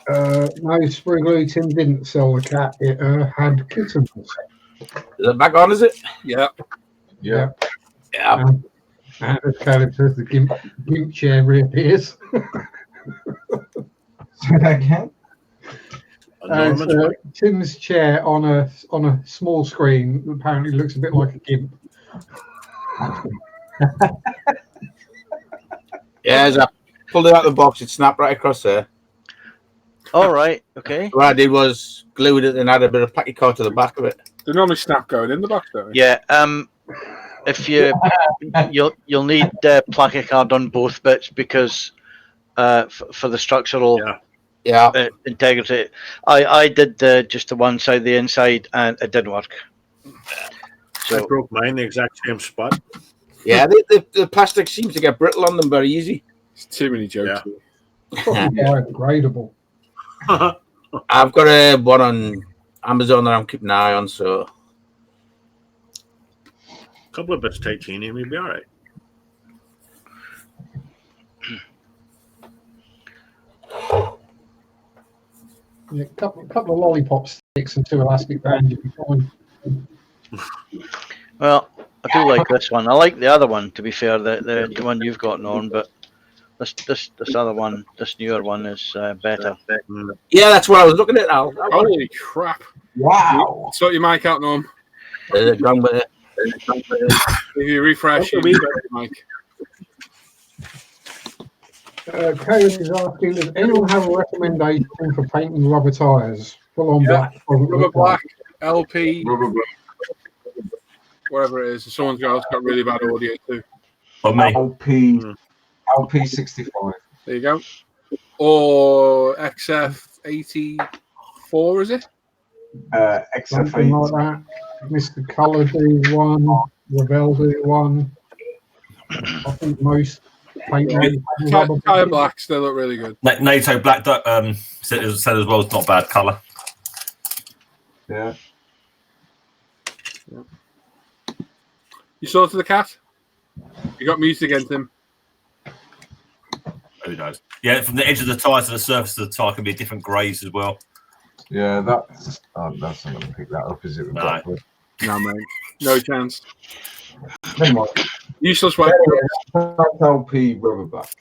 No, Spriggly Tim didn't sell the cat. It had kittens. Is it back on, is it? Yeah. Yeah. Yeah. And as Caleb says, the gimp chair reappears. Say that again. Tim's chair on a small screen apparently looks a bit like a gimp. Yeah, as I pulled it out of the box, it snapped right across there. All right. Okay. What I did was glued it and add a bit of packy cord to the back of it. They normally snap going in the back, don't they? Yeah. If you'll need plaque card on both bits because for the structural integrity. I did just the one side, the inside, and it didn't work. So I broke mine the exact same spot. Yeah, the plastic seems to get brittle on them very easy. It's too many jokes. Probably biodegradable. I've got one on Amazon that I'm keeping an eye on. So A couple of bits of titanium, you'd be all right. Yeah, a couple of lollipop sticks and 2 elastic bands, you'd be fine. Well, I do like this one. I like the other one, to be fair, the one you've got, Norm, but this other one, this newer one is better. Yeah, that's what I was looking at now. Holy crap. Wow. Sort your mic out, Norm. There's a drum with it. If you refresh your mic. Karen is asking, does anyone have a recommendation for painting rubber tyres? Full on black. Rubber black, LP, Rubber black. whatever it is. Someone's got really bad audio too. For me. LP 65. There you go. Or XF84, is it? Something XF8. like that. Mr. Colour do one. Ravel do one. I think most paint Tyre blacks, they look really good. NATO black said as well. It's not a bad colour. Yeah. You sorted the cat? You got music against him? Who knows? Yeah, from the edge of the tyre to the surface of the tyre can be different greys as well. Yeah, that's not going to pick that up, is it? No. No, mate. No chance. Never mind. Useless way. That's LP rubber black.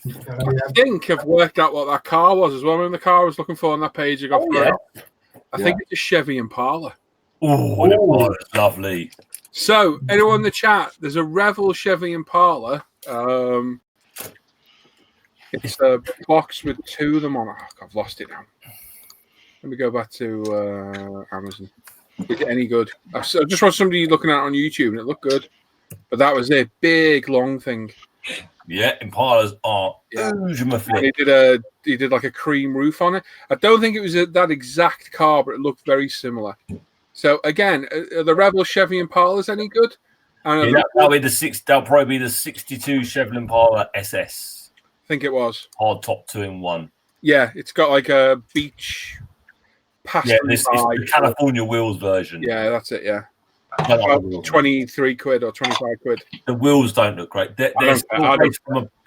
I think I've worked out what that car was as well. Remember the car I was looking for on that page you got I think it's a Chevy Impala. Oh, it's lovely. So, anyone in the chat, there's a Revel Chevy Impala. It's a box with 2 of them on it. Oh, I've lost it now. Let me go back to Amazon. Is it any good? I just watched somebody looking at it on YouTube and it looked good. But that was a big, long thing. Yeah, Impalas are huge. And he did like a cream roof on it. I don't think it was that exact car, but it looked very similar. So again, are the Revel Chevy Impalas any good? Yeah, that'll probably be the 62 Chevy Impala SS. I think it was hard top 2-in-1. Yeah, it's got like a beach. Yeah, it's the California wheels version. Yeah, that's it. Yeah, about 23 quid or 25 quid. The wheels don't look great. They're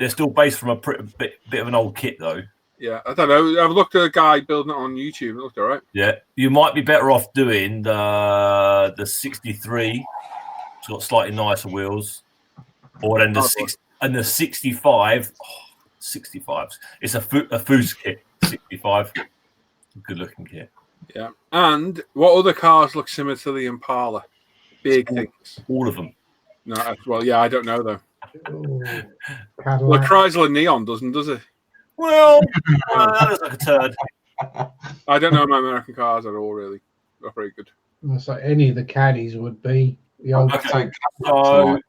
still based from a bit of an old kit though. Yeah, I don't know. I've looked at a guy building it on YouTube. It looked all right. Yeah, you might be better off doing the 63. It's got slightly nicer wheels, or then the 65. 65s. It's a Foos kit. 65. Good looking kit. Yeah. And what other cars look similar to the Impala? Big things. All of them. No, well, yeah, I don't know though. Cadillac. Well, Chrysler Neon doesn't, does it? Well, that looks like a turd. I don't know my American cars at all, really. They're very good. So any of the caddies would be the old. Okay. Oh,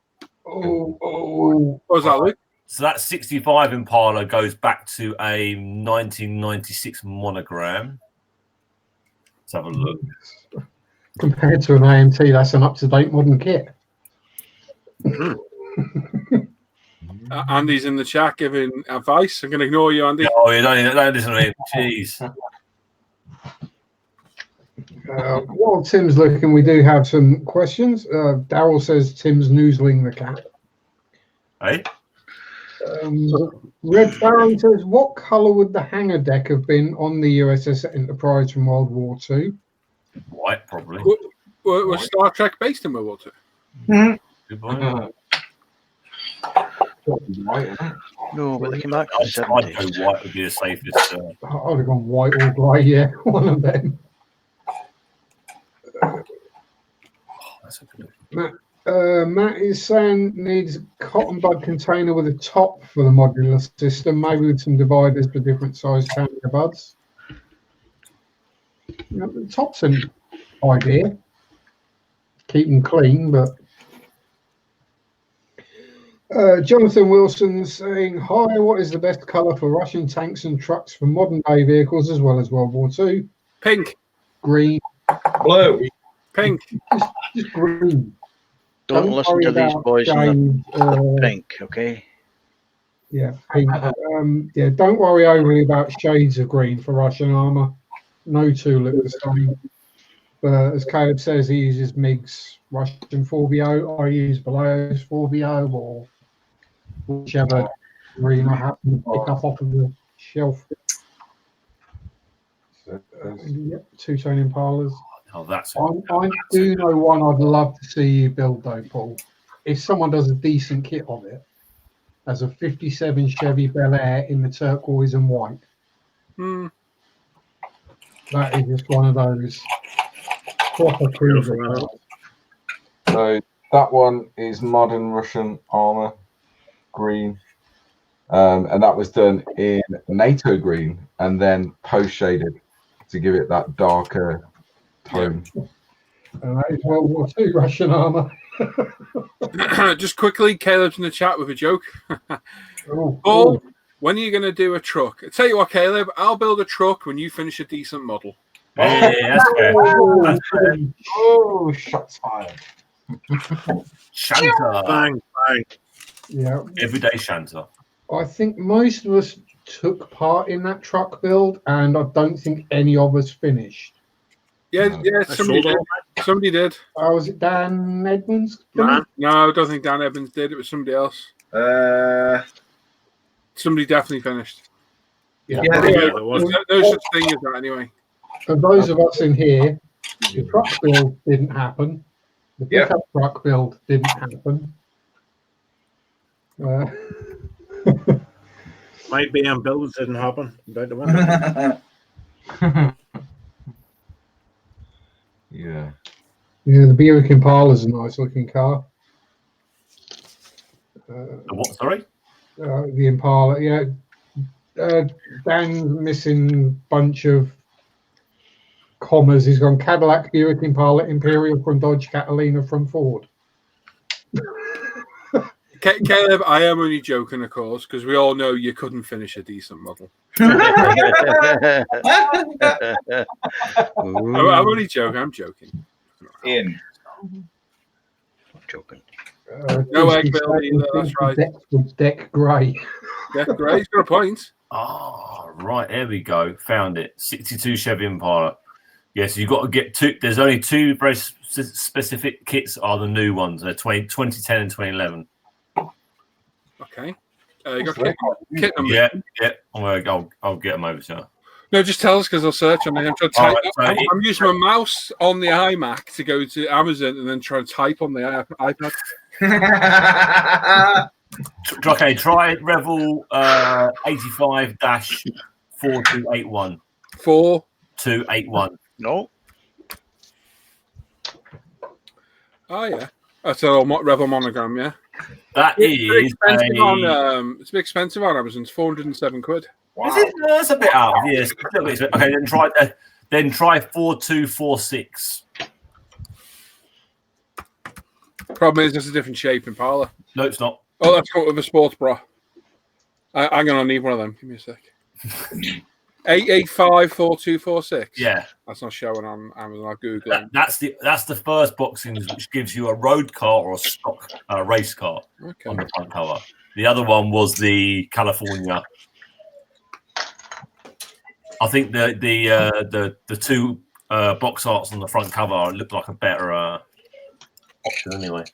what was that, Luke? So that 65 Impala goes back to a 1996 monogram. Let's have a look. Compared to an AMT, that's an up-to-date modern kit. Andy's in the chat giving advice. I'm going to ignore you, Andy. Oh, you don't listen to him. Jeez. While Tim's looking, we do have some questions. Daryl says Tim's noozling the cat. Hey? Red Baron says, what colour would the hangar deck have been on the USS Enterprise from World War II? White, probably. Was Star Trek based in World War II? Good boy. No, but they came back. I'd go white would be the safest. I'd have gone white or grey, yeah, one of them. That's a good Matt is saying needs a cotton bud container with a top for the modular system, maybe with some dividers for different size camera buds. You know, the top's an idea. Keep them clean, but Jonathan Wilson saying, hi, what is the best colour for Russian tanks and trucks for modern day vehicles as well as World War II? Pink. Green. Blue. Pink. Just green. Don't listen to these boys in the pink, okay? Yeah, pink. Yeah, don't worry overly about shades of green for Russian armor. No two look the same. But as Caleb says, he uses MiG's Russian 4BO. I use Vallejo's 4BO or whichever green I happen to pick up off of the shelf. Yep, two-tone Impalas. Oh, that's I do know one I'd love to see you build though, Paul. If someone does a decent kit of it, as a 57 Chevy Bel Air in the turquoise and white. That is just one of those proper cruiser cars. So that one is modern Russian armor green, and that was done in NATO green and then post shaded to give it that darker tone. And that is World War II Russian armor. Just quickly, Caleb's in the chat with a joke. Paul, when are you going to do a truck? I tell you what, Caleb, I'll build a truck when you finish a decent model. Yeah, that's fair. That's fair. Oh, shots fired. Shanta. Bang, bang. Yeah. Everyday Shanta. I think most of us took part in that truck build, and I don't think any of us finished. Yeah, somebody did. Somebody did. Oh, was it Dan Edmonds? No, I don't think Dan Evans did. It was somebody else. Somebody definitely finished. Yeah, there was no such thing as that anyway. For those of us in here, the truck build didn't happen. The pickup truck build didn't happen. My BM builds didn't happen. About the window. Yeah. Yeah, the Buick Impala is a nice looking car. What? Sorry. The Impala. Yeah. Dan's missing bunch of commas. He's gone Cadillac, Buick Impala, Imperial from Dodge, Catalina from Ford. Caleb, I am only joking, of course, because we all know you couldn't finish a decent model. I'm only joking. I'm joking. Ian. Joking. No egg build either. That's right. Deck grey. Deck grey. He's got a point. Oh, right. There we go. Found it. 62 Chevy Impala. Yes, you've got to get two. There's only two very specific kits are the new ones. They're 2010 and 2011. Okay. You got kit number. Yeah. I'll get them over to you. No, just tell us because I'll search on it. I'm using my mouse on the iMac to go to Amazon and then try and type on the iPad. Okay, try Revel 85-4281. 4281. No. Oh yeah, that's a Revel monogram. Yeah, that is expensive on. It's a bit expensive on Amazon. It's £407. Wow. Is it? No, that's a bit out. Yes. Okay, then try 4246. Problem is, it's a different shape Impala. No, it's not. Oh, that's got with a sports bra. I'm gonna need one of them. Give me a sec. 885-4246. Yeah, that's not showing on Amazon. I'll Google it. That's the first boxing which gives you a road car or a stock race car on the front cover. The other one was the California. I think the two box arts on the front cover look like a better option anyway.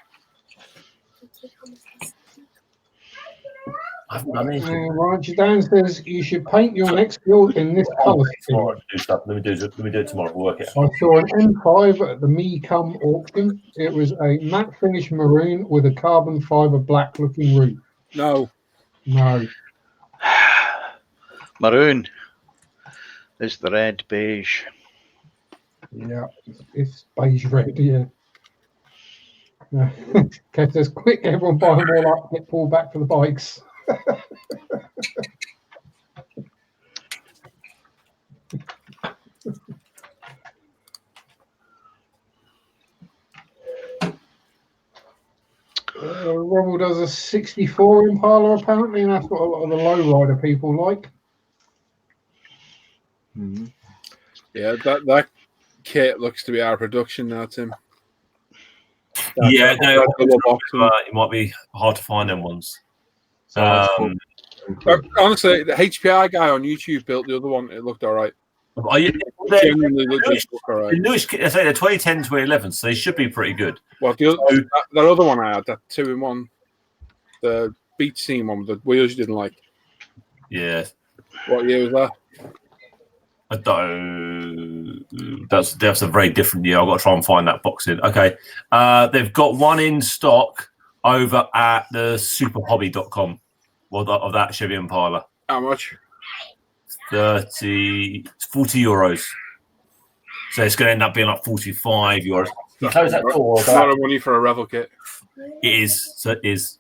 I haven't done anything. Roger Dan says you should paint your next build in this colour scheme. Let me do it tomorrow. We'll work it out. I saw an M5 at the Me-Cum auction. It was a matte finish maroon with a carbon fibre black looking roof. No. Maroon is the red beige. Yeah, it's beige red, yeah. Okay, says quick, everyone buy them all up, get pulled back for the bikes. Rommel does a 64 Impala apparently, and that's what a lot of the lowrider people like. Mm-hmm. Yeah, that kit looks to be out of production now, Tim. It might be hard to find them ones. Honestly, the HPI guy on YouTube built the other one. It looked all right. Genuinely looked all right. The newest kit, I say they're 2010, 2011, so they should be pretty good. Well, that other one I had, that 2-in-1, the beat scene one, the wheels you didn't like. Yeah. What year was that? I don't. That's a very different year. I've got to try and find that box in. Okay. They've got one in stock over at the superhobby.com of that Chevy Impala. How much? 40 euros. So it's going to end up being like 45 euros. You close that door. It's a lot of money for a Revel kit. It is. So it is.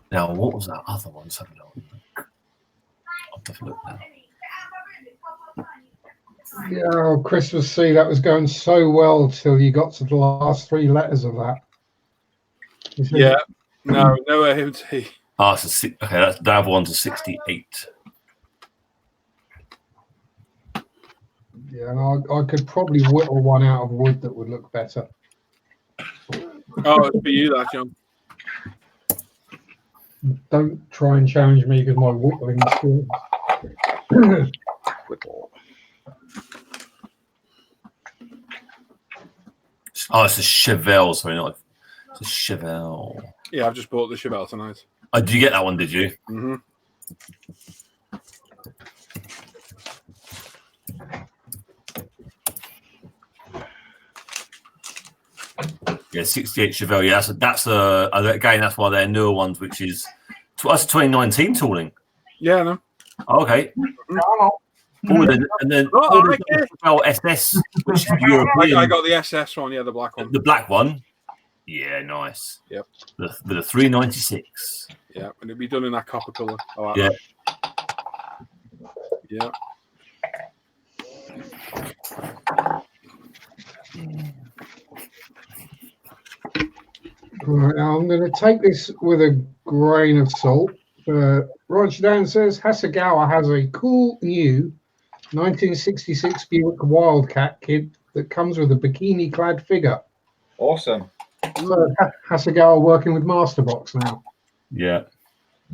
Now, what was that other one? Let's have a look. I'll have a look now. Yeah, Christmas C, that was going so well till you got to the last 3 letters of that. Yeah, no AMT. Oh, it's okay, that's the other one's a 68. Yeah, and I could probably whittle one out of wood that would look better. Oh, it's for you, that, John. Don't try and challenge me because my whittling skills. Whittle. Oh, it's a Chevelle. Sorry, not. It's a Chevelle. Yeah, I've just bought the Chevelle tonight. Oh, did you get that one? Did you? Mm-hmm. Yeah, 68 Chevelle. Yeah, that's again, that's one of their newer ones, which is that's 2019 tooling. Yeah, no. Oh, okay. And then Chevelle SS, which is European. I got the SS one, yeah, the black one. The black one. Yeah, nice. Yep. The 396. Yeah, and it'd be done in that copper colour. Yeah. Yeah. Right, now I'm going to take this with a grain of salt. Roger Dan says Hasegawa has a cool new 1966 Buick Wildcat kit that comes with a bikini-clad figure. Awesome. So Hasegawa working with Masterbox now. Yeah.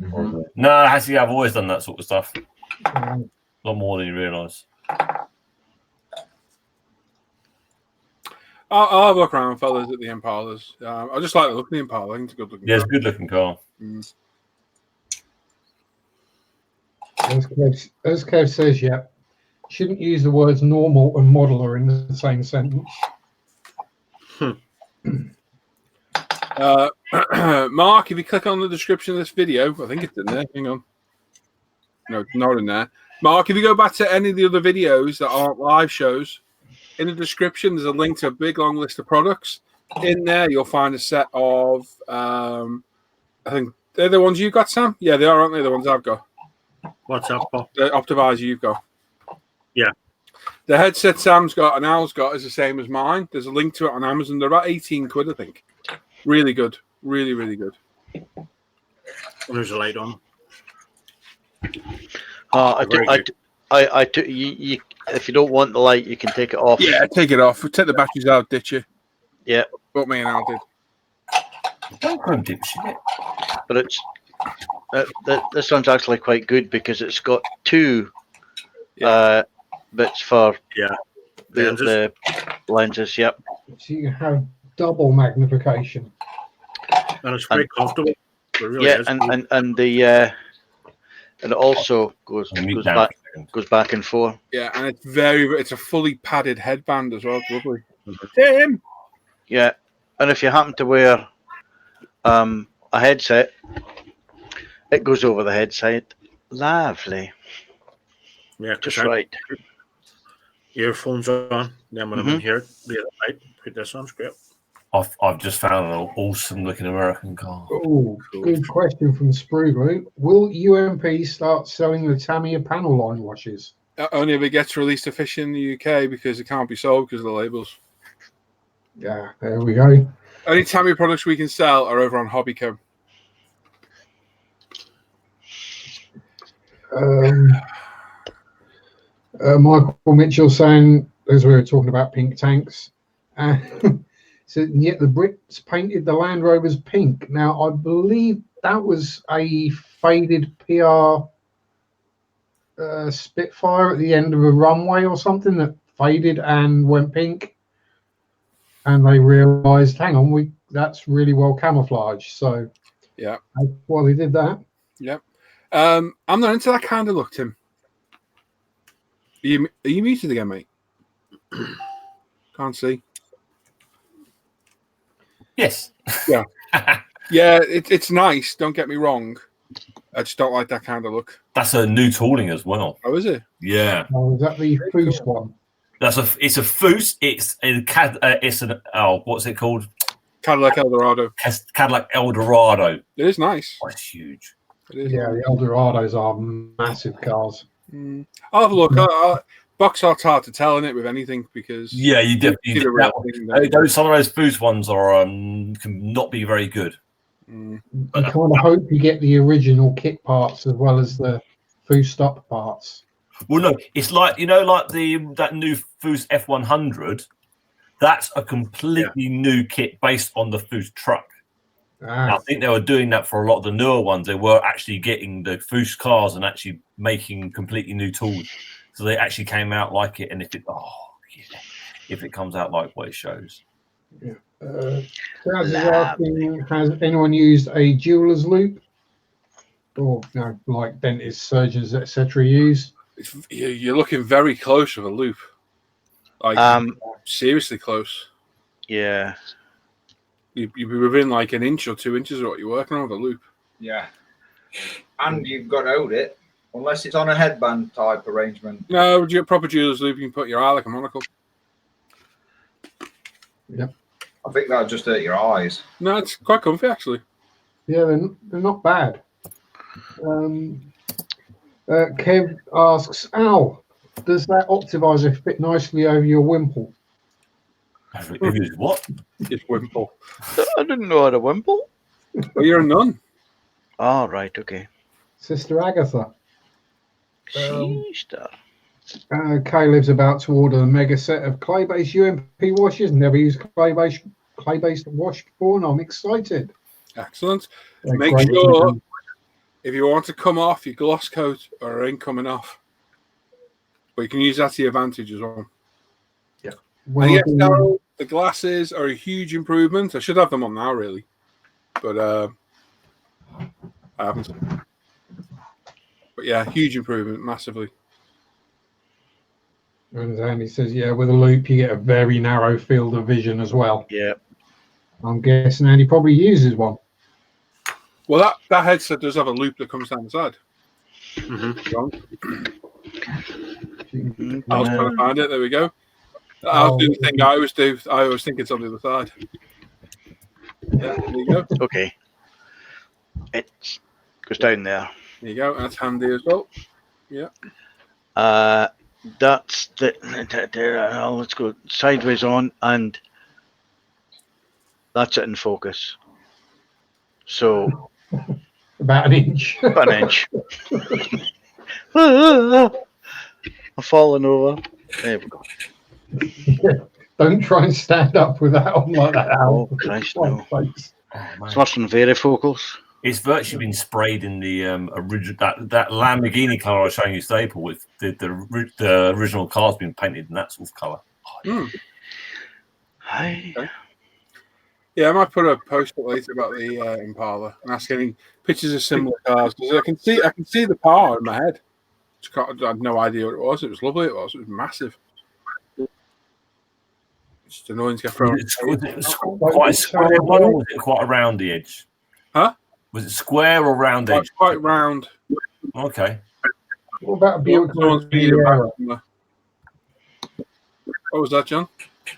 Mm-hmm. No, Hasegawa, I've always done that sort of stuff. A lot more than you realise. I'll have a look around, fellas, at the Impalas. I just like the look of the Impala. I think it's a good looking car. It's a good looking car. As Kev says, yeah, shouldn't use the words normal and modeler in the same sentence. Mark, if you click on the description of this video, I think it's in there. Hang on. No, it's not in there. Mark, if you go back to any of the other videos that aren't live shows, in the description, there's a link to a big long list of products. In there, you'll find a set of, I think they're the ones you got, Sam? Yeah, they are, aren't they? The ones I've got. What's up, Paul? The Optivisor you've got. Yeah. The headset Sam's got and Al's got is the same as mine. There's a link to it on Amazon. They're about 18 quid, I think. Really good. Really, really good. There's a light on. You, if you don't want the light, you can take it off. Yeah, take it off. Take the batteries out, ditch it. Yeah. What me and Al did. But it's this one's actually quite good because it's got 2 bits for the lenses. Yep. So you have double magnification. And it's very comfortable. It really yeah, is. and it also goes back and forth. Yeah, and it's a fully padded headband as well. It's lovely. Tim. Yeah, and if you happen to wear a headset, it goes over the headset. Lovely. Yeah, just right. Earphones on. Then when I'm in here, the other night, put this on. Great. I've just found an awesome looking American car. Oh, good question from Spruglu. Will UMP start selling the Tamiya panel line washes? Only if it gets released officially in the UK because it can't be sold because of the labels. Yeah, there we go. Only Tamiya products we can sell are over on Hobbyco. Michael Mitchell saying, as we were talking about pink tanks, so yet the Brits painted the Land Rovers pink. Now, I believe that was a faded PR Spitfire at the end of a runway or something that faded and went pink. And they realised, hang on, that's really well camouflaged. So yeah, that's why they did that. Yep. I'm not into that kind of look, Tim. Are you muted again, mate? Can't see. Yes. Yeah. Yeah, it's nice. Don't get me wrong. I just don't like that kind of look. That's a new tooling as well. Oh, is it? Yeah. Oh, is that the Foos one? It's a Foos. It's an what's it called? Cadillac Eldorado. Cadillac Eldorado. It is nice. Oh, it's huge. It is. Yeah, the Eldorados are massive cars. I'll have a look. Box art's hard to tell in it with anything because you definitely some of those Foos ones are can not be very good. You kind of hope you get the original kit parts as well as the Foos stock parts. Well, no, it's like like that new Foos F100. That's a completely new kit based on the Foos truck. I think they were doing that for a lot of the newer ones. They were actually getting the Foos cars and actually making completely new tools. So they actually came out like it. And if it comes out like what it shows. Yeah. Kaz is asking, has anyone used a jeweler's loop? Or like dentists, surgeons, etc. use? You're looking very close with a loop. Like seriously close. Yeah. You'd be within like an inch or 2 inches of what you're working on with a loop. Yeah. And you've got to hold it, unless it's on a headband type arrangement. No, proper jeweler's loop, you can put your eye like a monocle. Yep. I think that'll just hurt your eyes. No, it's quite comfy actually. Yeah, they're not bad. Kev asks, Al, does that optimizer fit nicely over your wimple? What? It's wimple. I didn't know I had a wimple. Well, you're a nun. Oh, right, okay. Sister Agatha. Sister. Caleb's about to order a mega set of clay-based UMP washers. Never used clay-based wash before, and I'm excited. Excellent. Make sure if you want to come off your gloss coat or ink coming off, but you can use that to your advantage as well. Yeah. And yes, Darryl, the glasses are a huge improvement. I should have them on now, really, but I haven't. But yeah, huge improvement, massively. And Andy says, yeah, with a loop, you get a very narrow field of vision as well. Yeah. I'm guessing Andy probably uses one. Well, that headset does have a loop that comes down the side. I was trying to find it. There we go. I was doing the thing I always do. I always think it's on the other side. Yeah, there you go. Okay. It goes down there. There you go. That's handy as well. Yeah. That's the. Let's go sideways on, and that's it in focus. So about an inch. About an inch. I'm falling over. There we go. Don't try and stand up with that on like that. Oh, Christ, no. It's worse than varifocals. It's virtually been sprayed in the original that Lamborghini color I was showing you, Staple, with the original car's been painted in that sort of color. Hi. Okay. Yeah, I might put a post up later about the Impala and ask any pictures of similar cars because I can see the power in my head. I had no idea what it was. It was lovely. It was massive. It's just annoying to get thrown. Was it quite a square one or was it quite a roundy edge? Huh? Was it square or round edge? Quite round. Okay. What about Buick Riviera? What was that, John?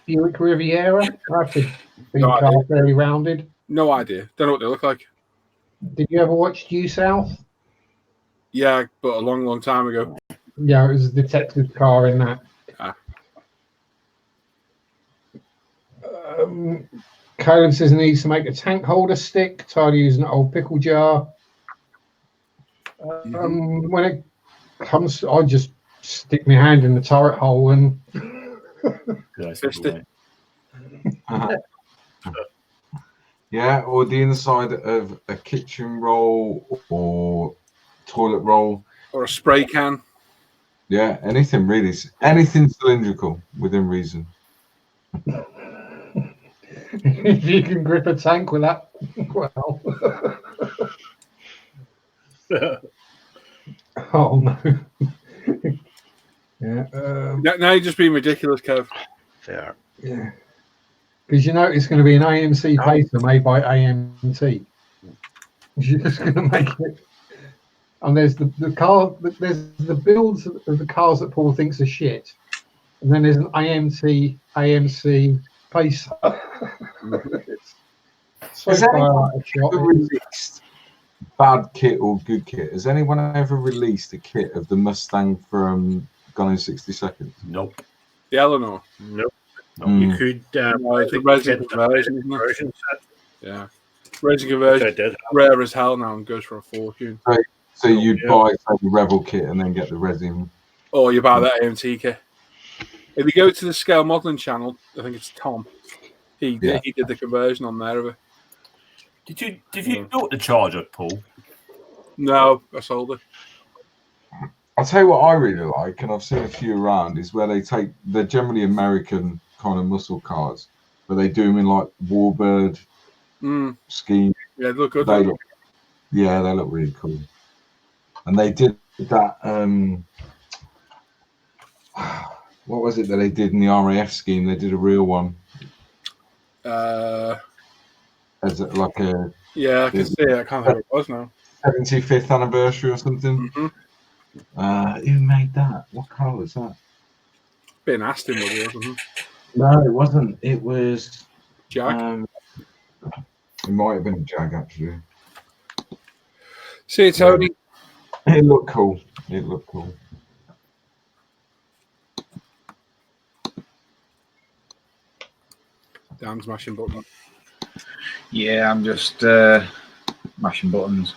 Buick Riviera? That's a big car, fairly rounded. No idea. Don't know what they look like. Did you ever watch Due South? Yeah, but a long, long time ago. Yeah, it was a detective car in that. Caleb says he needs to make a tank holder stick, tired of using an old pickle jar. When it comes, I just stick my hand in the turret hole and Yeah, or the inside of a kitchen roll or toilet roll. Or a spray can. Yeah, anything really. Anything cylindrical within reason. if you can grip a tank with that, well. Oh no. Yeah. Now you're just being ridiculous, Kev. Fair. Yeah. Because you know it's going to be an AMC pacer made by AMT. You're just going to make it. And there's the car. There's the builds of the cars that Paul thinks are shit, and then there's an AMC pacer. So Has far anyone out of shot. ever released bad kit or good kit? Has anyone ever released a kit of the Mustang from Gone in 60 Seconds? Nope. The Eleanor. Nope. Mm. You could. It's a resin conversion, isn't it? Yeah. Resin conversion. Rare as hell now and goes for a fortune. So you'd buy say, the Rebel kit and then get the resin. Or you buy that AMT kit. If you go to the Scale Modelling channel, I think it's Tom. He did the conversion on there of it. Did you build the Charger, Paul? No, I sold it. I'll tell you what I really like, and I've seen a few around, is where they're generally American kind of muscle cars, but they do them in like Warbird scheme. Yeah, they look good. They look really cool. And they did that. What was it that they did in the RAF scheme? They did a real one. As like a I can see it. I can't think what it was now. 75th anniversary or something. Mm-hmm. Who made that? What car was that? Bit Aston, was it? Wasn't it? No, it wasn't. It was Jag. It might have been a Jag actually. See you, Tony. It looked cool. Damn smashing button. Yeah, I'm just mashing buttons.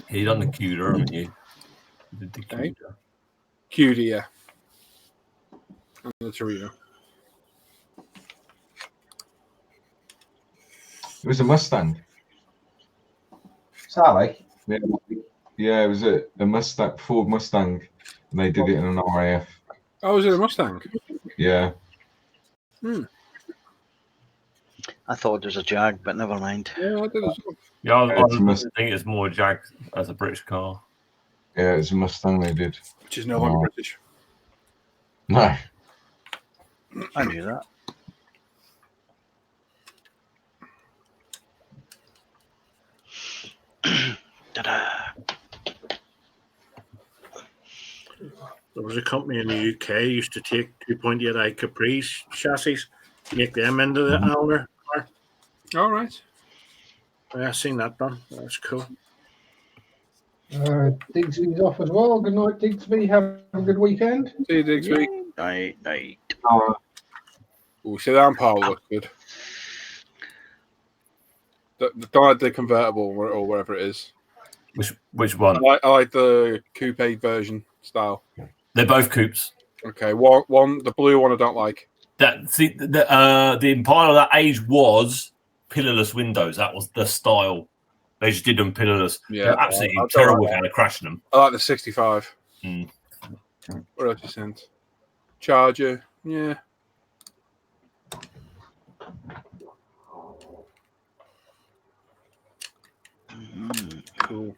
He done the cuter, haven't you? You did the cuter. Cutie, yeah. And the Torino. It was a Mustang. Sally? Yeah, it was a Mustang, Ford Mustang, and they did it in an RAF. Oh, was it a Mustang? Yeah. I thought it was a Jag, but never mind. Yeah, I did as well. Yeah, I think it's more Jag as a British car. Yeah, it's a Mustang they did. Which is no longer British. No. I knew that. There was a company in the UK used to take 2.8i Caprice chassis, make them into the Eleanor car. All right. Yeah, I've seen that done. That's cool. Digsy's off as well. Good night, Digsby. Have a good weekend. See you, Digsby. Night. Oh, see that Paul looks good. The convertible or whatever it is. Which one? I like the coupe version style. They're both coupes. Okay, one the blue one I don't like. The Impala of that age was pillarless windows. That was the style. They just did them pillarless. Yeah, they're absolutely terrible kind of crashing them. I like the 65. Mm. What else you sent? Charger, yeah. Cool.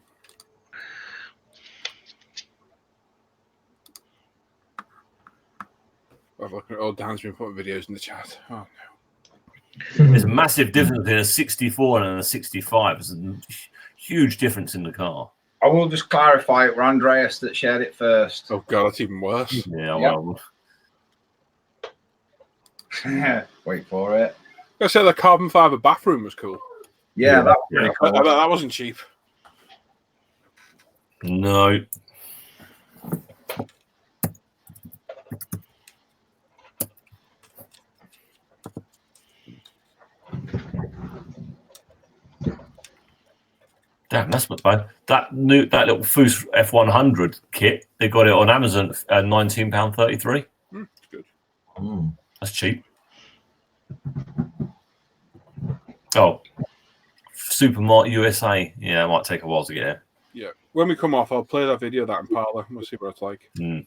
I've looked at old Dan's been putting videos in the chat. Oh no. There's a massive difference between a 64 and a 65. There's a huge difference in the car. I will just clarify it. We're Andreas that shared it first. Oh god, that's even worse. Yeah, well. Wait for it. I said the carbon fiber bathroom was cool. Yeah, that was pretty cool. I bet that wasn't cheap. No. Damn, that's not bad. That little Foos F100 kit, they got it on Amazon at £19.33. Good. That's cheap. Oh, Supermart USA. Yeah, it might take a while to get here. Yeah. When we come off, I'll play that video of that in Parlour. We'll see what it's like. Is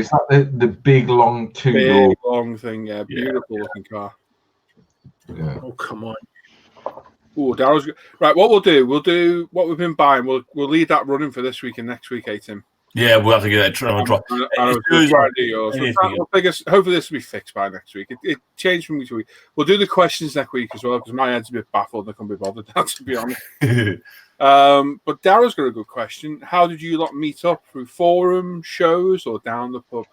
that the big long two-door? Big long thing, yeah. Beautiful looking car. Yeah. Oh, come on. Oh, Daryl's right. What we'll do what we've been buying. We'll leave that running for this week and next week, Tim. Yeah, we'll have to get that on a drop. Hopefully this will be fixed by next week. It changed from week to week. We'll do the questions next week as well because my head's a bit baffled. I can't be bothered now, to be honest. But Daryl's got a good question. How did you lot meet up? Through forum shows or down the pub?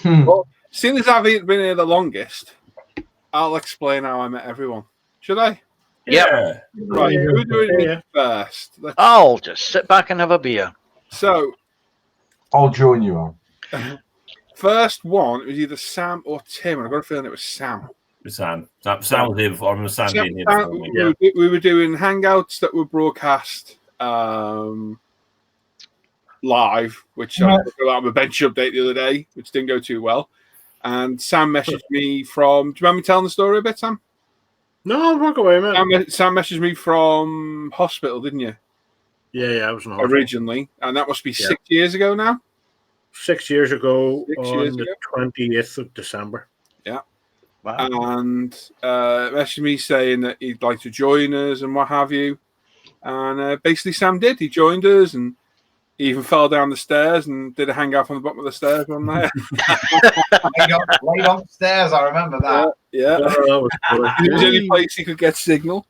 Well, seeing as I've been here the longest, I'll explain how I met everyone. Should I? Yeah. Right. Who do we meet first? I'll just sit back and have a beer. So I'll join you on. First one, it was either Sam or Tim, and I've got a feeling it was Sam. Sam was here before. I remember Sam being here before me. We were doing hangouts that were broadcast live, which I put out a bench update the other day, which didn't go too well. And Sam messaged me from. Do you remember me telling the story a bit, Sam? No, walk away, man. Sam messaged me from hospital, didn't you? Yeah, I was in hospital. Originally, and that must be 6 years ago now. 6 years ago, 6 on years the ago. 20th of December. Yeah. Wow. And messaged me saying that he'd like to join us and what have you. And basically, Sam did. He joined us and he even fell down the stairs and did a hangout on the bottom of the stairs one night. laid on the stairs, I remember that. Yeah. That was cool. It was the only place he could get signal.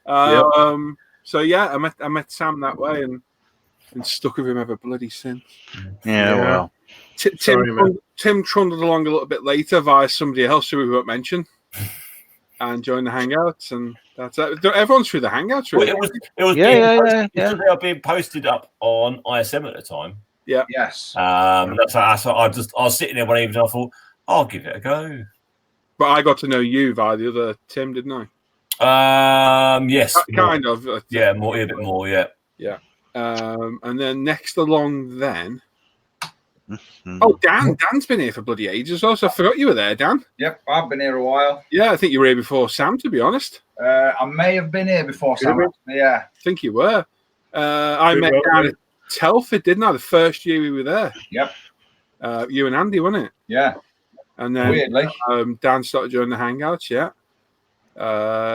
So yeah, I met Sam that way and been stuck with him ever bloody since. Yeah. Well, Tim trundled along a little bit later via somebody else who we won't mention, and joined the hangouts, and that's it. Everyone's through the hangouts, really. Well, it was they were being posted up on ISM at the time. Yeah. Yes. That's I was sitting there one evening. I thought I'll give it a go. But I got to know you via the other Tim, didn't I? Yes, kind of. Yeah, a bit more. Yeah. Yeah. And then next along, then. Oh, Dan's been here for bloody ages. Also, I forgot you were there, Dan. Yep, I've been here a while. Yeah, I think you were here before Sam, to be honest. I may have been here before Sam. Yeah, I think you were. I met Dan at Telford, didn't I? The first year we were there. Yep. You and Andy, wasn't it? Yeah. And then weirdly, Dan started joining the hangouts. Yeah.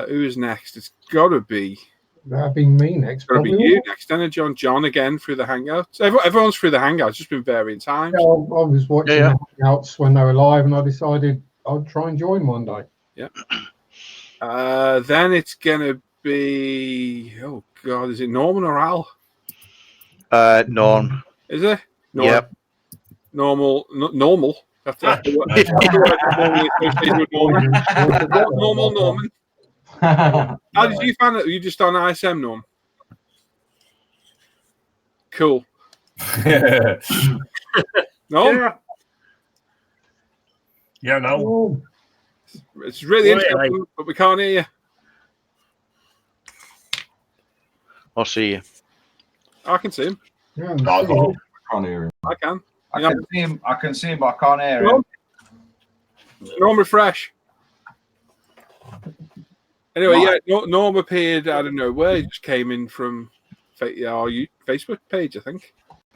Who's next? It's got to be. That'd be me next. It's got to be you next. Then John again through the hangouts. Everyone's through the hangouts. Just been varying times. Yeah, I was watching the hangouts when they were live, and I decided I'd try and join one day. Yeah. Then it's gonna be. Oh God, is it Norman or Al? Norm. Is it? Norm. Yep. Normal. That's normal Norman. How did you find it? You just on ISM, Norm? Cool. No? Yeah, no. It's really interesting, but we can't hear you. I'll see you. I can see him. Yeah, I can't hear him. I can. I can see him. I can see him, but I can't hear him. Norm, refresh. Anyway, Norm appeared. I don't know where. He just came in from our Facebook page, I think.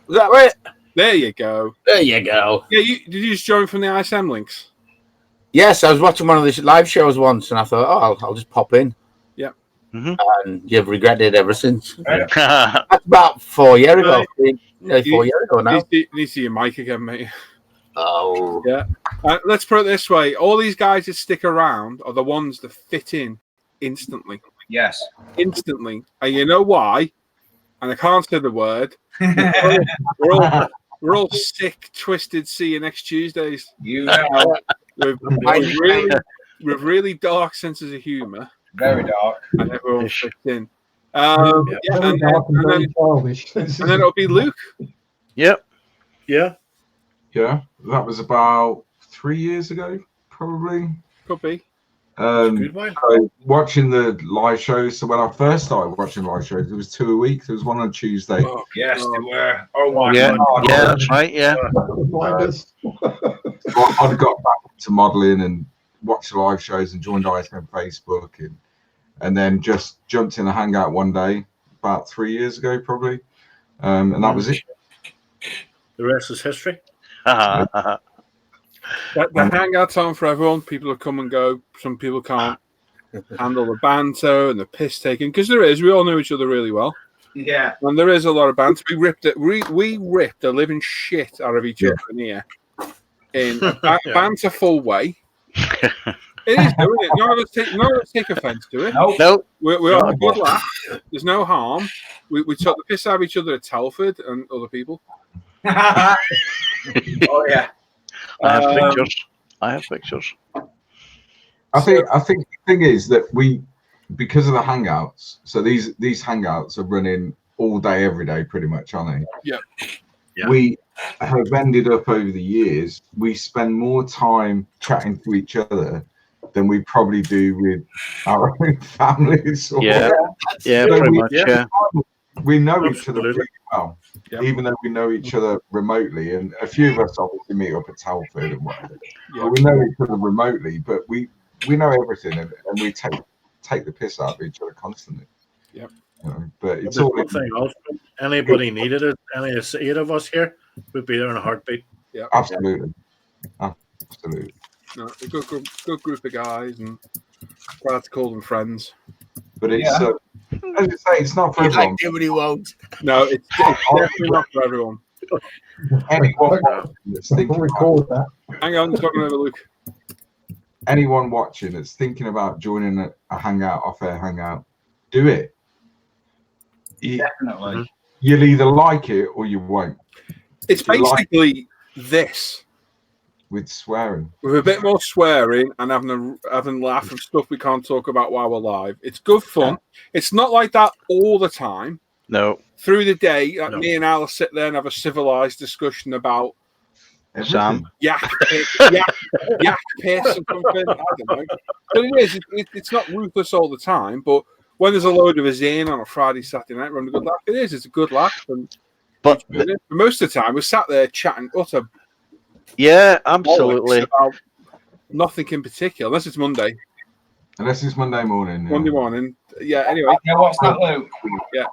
Is that right? There you go. There you go. Yeah, did you just join from the ISM links? Yes, I was watching one of the live shows once, and I thought, I'll just pop in. Yeah. And you've regretted it ever since. That's about 4 years ago. 4 years ago now. Need to see your mic again, mate. Oh. Yeah. Let's put it this way. All these guys that stick around are the ones that fit in instantly. Yes. Instantly. And you know why? And I can't say the word. We're all sick, twisted, see you next Tuesdays. You know. With really dark senses of humour. Very dark. And everyone fits in. And then it'll be Luke. Yep. Yeah. Yeah. That was about 3 years ago, probably. Could be. So watching the live shows. So when I first started watching live shows, there was 2 a week. There was one on Tuesday. Oh, yes, they were. Oh my Yeah, God. yeah, that's right. Yeah. I'd got back to modelling and watched the live shows and joined ISM Facebook and then just jumped in a hangout one day about 3 years ago, probably, and that was it. The rest is history. The hangout's on for everyone. People will come and go. Some people can't handle the banter and the piss taking because there is. We all know each other really well. Yeah, and there is a lot of banter. We ripped the living shit out of each other in here in a banterful way. It is, isn't it? None of us take offence to it. No. We have a good laugh. There's no harm. We took the piss out of each other at Telford and other people. Oh yeah. I have pictures. I think the thing is that because of the hangouts, so these hangouts are running all day, every day, pretty much, aren't they? Yeah. We have ended up over the years, we spend more time chatting to each other than we probably do with our own families. Pretty much. We know each other really well, even though we know each other remotely. And a few of us obviously meet up at Telford and whatever. But we know each other remotely, but we know everything and we take the piss out of each other constantly. Yep. But it's There's all one thing else. Anybody needed it, any of the 8 of us here would be there in a heartbeat. Yeah, absolutely. No, a good group of guys, and glad to call them friends. But it's as you say, it's not for everyone. Everybody won't. No, it's definitely not for everyone. Anyone that's thinking record that. Hang on, talking over Luke. Anyone watching that's thinking about joining a hangout, off-air hangout, do it. Definitely. You'll either like it or you won't. It's basically this. With swearing. With a bit more swearing and having a laugh of stuff we can't talk about while we're live. It's good fun. It's not like that all the time. No. Through the day, me and Al sit there and have a civilized discussion about Sam. Yak piss or something. I don't know. But it is. It's not ruthless all the time. But when there's a load of us in on a Friday, Saturday night, we're having a good laugh. It is. It's a good laugh. But most of the time, we're sat there chatting utter. Yeah, absolutely. About nothing in particular, unless it's Monday. Unless it's Monday morning. Monday morning. Yeah. Anyway. Yeah. What's that, Luke? Yeah.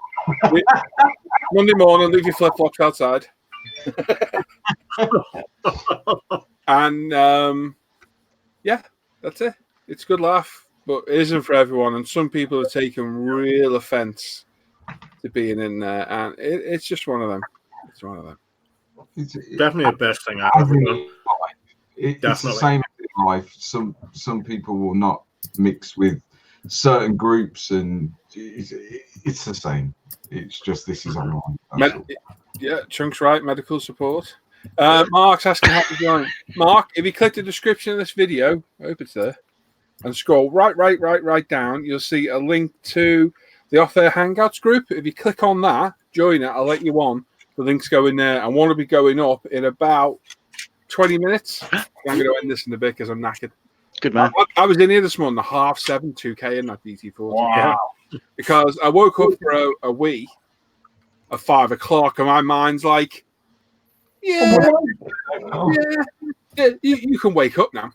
Monday morning, leave your flip flops outside. And that's it. It's a good laugh, but it isn't for everyone. And some people have taken real offence to being in there, and it's just one of them. It's one of them. It's definitely the best thing I've ever done. It's the same in life. Some people will not mix with certain groups, and it's the same. It's just this is online. Chunk's right. Medical support. Mark's asking how to join. Mark, if you click the description of this video, I hope it's there, and scroll right down, you'll see a link to the Off-Air Hangouts group. If you click on that, join it. I'll let you on. The link's going there. I want to be going up in about 20 minutes. I'm going to end this in a bit because I'm knackered. Good man. I was in here this morning, 7:30, 2K in that DT40. Wow. Because I woke up for a wee at 5 o'clock, and my mind's like, you can wake up now.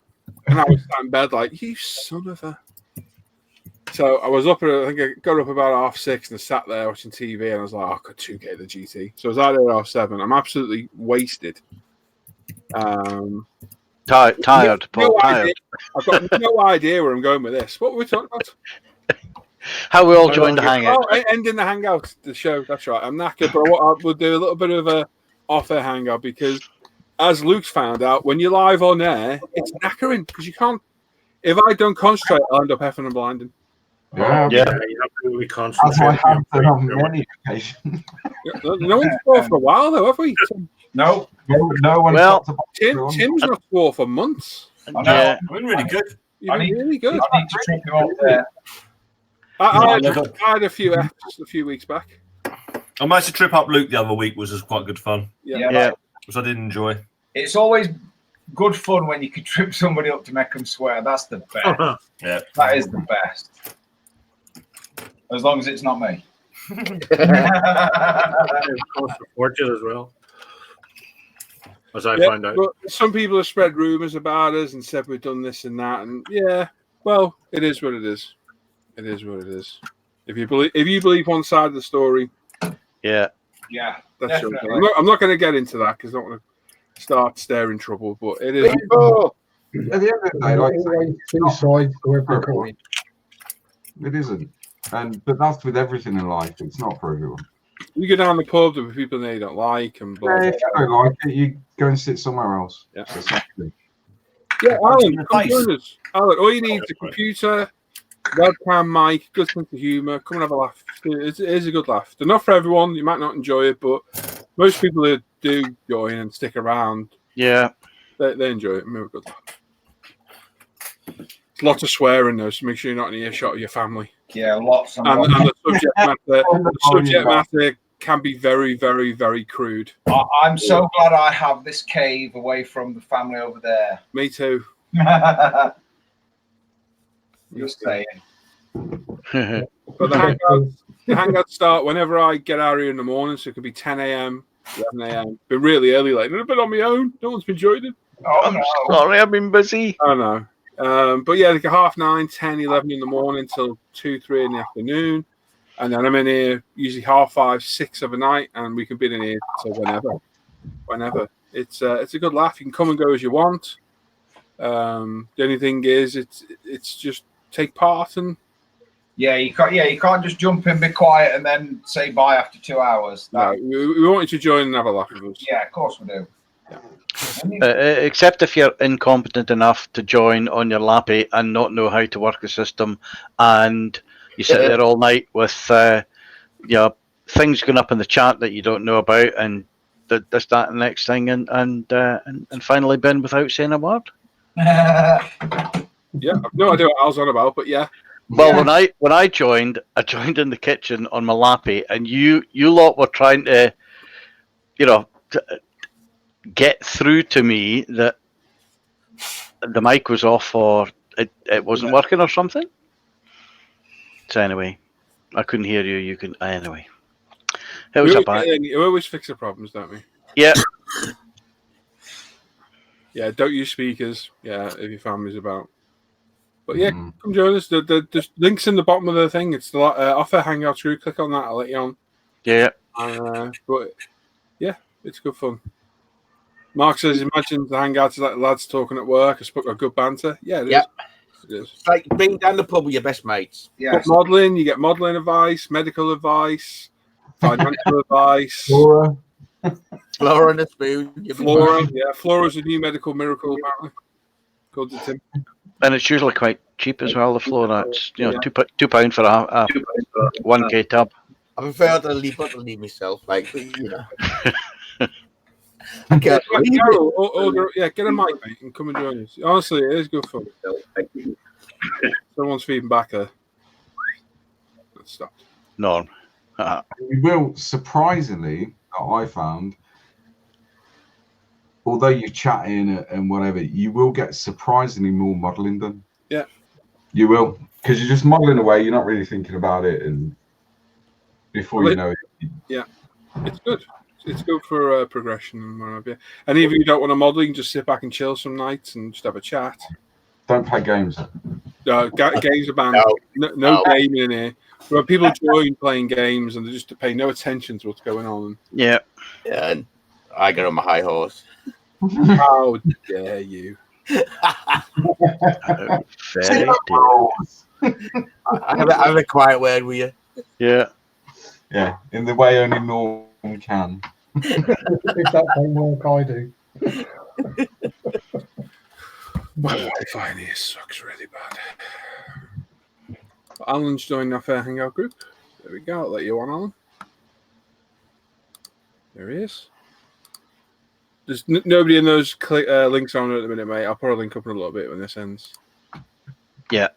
And I was sat in bed like, you son of a. So I was up I think I got up about 6:30 and sat there watching TV, and I was like, oh, I could 2K the GT. So I was out there at 7:30. I'm absolutely wasted. Tired, tired. I've got no idea where I'm going with this. What were we talking about? How we all joined the hangout. Ending the hangout, the show. That's right. I'm knackered, but we'll do a little bit of a off-air hangout because, as Luke's found out, when you're live on air, it's knackering because you can't. If I don't concentrate, I'll end up effing and blinding. Yeah. You have to really concentrate. on many occasions. No one's scored for a while, though, have we? No. No one. Well, Tim's not scored for months. Yeah. I've been really good. You've been really good. I need to trip him up there. I had a few F's a few weeks back. I managed to trip up Luke the other week, which was quite good fun. Yeah. Which I did enjoy. It's always good fun when you can trip somebody up to make them swear. That's the best. Yeah, that is the best. As long as it's not me. It costs a fortune as well, as I find out. But some people have spread rumours about us and said we've done this and that, and well, it is what it is. It is what it is. If you believe one side of the story, yeah, that's your thing. I'm not going to get into that because I don't want to start stirring trouble. But it is. At the end of the day, like, Always two sides to every coin. it isn't. But that's with everything in life. It's not for everyone. You go down the pub, there are people there you don't like, and blah, Yeah, blah, if you don't like it, you go and sit somewhere else. Yeah. Exactly. Yeah, Alan, come join us. Alan, all you need is a computer, webcam, mic, good sense of humour. Come and have a laugh. It is a good laugh. They're not for everyone. You might not enjoy it, but most people who do join and stick around, yeah, they enjoy it. Have a good laugh. Lots of swearing though, so make sure you're not in earshot of your family. Yeah, lots and the subject matter can be very, very, very crude. I'm so glad I have this cave away from the family over there. Me too. Just saying. But the hangouts start whenever I get out here in the morning, so it could be 10 a.m., 11 a.m. Been really early, like I've been on my own. No one's been joining. Oh no! Sorry, I've been busy. I know. But yeah, like 9:30, 10, 11 in the morning till 2, 3 in the afternoon, and then I'm in here usually 5:30, 6 of the night, and we can be in here till whenever. It's a good laugh. You can come and go as you want. The only thing is, it's just take part and. Yeah, you can't just jump in, be quiet, and then say bye after 2 hours. No, we want you to join and have a laugh with us. Yeah, of course we do. Except if you're incompetent enough to join on your lappy and not know how to work the system, and you sit there all night with things going up in the chat that you don't know about, and this, that, and next thing, and finally been without saying a word. Yeah, I've no idea what I was on about, but yeah. Well, when I joined in the kitchen on my lappy, and you lot were trying to, get through to me that the mic was off or it wasn't working or something. So anyway, I couldn't hear you. You can anyway. It was we always fix the problems, don't we? Yeah. Yeah, don't use speakers. Yeah, if your family's about. But yeah, come join us. The link's in the bottom of the thing. It's the offer Hangout Crew. Click on that. I'll let you on. Yeah. But yeah, it's good fun. Mark says, imagine the Hangouts like lads talking at work. A good banter. Yeah, it is. It is. It's like being down the pub with your best mates. Yeah. Modelling, you get modelling advice, medical advice, financial advice. Flora and a spoon. Flora's a new medical miracle, apparently. Called to Tim. And it's usually quite cheap as well. The Flora, it's £2 for a 1K tub. I prefer to leave myself, like Get a mic, mate, and come and join us. Honestly, it is good fun. Someone's feeding back there. Let's stop. No. You will, surprisingly, I found, although you're chatting and whatever, you will get surprisingly more modelling done. Yeah. You will, because you're just modelling away. You're not really thinking about it, and before you know it. Yeah, it's good. It's good for progression and whatever. And even if you don't want to model, you can just sit back and chill some nights and just have a chat. Don't play games. Games are banned. No gaming in here. When people join playing games and they just pay no attention to what's going on. Yeah, and I get on my high horse. How dare you? I have a quiet word with you. Yeah, in the way only Norm can. If that don't work, I do. My Wi-Fi in here sucks really bad. Alan's joined our Fair Hangout group. There we go. I'll let you on, Alan. There he is. There's nobody in those links on at the minute, mate. I'll put a link up in a little bit when this ends. Yeah.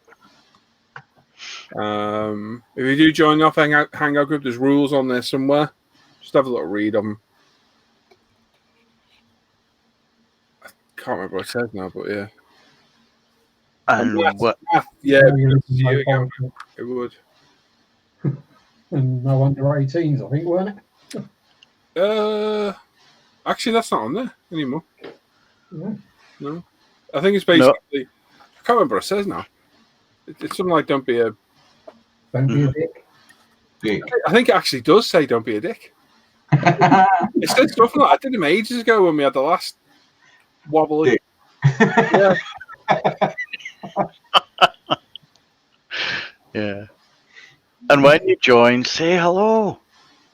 If you do join the Hangout group, there's rules on there somewhere. Just have a little read on them. I can't remember what it says now, but yeah. And what? Yeah, No it would. And no under 18s, I think, weren't it? Actually, that's not on there anymore. Yeah. No, I think it's basically. I can't remember what it says now. It's something like "Don't be a dick." I think it actually does say "Don't be a dick." It said stuff like I did them ages ago when we had the last wobbly. Yeah. Yeah. And when you join, say hello.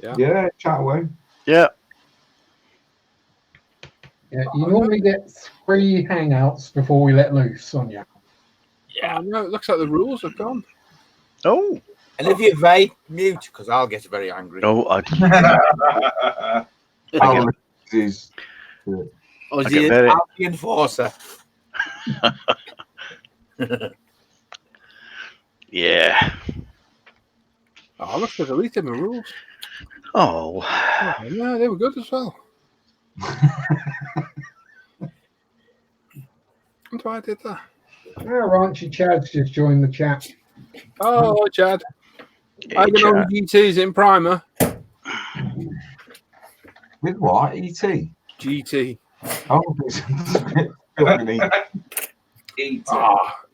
Yeah, chat away. Yeah. Yeah, you normally get 3 hangouts before we let loose on you. Yeah, no, it looks like the rules have gone. Oh. And if you vape, mute, because I'll get very angry. No, I Is I was I get the very- enforcer. Yeah. Oh, I must have deleted my rules. Oh. Yeah, they were good as well. That's why I did that. Oh, Ranchy Chad's just joined the chat. Oh, hello, Chad. Hey, I've been on Chad. GTs in Primer. with what? ET? GT. Oh,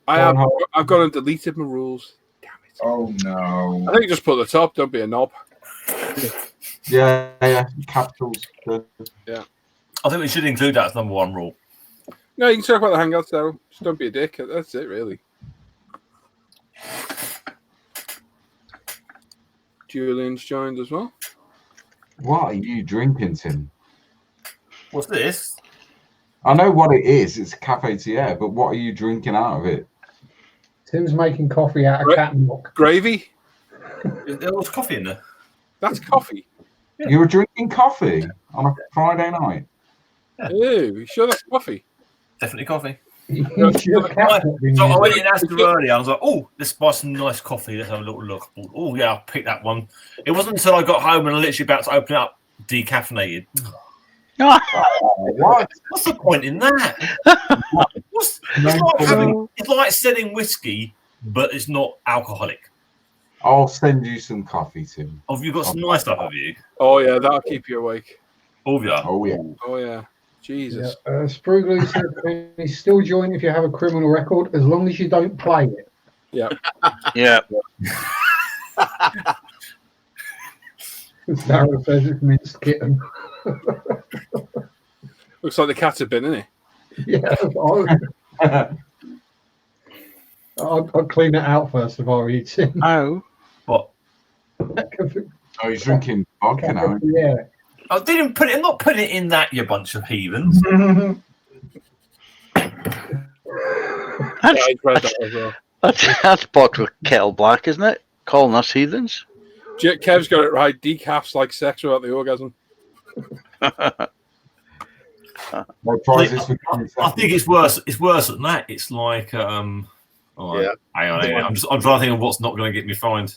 I've gone and deleted my rules. Oh no! I think just put the top. Don't be a knob. yeah, capitals. Yeah. I think we should include that as number 1 rule. No, you can talk about the hangouts though. Just don't be a dick. That's it, really. Julian's joined as well. What are you drinking, Tim? What's this? I know what it is. It's a cafetiere, but what are you drinking out of it? Tim's making coffee out of cat milk. Gravy? There was coffee in there. That's coffee. Yeah. You were drinking coffee on a Friday night? Ew, you sure that's coffee? Definitely coffee. You should have kept it. So I went in after early. I was like, "Oh, let's buy some nice coffee. Let's have a little look." Oh yeah, I'll pick that one. It wasn't until I got home and I literally about to open it up, decaffeinated. What? What's the point in that? It's like selling whiskey, but it's not alcoholic. I'll send you some coffee, Tim. Oh, have you got some nice stuff, have you? Oh yeah, that'll keep you awake. Oh yeah. Oh yeah. Oh yeah. Jesus. Yeah. Sprugly said he's still joining if you have a criminal record, as long as you don't play it. Yeah. Yeah. Sarah says it's minced kitten. Looks like the cat had been, isn't it? Yeah. I'll clean it out first if I were you, Tim. Oh. What? Oh, he's drinking vodka now. Yeah. I didn't put it. I'm not putting it in that, you bunch of heathens. That's bought with kettle black, isn't it? Calling us heathens. Kev's got it right. Decaf's like sex without the orgasm. I think it's worse. It's worse than that. It's like, hang on. I'm trying to think of what's not going to get me fined.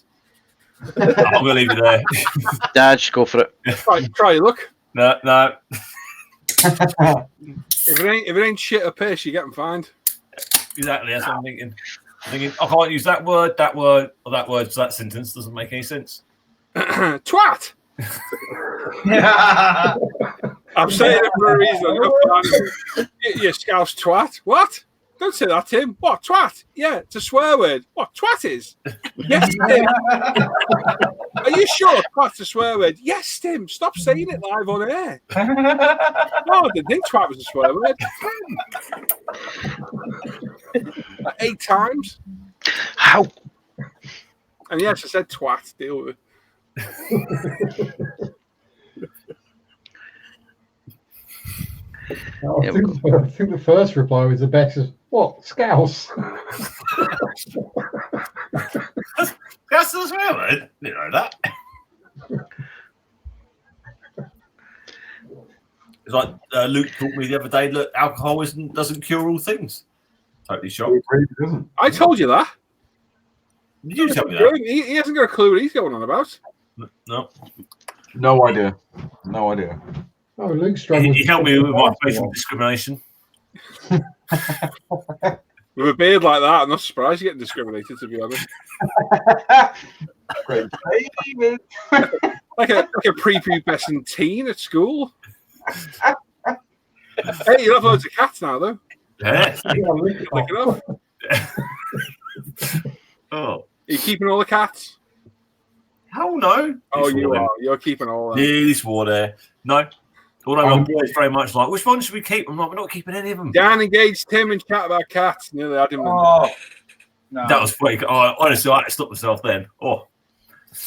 I'm going to leave it there. Dad, just go for it. Try your luck. No. If it ain't shit or piss, you get them fined. Exactly. That's what I'm thinking. I can't use that word, or that word. So that sentence doesn't make any sense. Twat. I'm saying it for a reason. You scouse twat. What? Don't say that, Tim. What? Twat? Yeah, it's a swear word. What? Twat is? Yes, Tim. Are you sure twat's a swear word? Yes, Tim. Stop saying it live on air. No, I didn't think twat was a swear word. 8 times. How? And yes, I said twat. Deal with it. I think the first reply was the best. What? Scouse? That's the swear word. You know that. It's like Luke taught me the other day. Look, alcohol doesn't cure all things. Totally shocked. I told you that. Did you tell me that? He hasn't got a clue what he's going on about. No. No idea. Oh, Luke struggles. He helped me with my facing discrimination. With a beard like that, I'm not surprised you're getting discriminated, to be honest. Great baby. like a prepubescent teen at school. Hey, you have loads of cats now, though. Yeah. Look it up. Oh, are you keeping all the cats? Hell no. Oh, you are. You're keeping all of them. Yeah, this war there. No. Although my boy's very much like, which one should we keep? I'm like, we're not keeping any of them. Dan engaged Tim and chat about cats. Nearly had him. Oh, no. That was fake. Oh, honestly, I had to stop myself then. Oh.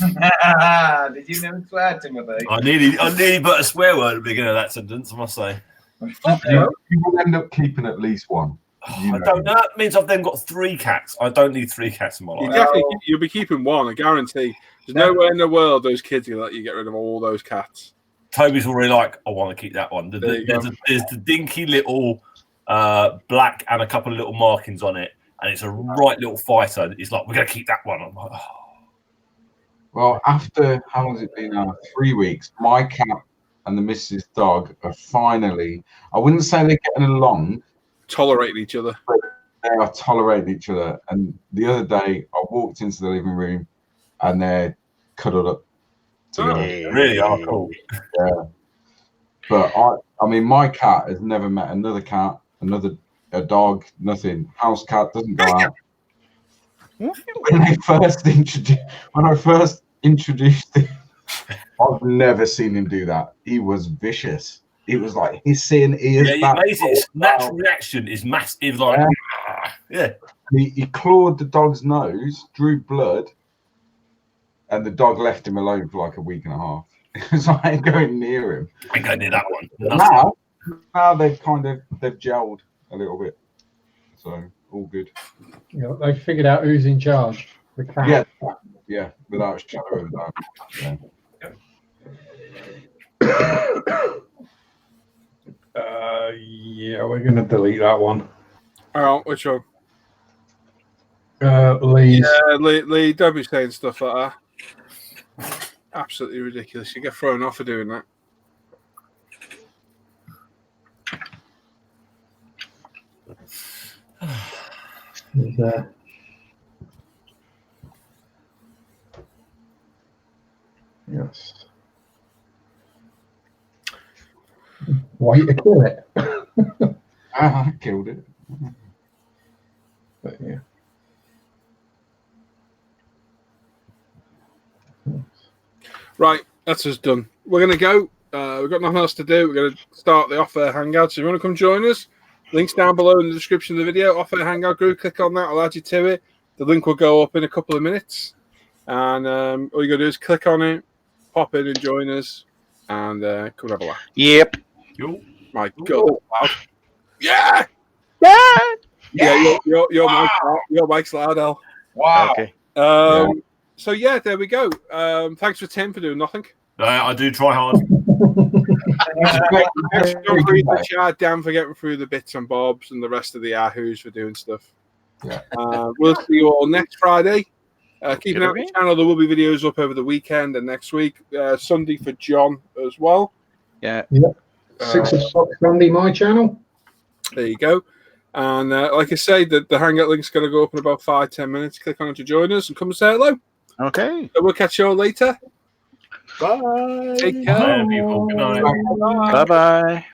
Did you never swear, Timothy? I nearly put a swear word at the beginning of that sentence, I must say. You will end up keeping at least one. I don't know. That means I've then got 3 cats. I don't need 3 cats in my life. You'll be keeping one, I guarantee. There's nowhere in the world those kids will let you get rid of all those cats. Toby's already like, I want to keep that one. There's the dinky little black and a couple of little markings on it, and it's a right little fighter. It's like, we're going to keep that one. I'm like, oh. Well, after, how long has it been now? 3 weeks. My cat and the missus' dog are finally, I wouldn't say they're getting along. Tolerating each other. But they are tolerating each other. And the other day, I walked into the living room and they're cuddled up together. Really? Oh, cool. Yeah. But I mean, my cat has never met another cat, a dog, nothing. House cat doesn't go out. When I first introduced him, I've never seen him do that. He was vicious. He was like hissing, ears back. His natural reaction is massive. Like, yeah. He clawed the dog's nose, drew blood, and the dog left him alone for like a week and a half. It was like going near him. I ain't going near that one. Now they've gelled a little bit, so all good. Yeah, they figured out who's in charge. The cat. Yeah, without a shadow of a doubt. Yeah, we're going to delete that one. Oh, which one? Lee's. Yeah, Lee, don't be saying stuff like that. Absolutely ridiculous. You get thrown off for doing that. Yes. Why to kill it? I killed it. But yeah. Right, that's us done. We're going to go. We've got nothing else to do. We're going to start the off-air hangout. So if you want to come join us, links down below in the description of the video. Off-air hangout group. Click on that. I'll add you to it. The link will go up in a couple of minutes. And all you got to do is click on it, pop in and join us, and come have a laugh. Yep. My God. Yeah! Yeah! Your mic's loud, El. Wow. Okay. So, yeah, there we go. Thanks for Tim for doing nothing. I do try hard. Thanks for going through the chat, Dan for getting through the bits and bobs, and the rest of the Yahoos for doing stuff. Yeah. We'll see you all next Friday. Keep an eye on the channel. There will be videos up over the weekend and next week. Sunday for John as well. Yeah. Yep. 6 o'clock Sunday, my channel. There you go. And like I say, the Hangout link's going to go up in about 5-10 minutes. Click on it to join us and come and say hello. Okay. So we'll catch you all later. Bye. Take care. Bye, people. Good night. Bye-bye.